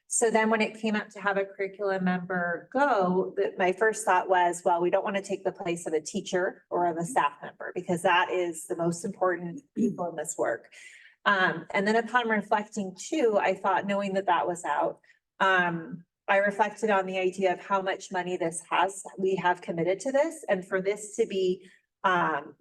So then when it came up to have a curriculum member go, my first thought was, well, we don't want to take the place of a teacher or of a staff member because that is the most important people in this work. And then upon reflecting too, I thought knowing that that was out, I reflected on the idea of how much money we have committed to this, and for this to be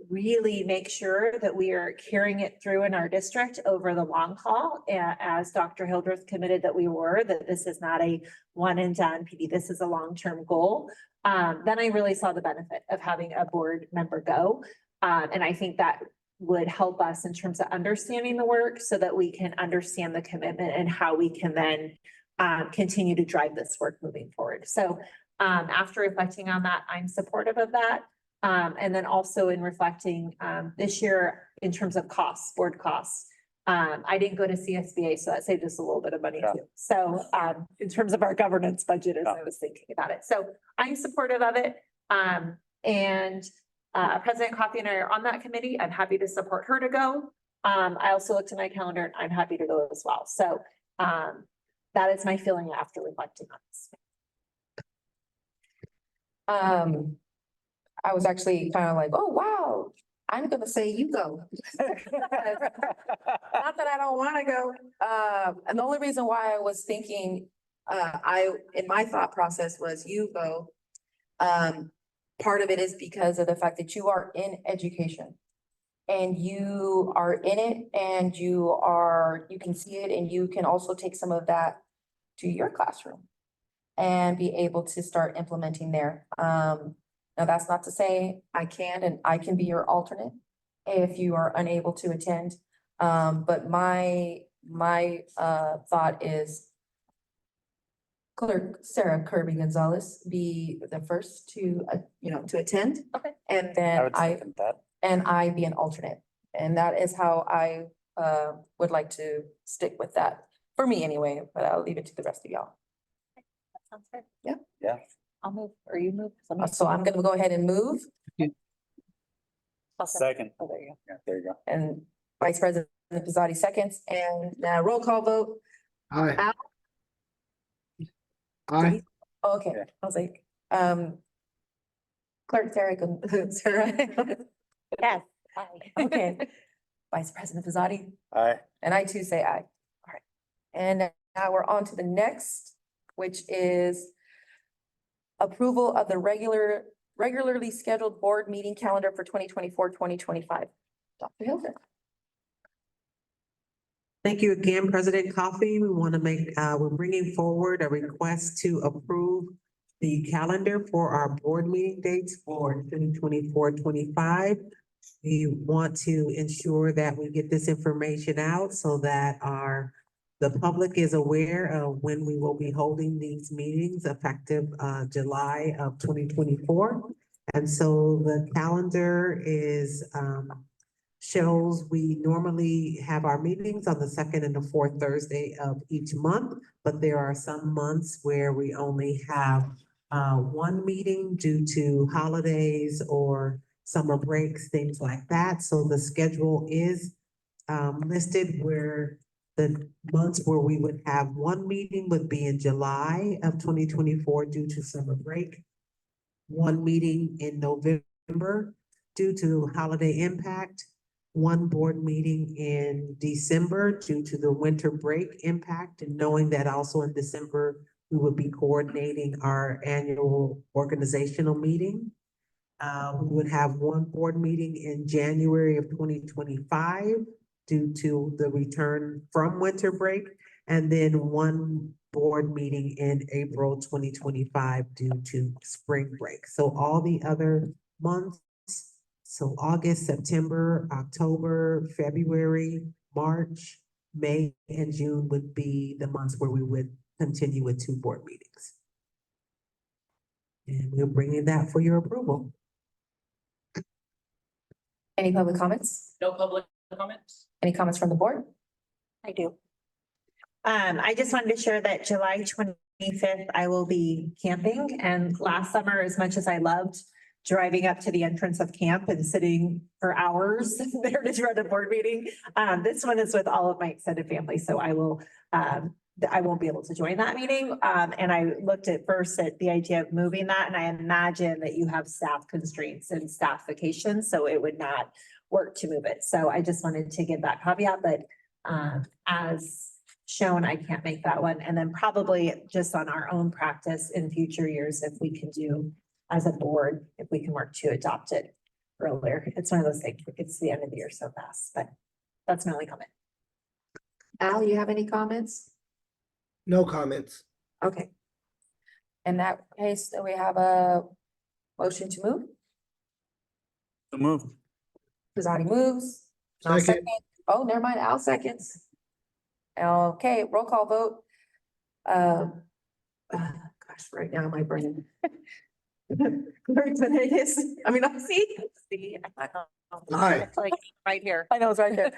really make sure that we are carrying it through in our district over the long haul, as Dr. Hildreth committed that we were, that this is not a one and done PD, this is a long-term goal. Then I really saw the benefit of having a board member go. And I think that would help us in terms of understanding the work so that we can understand the commitment and how we can then continue to drive this work moving forward. So after reflecting on that, I'm supportive of that. And then also in reflecting this year in terms of costs, board costs. I didn't go to CSBA, so that saved us a little bit of money too. So in terms of our governance budget, as I was thinking about it. So I'm supportive of it. And President Coffey and I are on that committee. I'm happy to support her to go. I also looked at my calendar and I'm happy to go as well. So that is my feeling after reflecting on this. I was actually kind of like, oh, wow, I'm gonna say you go. Not that I don't wanna go. And the only reason why I was thinking, in my thought process was you go. Part of it is because of the fact that you are in education. And you are in it and you can see it and you can also take some of that to your classroom and be able to start implementing there. Now, that's not to say I can be your alternate if you are unable to attend. But my thought is Clerk Sarah Kirby Gonzalez be the first to attend. Okay. And then I be an alternate. And that is how I would like to stick with that, for me anyway, but I'll leave it to the rest of y'all. That sounds good. Yeah. Yeah. I'll move, or you move. So I'm gonna go ahead and move. Second. Oh, there you go. Yeah, there you go. And Vice President Pizzotti seconds, and now roll call vote. Aye. Al? Aye. Okay, I was like, Clerk Sarah. Yes. Okay. Vice President Pizzotti, Aye. and I too say aye. All right. And now we're on to the next, which is approval of the regularly scheduled board meeting calendar for 2024-2025. Dr. Hilton. Thank you again, President Coffey. We want to we're bringing forward a request to approve the calendar for our board meeting dates for 2024-25. We want to ensure that we get this information out so that the public is aware of when we will be holding these meetings effective July of 2024. And so the calendar is shows we normally have our meetings on the second and the fourth Thursday of each month, but there are some months where we only have one meeting due to holidays or summer breaks, things like that. So the schedule is listed where the months where we would have one meeting would be in July of 2024 due to summer break. One meeting in November due to holiday impact. One board meeting in December due to the winter break impact, and knowing that also in December, we would be coordinating our annual organizational meeting. We would have one board meeting in January of 2025 due to the return from winter break, and then one board meeting in April 2025 due to spring break. So all the other months, so August, September, October, February, March, May, and June would be the months where we would continue with 2 board meetings. And we're bringing that for your approval. Any public comments? No public comments? Any comments from the board? I do. I just wanted to share that July 25th, I will be camping, and last summer, as much as I loved driving up to the entrance of camp and sitting for hours there to run a board meeting, this one is with all of my extended family, so I won't be able to join that meeting. And I looked at first at the idea of moving that, and I imagine that you have staff constraints and staff vacations, so it would not work to move it. So I just wanted to give that caveat, but as shown, I can't make that one. And then probably just on our own practice in future years, if we can do as a board, if we can work to adopt it earlier. It's one of those things, it gets to the end of the year so fast, but that's my only comment. Al, you have any comments? No comments. Okay. In that case, we have a motion to move. So move. Pizzati moves. I'll Second. Oh, never mind, Al seconds. Okay, roll call vote. Gosh, right now my brain. Clerk Benegas, I mean, I see. Aye. It's like right here. I know it's right there.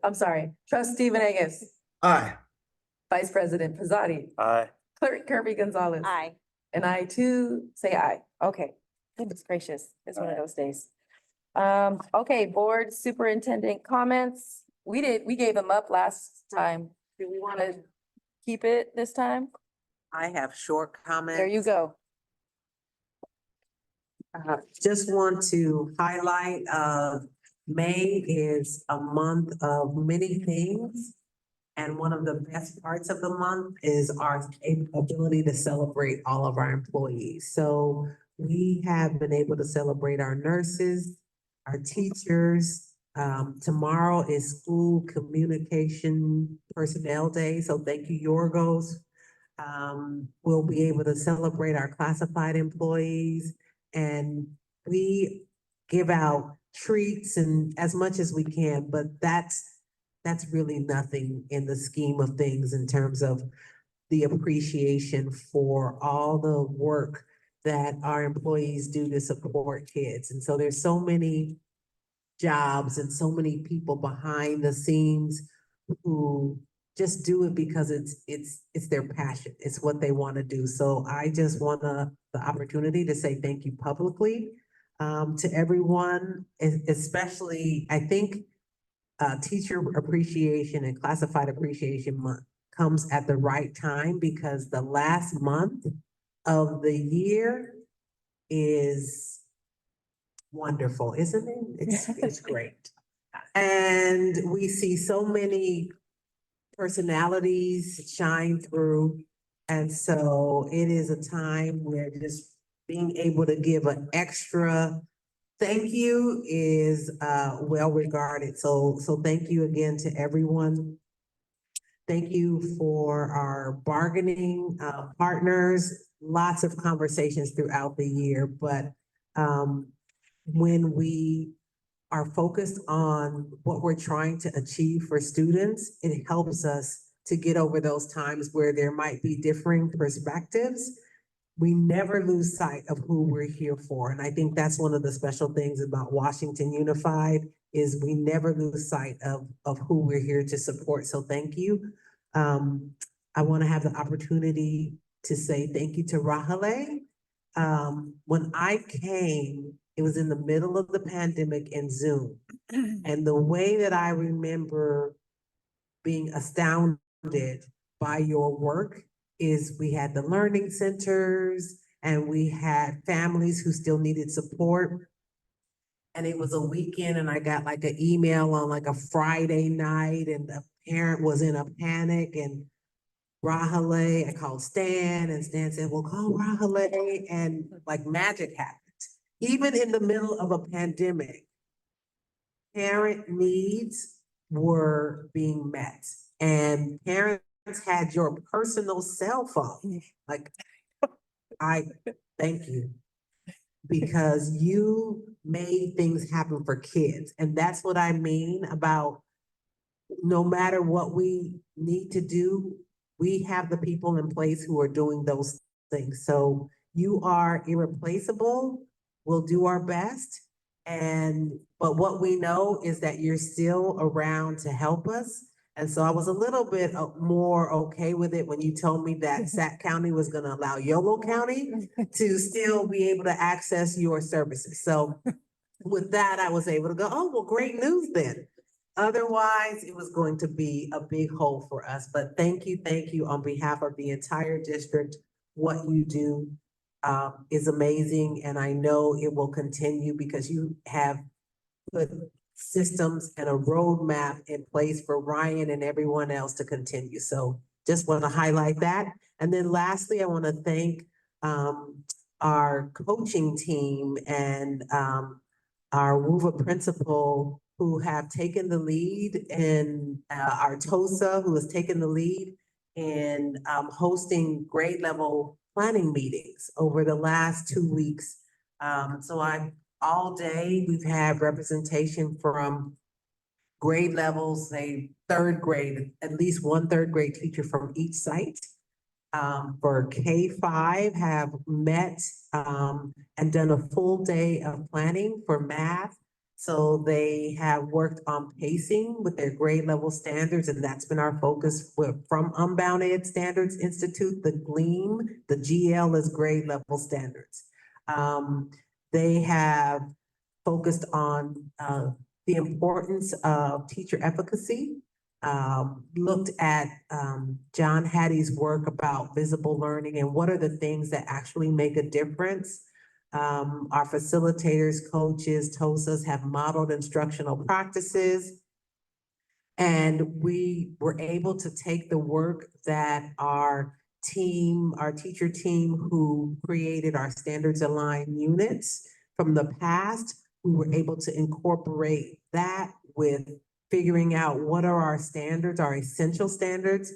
I'm sorry. Trustee Venegas, Aye. Vice President Pizzati, Aye. Clerk Kirby Gonzalez. Aye. And I too say aye. Okay, goodness gracious, it's one of those days. Okay, board superintendent comments. We gave them up last time. Do we want to keep it this time? I have short comments. There you go. Just want to highlight, May is a month of many things. And one of the best parts of the month is our ability to celebrate all of our employees. So we have been able to celebrate our nurses, our teachers. Tomorrow is School Communication Personnel Day, so thank you, Yorgos. We'll be able to celebrate our classified employees, and we give out treats and as much as we can, but that's really nothing in the scheme of things in terms of the appreciation for all the work that our employees do to support kids. And so there's so many jobs and so many people behind the scenes who just do it because it's their passion. It's what they want to do. So I just want the opportunity to say thank you publicly to everyone, especially, I think, Teacher Appreciation and Classified Appreciation Month comes at the right time because the last month of the year is wonderful, isn't it? It's great. And we see so many personalities shine through. And so it is a time where just being able to give an extra thank you is well regarded. So thank you again to everyone. Thank you for our bargaining partners. Lots of conversations throughout the year, but when we are focused on what we're trying to achieve for students, it helps us to get over those times where there might be differing perspectives. We never lose sight of who we're here for. And I think that's one of the special things about Washington Unified is we never lose sight of who we're here to support. So thank you. I want to have the opportunity to say thank you to Rahale. When I came, it was in the middle of the pandemic and Zoom. And the way that I remember being astounded by your work is we had the learning centers and we had families who still needed support. And it was a weekend and I got like an email on like a Friday night and the parent was in a panic and Rahale, I called Stan and Stan said, well, call Rahale, and like magic happened. Even in the middle of a pandemic, parent needs were being met and parents had your personal cell phone. Like, I thank you because you made things happen for kids. And that's what I mean about no matter what we need to do, we have the people in place who are doing those things. So you are irreplaceable. We'll do our best. But what we know is that you're still around to help us. And so I was a little bit more okay with it when you told me that Sac County was gonna allow Yolo County to still be able to access your services. So with that, I was able to go, oh, well, great news then. Otherwise, it was going to be a big hole for us. But thank you on behalf of the entire district. What you do is amazing, and I know it will continue because you have put systems and a roadmap in place for Ryan and everyone else to continue. So just want to highlight that. And then lastly, I want to thank our coaching team and our WUVA principal who have taken the lead, and our TOSA who has taken the lead in hosting grade level planning meetings over the last 2 weeks. All day, we've had representation from grade levels, say third grade, at least one third grade teacher from each site. For K-5 have met and done a full day of planning for math. So they have worked on pacing with their grade level standards, and that's been our focus from Unbound Ed Standards Institute, the GLEAM, the GL is grade level standards. They have focused on the importance of teacher efficacy, looked at John Hattie's work about visible learning and what are the things that actually make a difference. Our facilitators, coaches, TOSAs have modeled instructional practices. And we were able to take the work that our teacher team who created our standards aligned units from the past, we were able to incorporate that with figuring out what are our standards, our essential standards.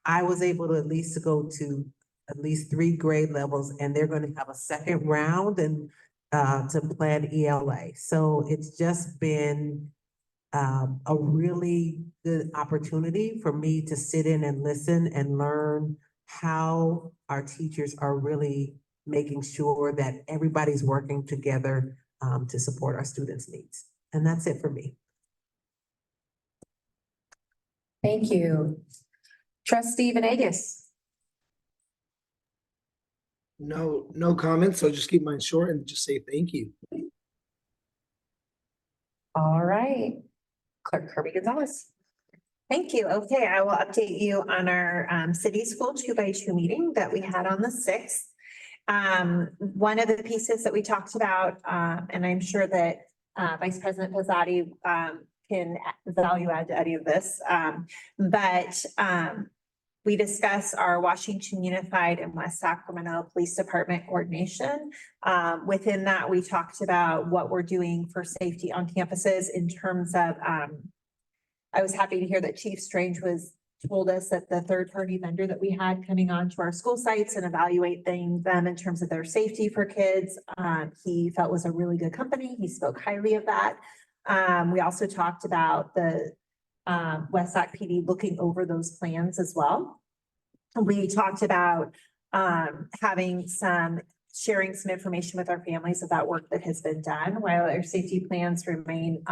I was able to at least go to at least 3 grade levels, and they're going to have a second round and to plan ELA. So it's just been a really good opportunity for me to sit in and listen and learn how our teachers are really making sure that everybody's working together to support our students' needs. And that's it for me. Thank you. Trustee Venegas. No comments. So just keep mine short and just say thank you. All right. Clerk Kirby Gonzalez. Thank you. Okay, I will update you on our city school 2x2 meeting that we had on the 6th. One of the pieces that we talked about, and I'm sure that Vice President Pizzotti can value add to any of this, but we discussed our Washington Unified and West Sacramento Police Department coordination. Within that, we talked about what we're doing for safety on campuses in terms of, I was happy to hear that Chief Strange told us that the third-party vendor that we had coming on to our school sites and evaluate them in terms of their safety for kids, he felt was a really good company. He spoke highly of that. We also talked about the West Sac PD looking over those plans as well. We talked about having some sharing some information with our families of that work that has been done, while our safety plans remain,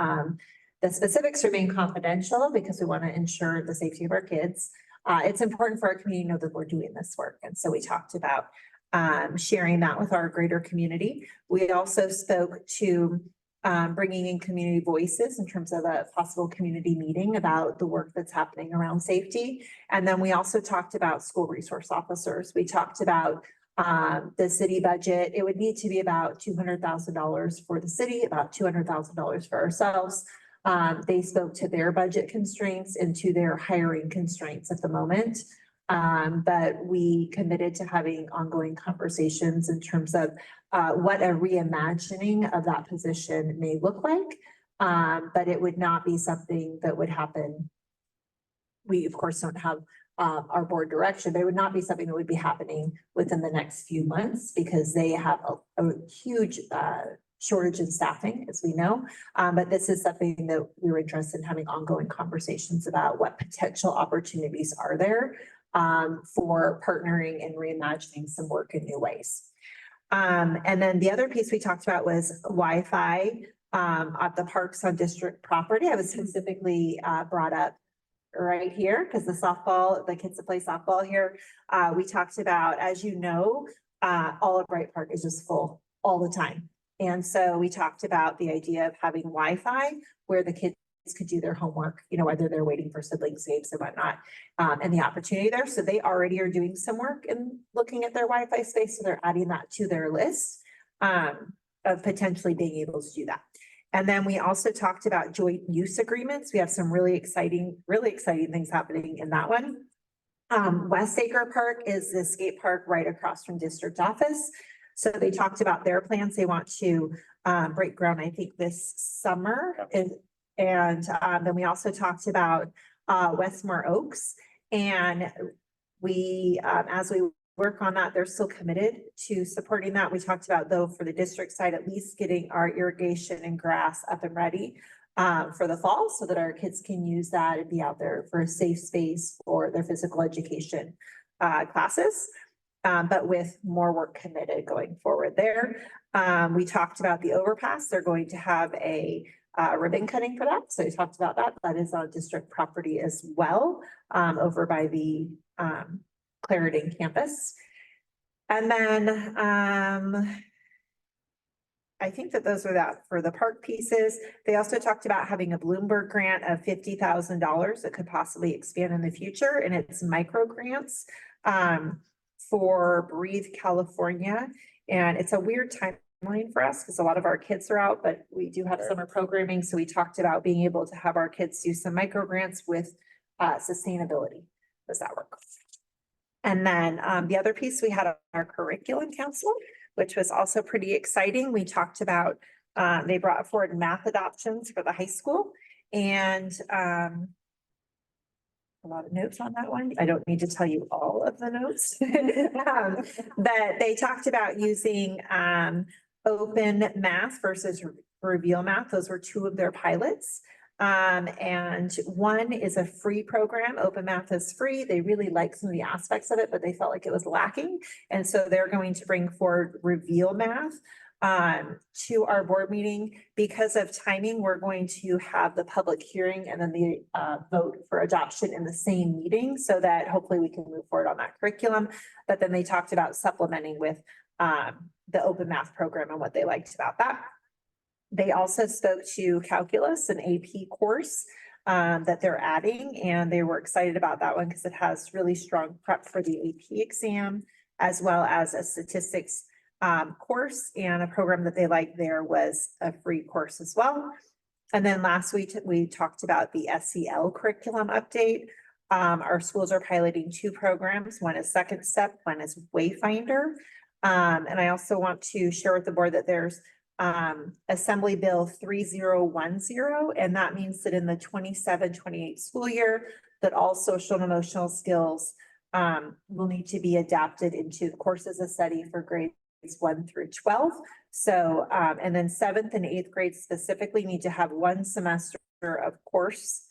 the specifics remain confidential because we want to ensure the safety of our kids. It's important for our community to know that we're doing this work. And so we talked about sharing that with our greater community. We also spoke to bringing in community voices in terms of a possible community meeting about the work that's happening around safety. And then we also talked about school resource officers. We talked about the city budget. It would need to be about $200,000 for the city, about $200,000 for ourselves. They spoke to their budget constraints and to their hiring constraints at the moment. But we committed to having ongoing conversations in terms of what a reimagining of that position may look like. But it would not be something that would happen. We, of course, don't have our board direction, but it would not be something that would be happening within the next few months because they have a huge shortage in staffing, as we know. But this is something that we were interested in having ongoing conversations about what potential opportunities are there for partnering and reimagining some work in new ways. And then the other piece we talked about was Wi-Fi at the parks on district property. I was specifically brought up right here because the kids that play softball here, we talked about, as you know, Olive Bright Park is just full all the time. And so we talked about the idea of having Wi-Fi where the kids could do their homework, you know, whether they're waiting for siblings games and whatnot, and the opportunity there. So they already are doing some work in looking at their Wi-Fi space. So they're adding that to their list of potentially being able to do that. And then we also talked about joint use agreements. We have some really exciting things happening in that one. West Acre Park is the skate park right across from district office. So they talked about their plans. They want to break ground, I think, this summer. And then we also talked about Westmore Oaks. And we, as we work on that, they're still committed to supporting that. We talked about, though, for the district side, at least getting our irrigation and grass up and ready for the fall so that our kids can use that and be out there for a safe space for their physical education classes. But with more work committed going forward there. We talked about the overpass. They're going to have a ribbon cutting for that. So we talked about that. That is on district property as well, over by the Clarendon campus. And then I think that those are that for the park pieces. They also talked about having a Bloomberg grant of $50,000 that could possibly expand in the future. And it's micro grants for Breathe California. And it's a weird timeline for us because a lot of our kids are out, but we do have summer programming. So we talked about being able to have our kids do some micro grants with sustainability. Does that work? And then the other piece we had our curriculum counselor, which was also pretty exciting. We talked about, they brought forward math adoptions for the high school and a lot of notes on that one. I don't need to tell you all of the notes. But they talked about using open math versus reveal math. Those were two of their pilots. And one is a free program. Open Math is free. They really like some of the aspects of it, but they felt like it was lacking. And so they're going to bring forward Reveal Math to our board meeting. Because of timing, we're going to have the public hearing and then the vote for adoption in the same meeting so that hopefully we can move forward on that curriculum. But then they talked about supplementing with the Open Math program and what they liked about that. They also spoke to calculus, an AP course that they're adding, and they were excited about that one because it has really strong prep for the AP exam, as well as a statistics course, and a program that they liked there was a free course as well. And then last week, we talked about the SEL curriculum update. Our schools are piloting two programs. One is Second Step, one is Wayfinder. And I also want to share with the board that there's Assembly Bill 3010, and that means that in the 27-28 school year, that all social and emotional skills will need to be adapted into the courses of study for grades 1 through 12. So, and then 7th and 8th grades specifically need to have one semester of course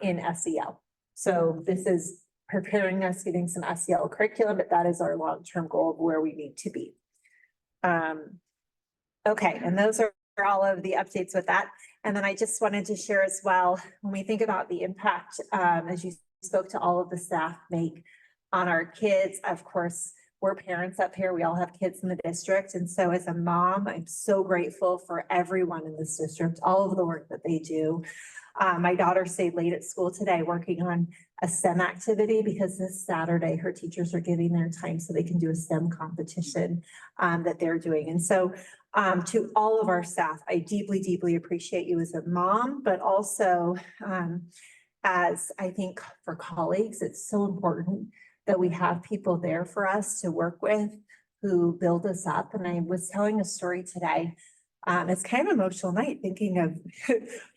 in SEL. So this is preparing us, getting some SEL curriculum, but that is our long-term goal of where we need to be. Okay, and those are all of the updates with that. And then I just wanted to share as well, when we think about the impact, as you spoke to all of the staff make on our kids, of course, we're parents up here. We all have kids in the district. And so as a mom, I'm so grateful for everyone in this district, all of the work that they do. My daughter stayed late at school today working on a STEM activity because this Saturday her teachers are giving their time so they can do a STEM competition that they're doing. And so to all of our staff, I deeply, deeply appreciate you as a mom, but also as I think for colleagues, it's so important that we have people there for us to work with who build us up. And I was telling a story today. It's kind of an emotional night thinking of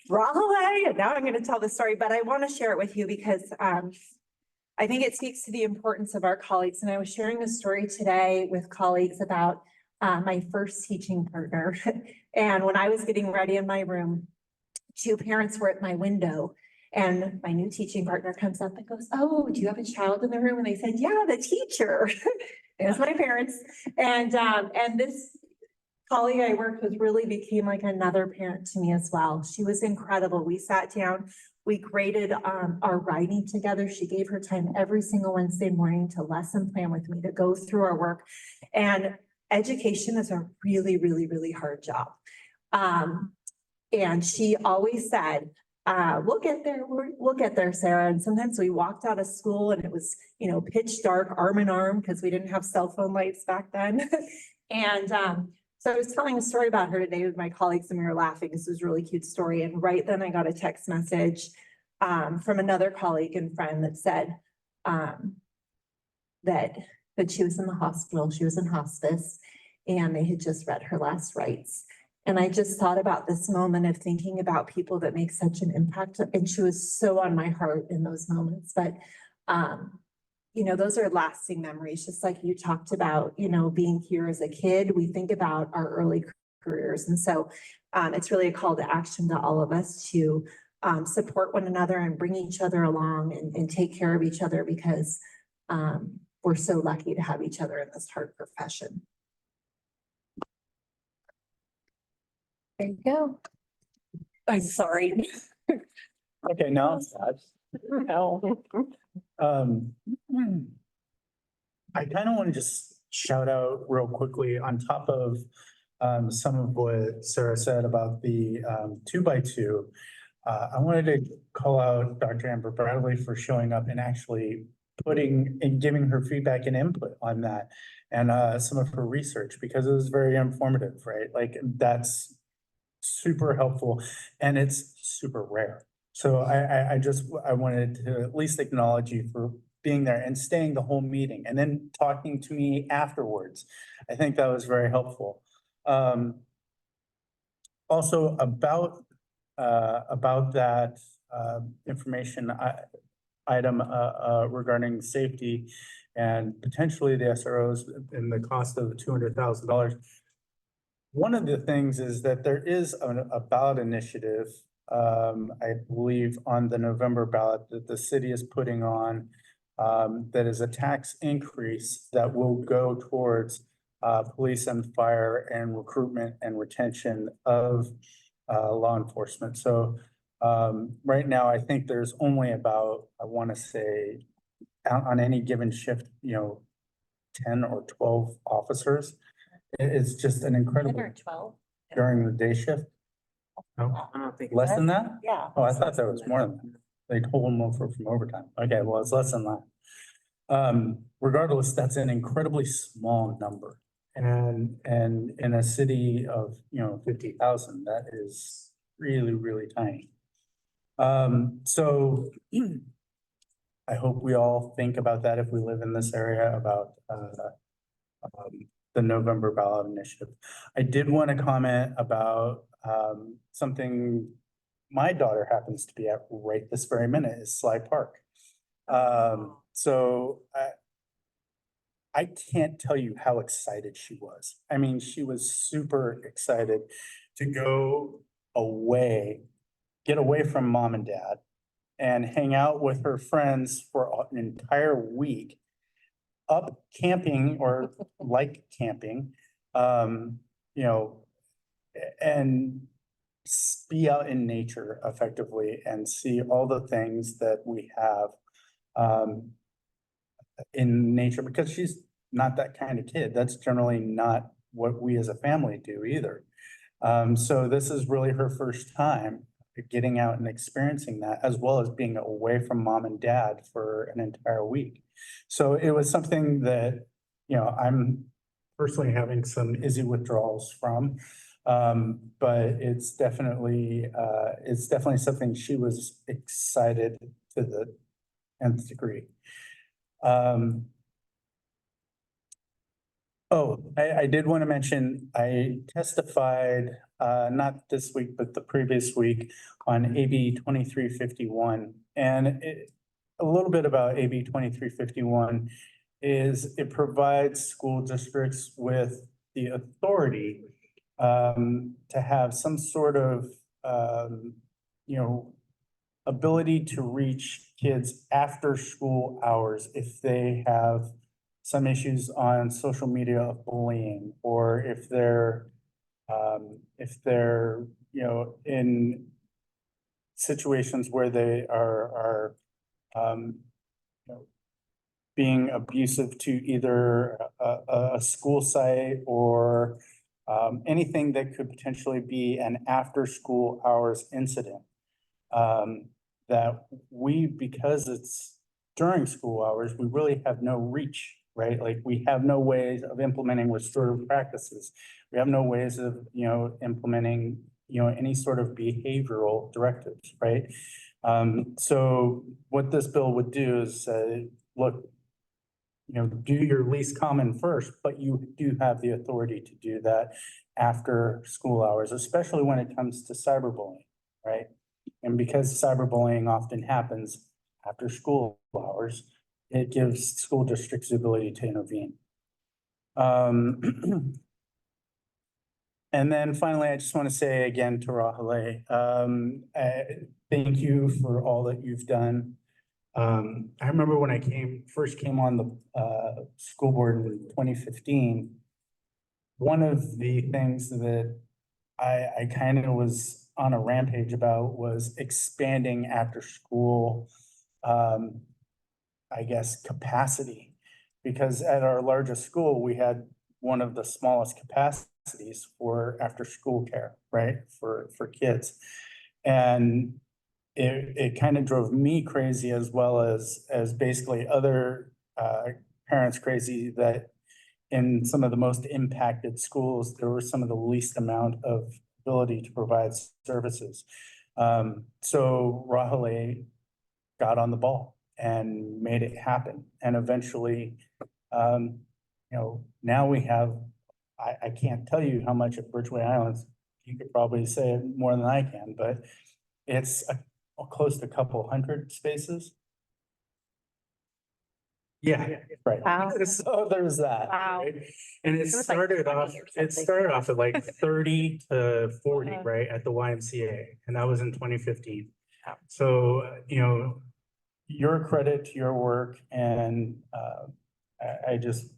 Raleigh, and now I'm going to tell the story, but I want to share it with you because I think it speaks to the importance of our colleagues. And I was sharing a story today with colleagues about my first teaching partner. And when I was getting ready in my room, two parents were at my window. And my new teaching partner comes up and goes, "Oh, do you have a child in the room?" And they said, "Yeah, the teacher." It was my parents. And this colleague I worked with really became like another parent to me as well. She was incredible. We sat down, we graded our writing together. She gave her time every single Wednesday morning to lesson plan with me, to go through our work. And education is a really, really, really hard job. And she always said, we'll get there, we'll get there, Sarah. And sometimes we walked out of school and it was, pitch dark, arm in arm, because we didn't have cell phone lights back then. And so I was telling a story about her today with my colleagues and we were laughing. This was a really cute story. And right then I got a text message from another colleague and friend that said that she was in the hospital, she was in hospice, and they had just read her last rites. And I just thought about this moment of thinking about people that make such an impact. And she was so on my heart in those moments. But, those are lasting memories, just like you talked about, being here as a kid. We think about our early careers. And so it's really a call to action to all of us to support one another and bring each other along and take care of each other because we're so lucky to have each other in this hard profession. There you go. I'm sorry. Okay, now I'm sad. No. I kind of want to just shout out real quickly on top of some of what Sarah said about the 2x2. I wanted to call out Dr. Amber Bradley for showing up and actually putting and giving her feedback and input on that and some of her research because it was very informative, right? Like that's super helpful and it's super rare. So I wanted to at least acknowledge you for being there and staying the whole meeting and then talking to me afterwards. I think that was very helpful. Also about that information item regarding safety and potentially the SROs and the cost of $200,000. One of the things is that there is a ballot initiative, I believe on the November ballot that the city is putting on that is a tax increase that will go towards police and fire and recruitment and retention of law enforcement. So right now, I think there's only about, I want to say, on any given shift, 10 or 12 officers. It's just an incredible. 10 or 12. During the day shift? No, I don't think. less than that? Yeah. Oh, I thought there was more than that. They told them over from overtime. Okay, well, it's less than that. Regardless, that's an incredibly small number. And in a city of, 50,000, that is really, really tiny. So I hope we all think about that if we live in this area about the November ballot initiative. I did want to comment about something my daughter happens to be at right this very minute is Sly Park. So I can't tell you how excited she was. I mean, she was super excited to go away, get away from mom and dad and hang out with her friends for an entire week up camping or like camping you know, and be out in nature effectively and see all the things that we have in nature, because she's not that kind of kid. That's generally not what we as a family do either. So this is really her first time getting out and experiencing that, as well as being away from mom and dad for an entire week. So it was something that, you know, I'm personally having some Izzy withdrawals from. But it's definitely something she was excited to the nth degree. I did want to mention, I testified, not this week, but the previous week on AB 2351. And a little bit about AB 2351 is it provides school districts with the authority to have some sort of, you know, ability to reach kids after school hours if they have some issues on social media of bullying, or if they're, you know, in situations where they are, you know, being abusive to either a school site or anything that could potentially be an after-school hours incident. That we, because it's during school hours, we really have no reach, right? Like, we have no ways of implementing restorative practices. We have no ways of, you know, implementing, you know, any sort of behavioral directives, right? So what this bill would do is say, look, you know, do your least common first, but you do have the authority to do that after school hours, especially when it comes to cyberbullying, right? And because cyberbullying often happens after school hours, it gives school districts the ability to intervene. And then finally, I just want to say again to Rahale, thank you for all that you've done. I remember when I first came on the school board in 2015, one of the things that I kind of was on a rampage about was expanding after school, I guess, capacity. Because at our largest school, we had one of the smallest capacities for after school care, right, for kids. And it kind of drove me crazy, as well as basically other parents crazy, that in some of the most impacted schools, there was some of the least amount of ability to provide services. So Rahale got on the ball and made it happen. And eventually, you know, now we have, I can't tell you how much at Bridgeway Islands, you could probably say it more than I can, but it's close to a couple hundred spaces. Yeah, right. Wow. So there's that. Wow. Right? And it started off at like 30 to 40, right, at the YMCA, and that was in 2015. So, you know, your credit to your work, and I just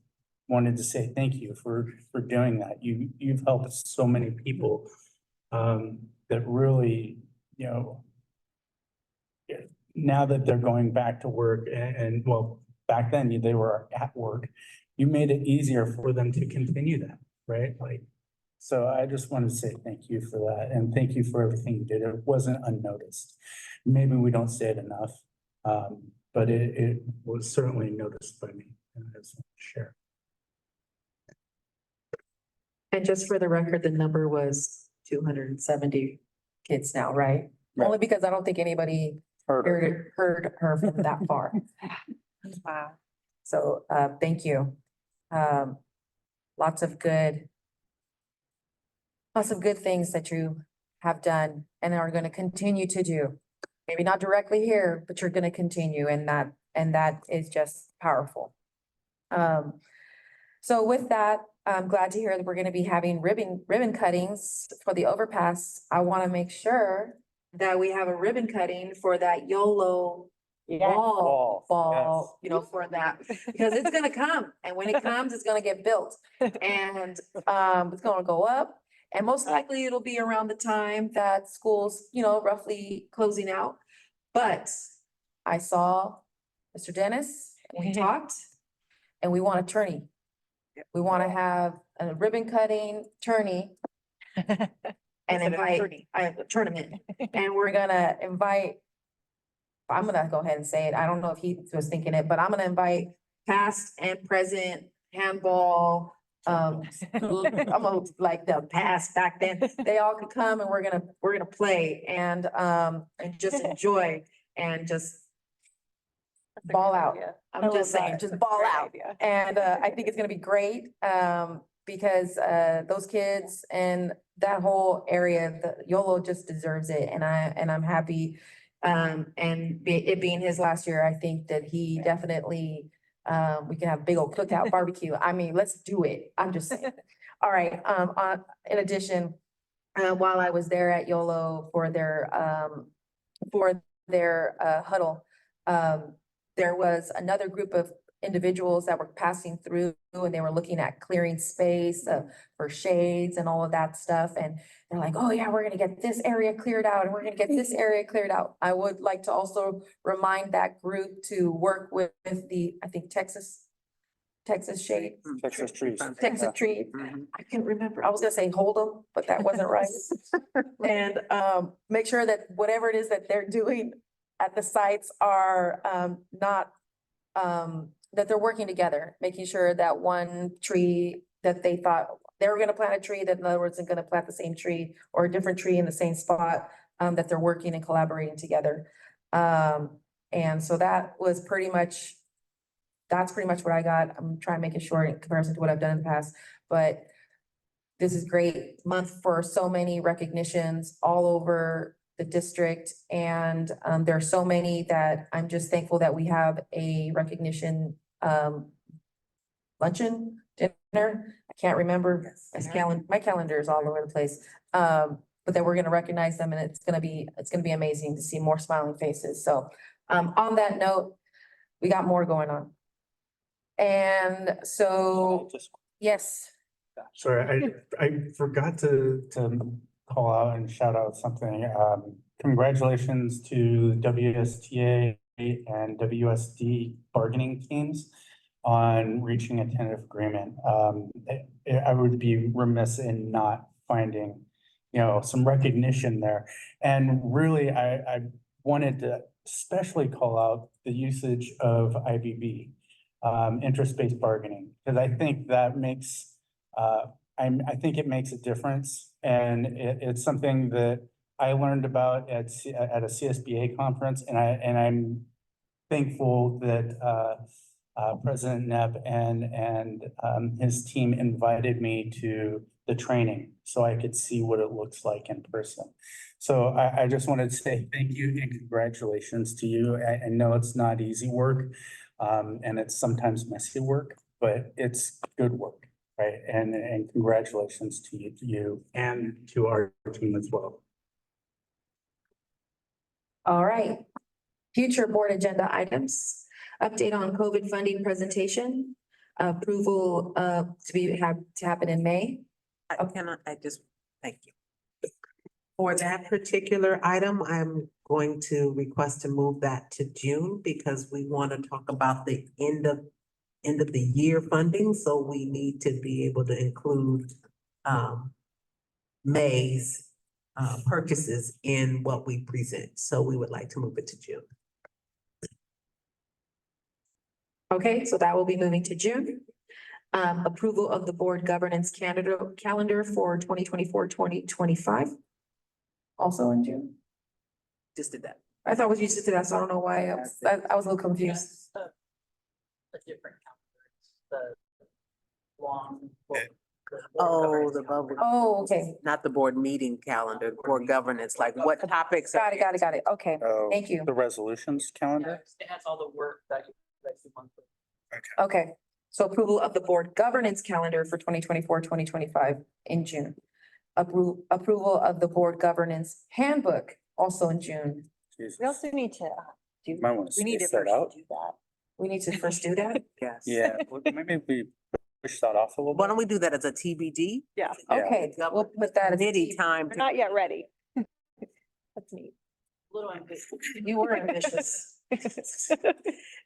wanted to say thank you for doing that. You've helped so many people that really, you know, now that they're going back to work, and well, back then they were at work, you made it easier for them to continue that, right? Like, so I just wanted to say thank you for that, and thank you for everything you did. It wasn't unnoticed. Maybe we don't say it enough, but it was certainly noticed by me, and I just want to share. And just for the record, the number was 270 kids now, right? Only because I don't think anybody heard her from that far. Wow. So, thank you. Lots of good things that you have done and are going to continue to do. Maybe not directly here, but you're going to continue, and that is just powerful. So with that, I'm glad to hear that we're going to be having ribbon cuttings for the overpass. I want to make sure that we have a ribbon cutting for that YOLO ball, you know, for that. Because it's gonna come, and when it comes, it's gonna get built. And it's gonna go up. And most likely it'll be around the time that school's, you know, roughly closing out. But I saw Mr. Dennis, and we talked, and we want a tourney. We want to have a ribbon cutting tourney. And invite, a tournament, and we're gonna invite. I'm gonna go ahead and say it. I don't know if he was thinking it, but I'm gonna invite past and present handball. I'm gonna like the past back then. They all can come and we're gonna play and just enjoy and just ball out. I'm just saying, just ball out. And I think it's gonna be great because those kids and that whole area, the YOLO just deserves it. And I'm happy. It being his last year, I think that he definitely, we can have big old cookout barbecue. I mean, let's do it. I'm just saying. All right, in addition, while I was there at YOLO for their huddle, there was another group of individuals that were passing through and they were looking at clearing space for shades and all of that stuff. And they're like, oh yeah, we're gonna get this area cleared out and we're gonna get this area cleared out. I would like to also remind that group to work with the, I think Texas shade. Texas trees. Texas tree. I can't remember. I was gonna say hold them, but that wasn't right. And make sure that whatever it is that they're doing at the sites are not that they're working together, making sure that one tree that they thought they were gonna plant a tree, that in other words, they're gonna plant the same tree or a different tree in the same spot, that they're working and collaborating together. And so that's pretty much what I got. I'm trying to make it short in comparison to what I've done in the past, but this is great month for so many recognitions all over the district. And there are so many that I'm just thankful that we have a recognition luncheon, dinner. I can't remember. My calendar is all over the place. But then we're gonna recognize them and it's gonna be amazing to see more smiling faces. So on that note, we got more going on. And so, yes. Sorry, I forgot to call out and shout out something. Congratulations to WSTA and WSD bargaining teams on reaching a tentative agreement. I would be remiss in not finding, some recognition there. And really, I wanted to especially call out the usage of IBB, interest-based bargaining, because I think that makes, I think it makes a difference. And it's something that I learned about at a CSBA conference, and I'm thankful that President Knapp and his team invited me to the training so I could see what it looks like in person. So I just wanted to say thank you and congratulations to you. I know it's not easy work, and it's sometimes messy work, but it's good work, right? And congratulations to you and to our team as well. All right. Future board agenda items, update on COVID funding presentation, approval to happen in May. Thank you. For that particular item, I'm going to request to move that to June because we want to talk about the end of the year funding, so we need to be able to include May's purchases in what we present. So we would like to move it to June. Okay, so that will be moving to June. Approval of the board governance calendar for 2024-2025. Also in June. Just did that. I thought we just did that, so I don't know why I was a little confused. A different calendar. The long. Oh, the bubble. Oh, okay. Not the board meeting calendar, board governance, like what topics. Got it. Okay, thank you. The resolutions calendar? It has all the work that you want. Okay, so approval of the board governance calendar for 2024-2025 in June. Approval of the board governance handbook also in June. We also need to Might want to We need to space that first out. do that. We need to first do that? Yes. Yeah, well, maybe we push that off a little Why bit. don't we do that as a TBD? Yeah. Yeah. Okay, we'll put that as. Committee time. We're not yet ready. That's neat. Little ambitious. You were ambitious.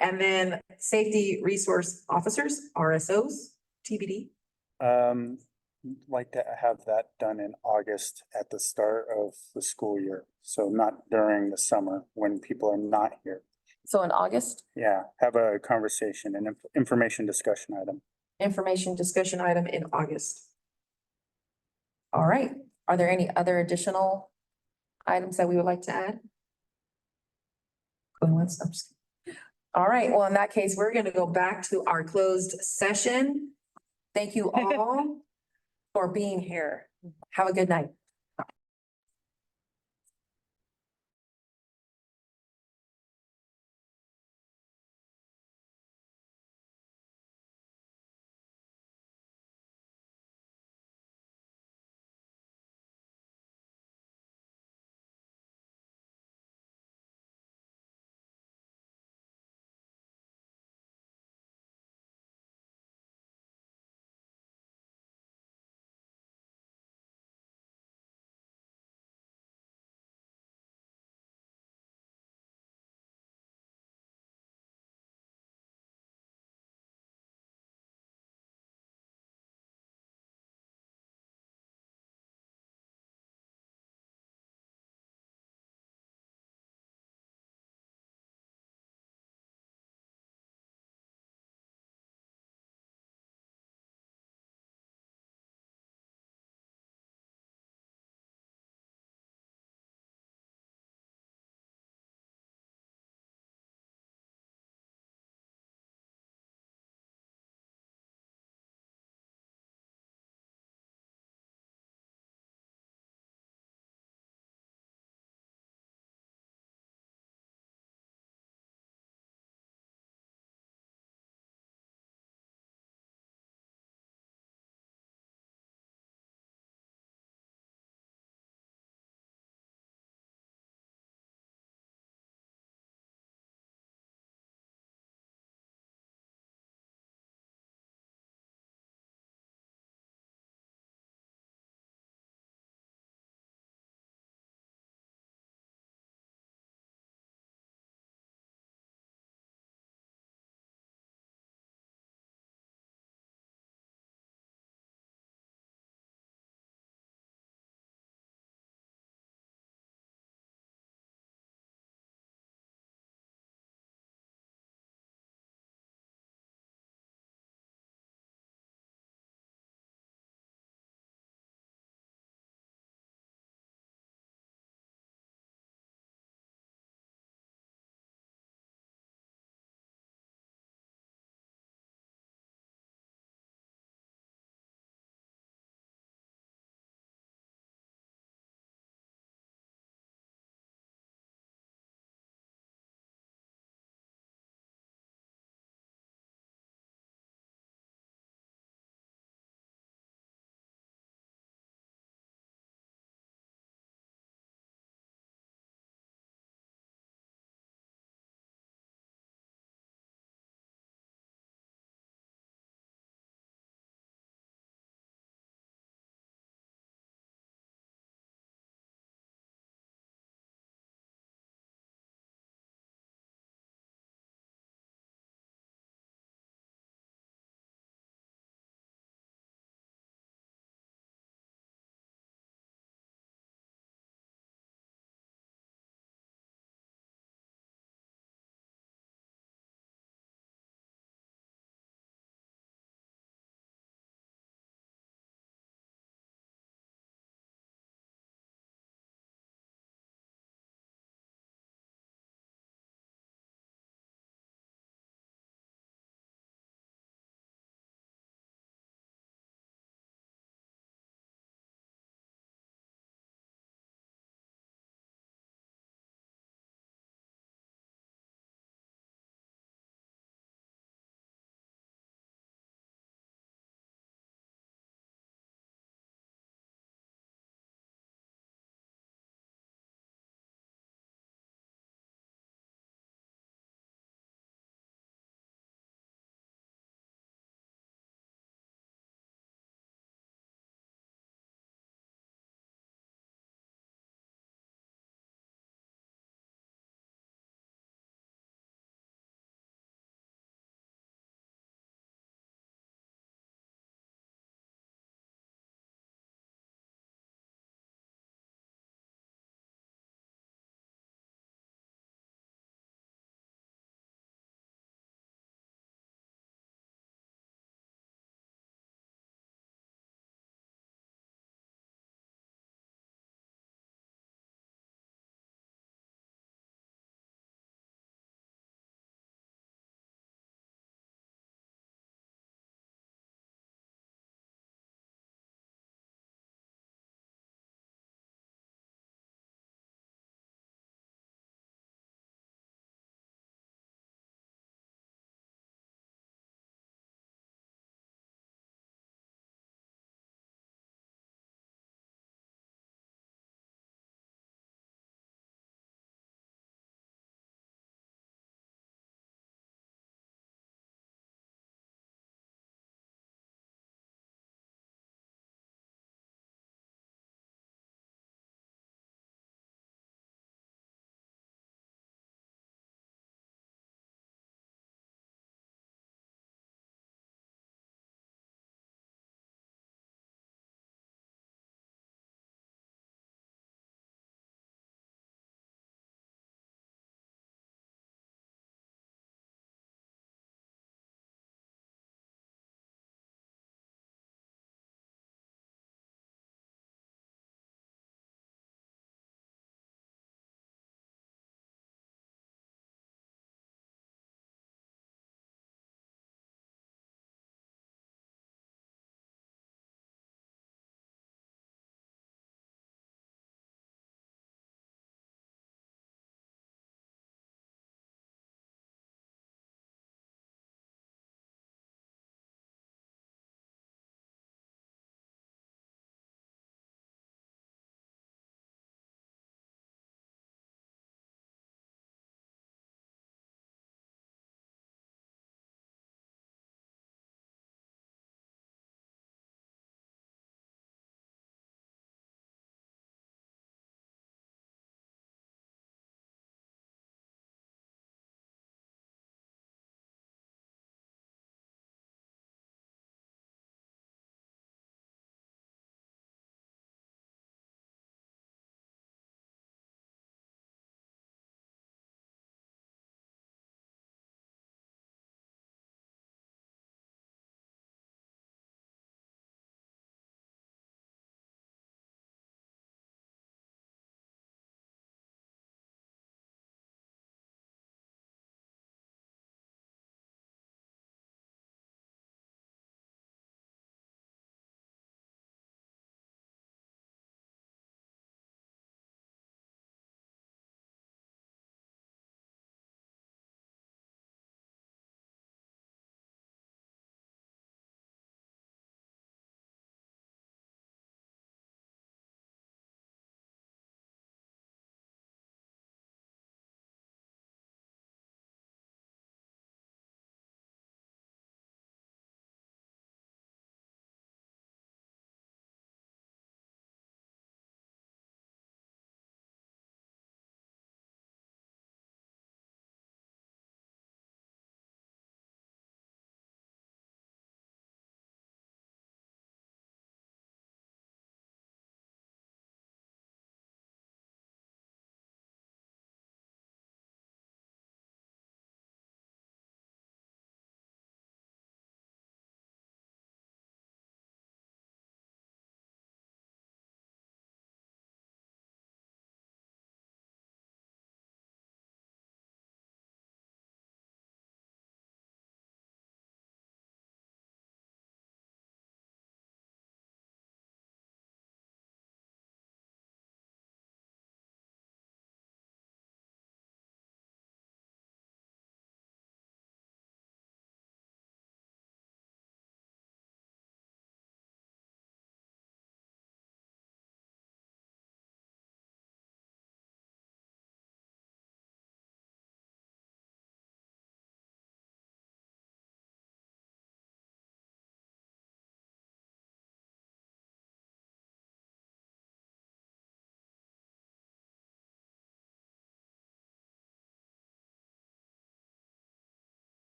And then safety resource officers, RSOs, TBD. Like to have that done in August at the start of the school year. So not during the summer when people are not here. So in August, Yeah, have a conversation and information discussion item. information discussion item in August. All right, are there any other additional items that we would like to add? Going once, I'm just- All right, well, in that case, we're gonna go back to our closed session. Thank you all for being here. Have a good night.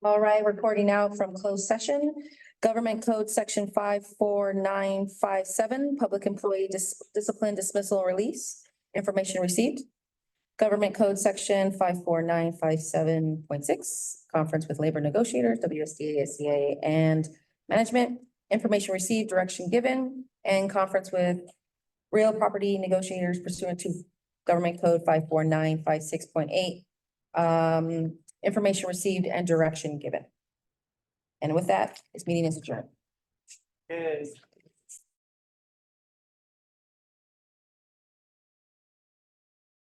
All right, recording out from closed session. Government Code Section 54957, Public Employee Discipline Dismissal and Release, Information Received. Government Code Section 54957.6, Conference with Labor Negotiators, WSDA, SCA, and Management, Information Received, Direction Given, and Conference with Real Property Negotiators pursuant to Government Code 54956.8. Information received and direction given. And with that, this meeting is adjourned. Yes.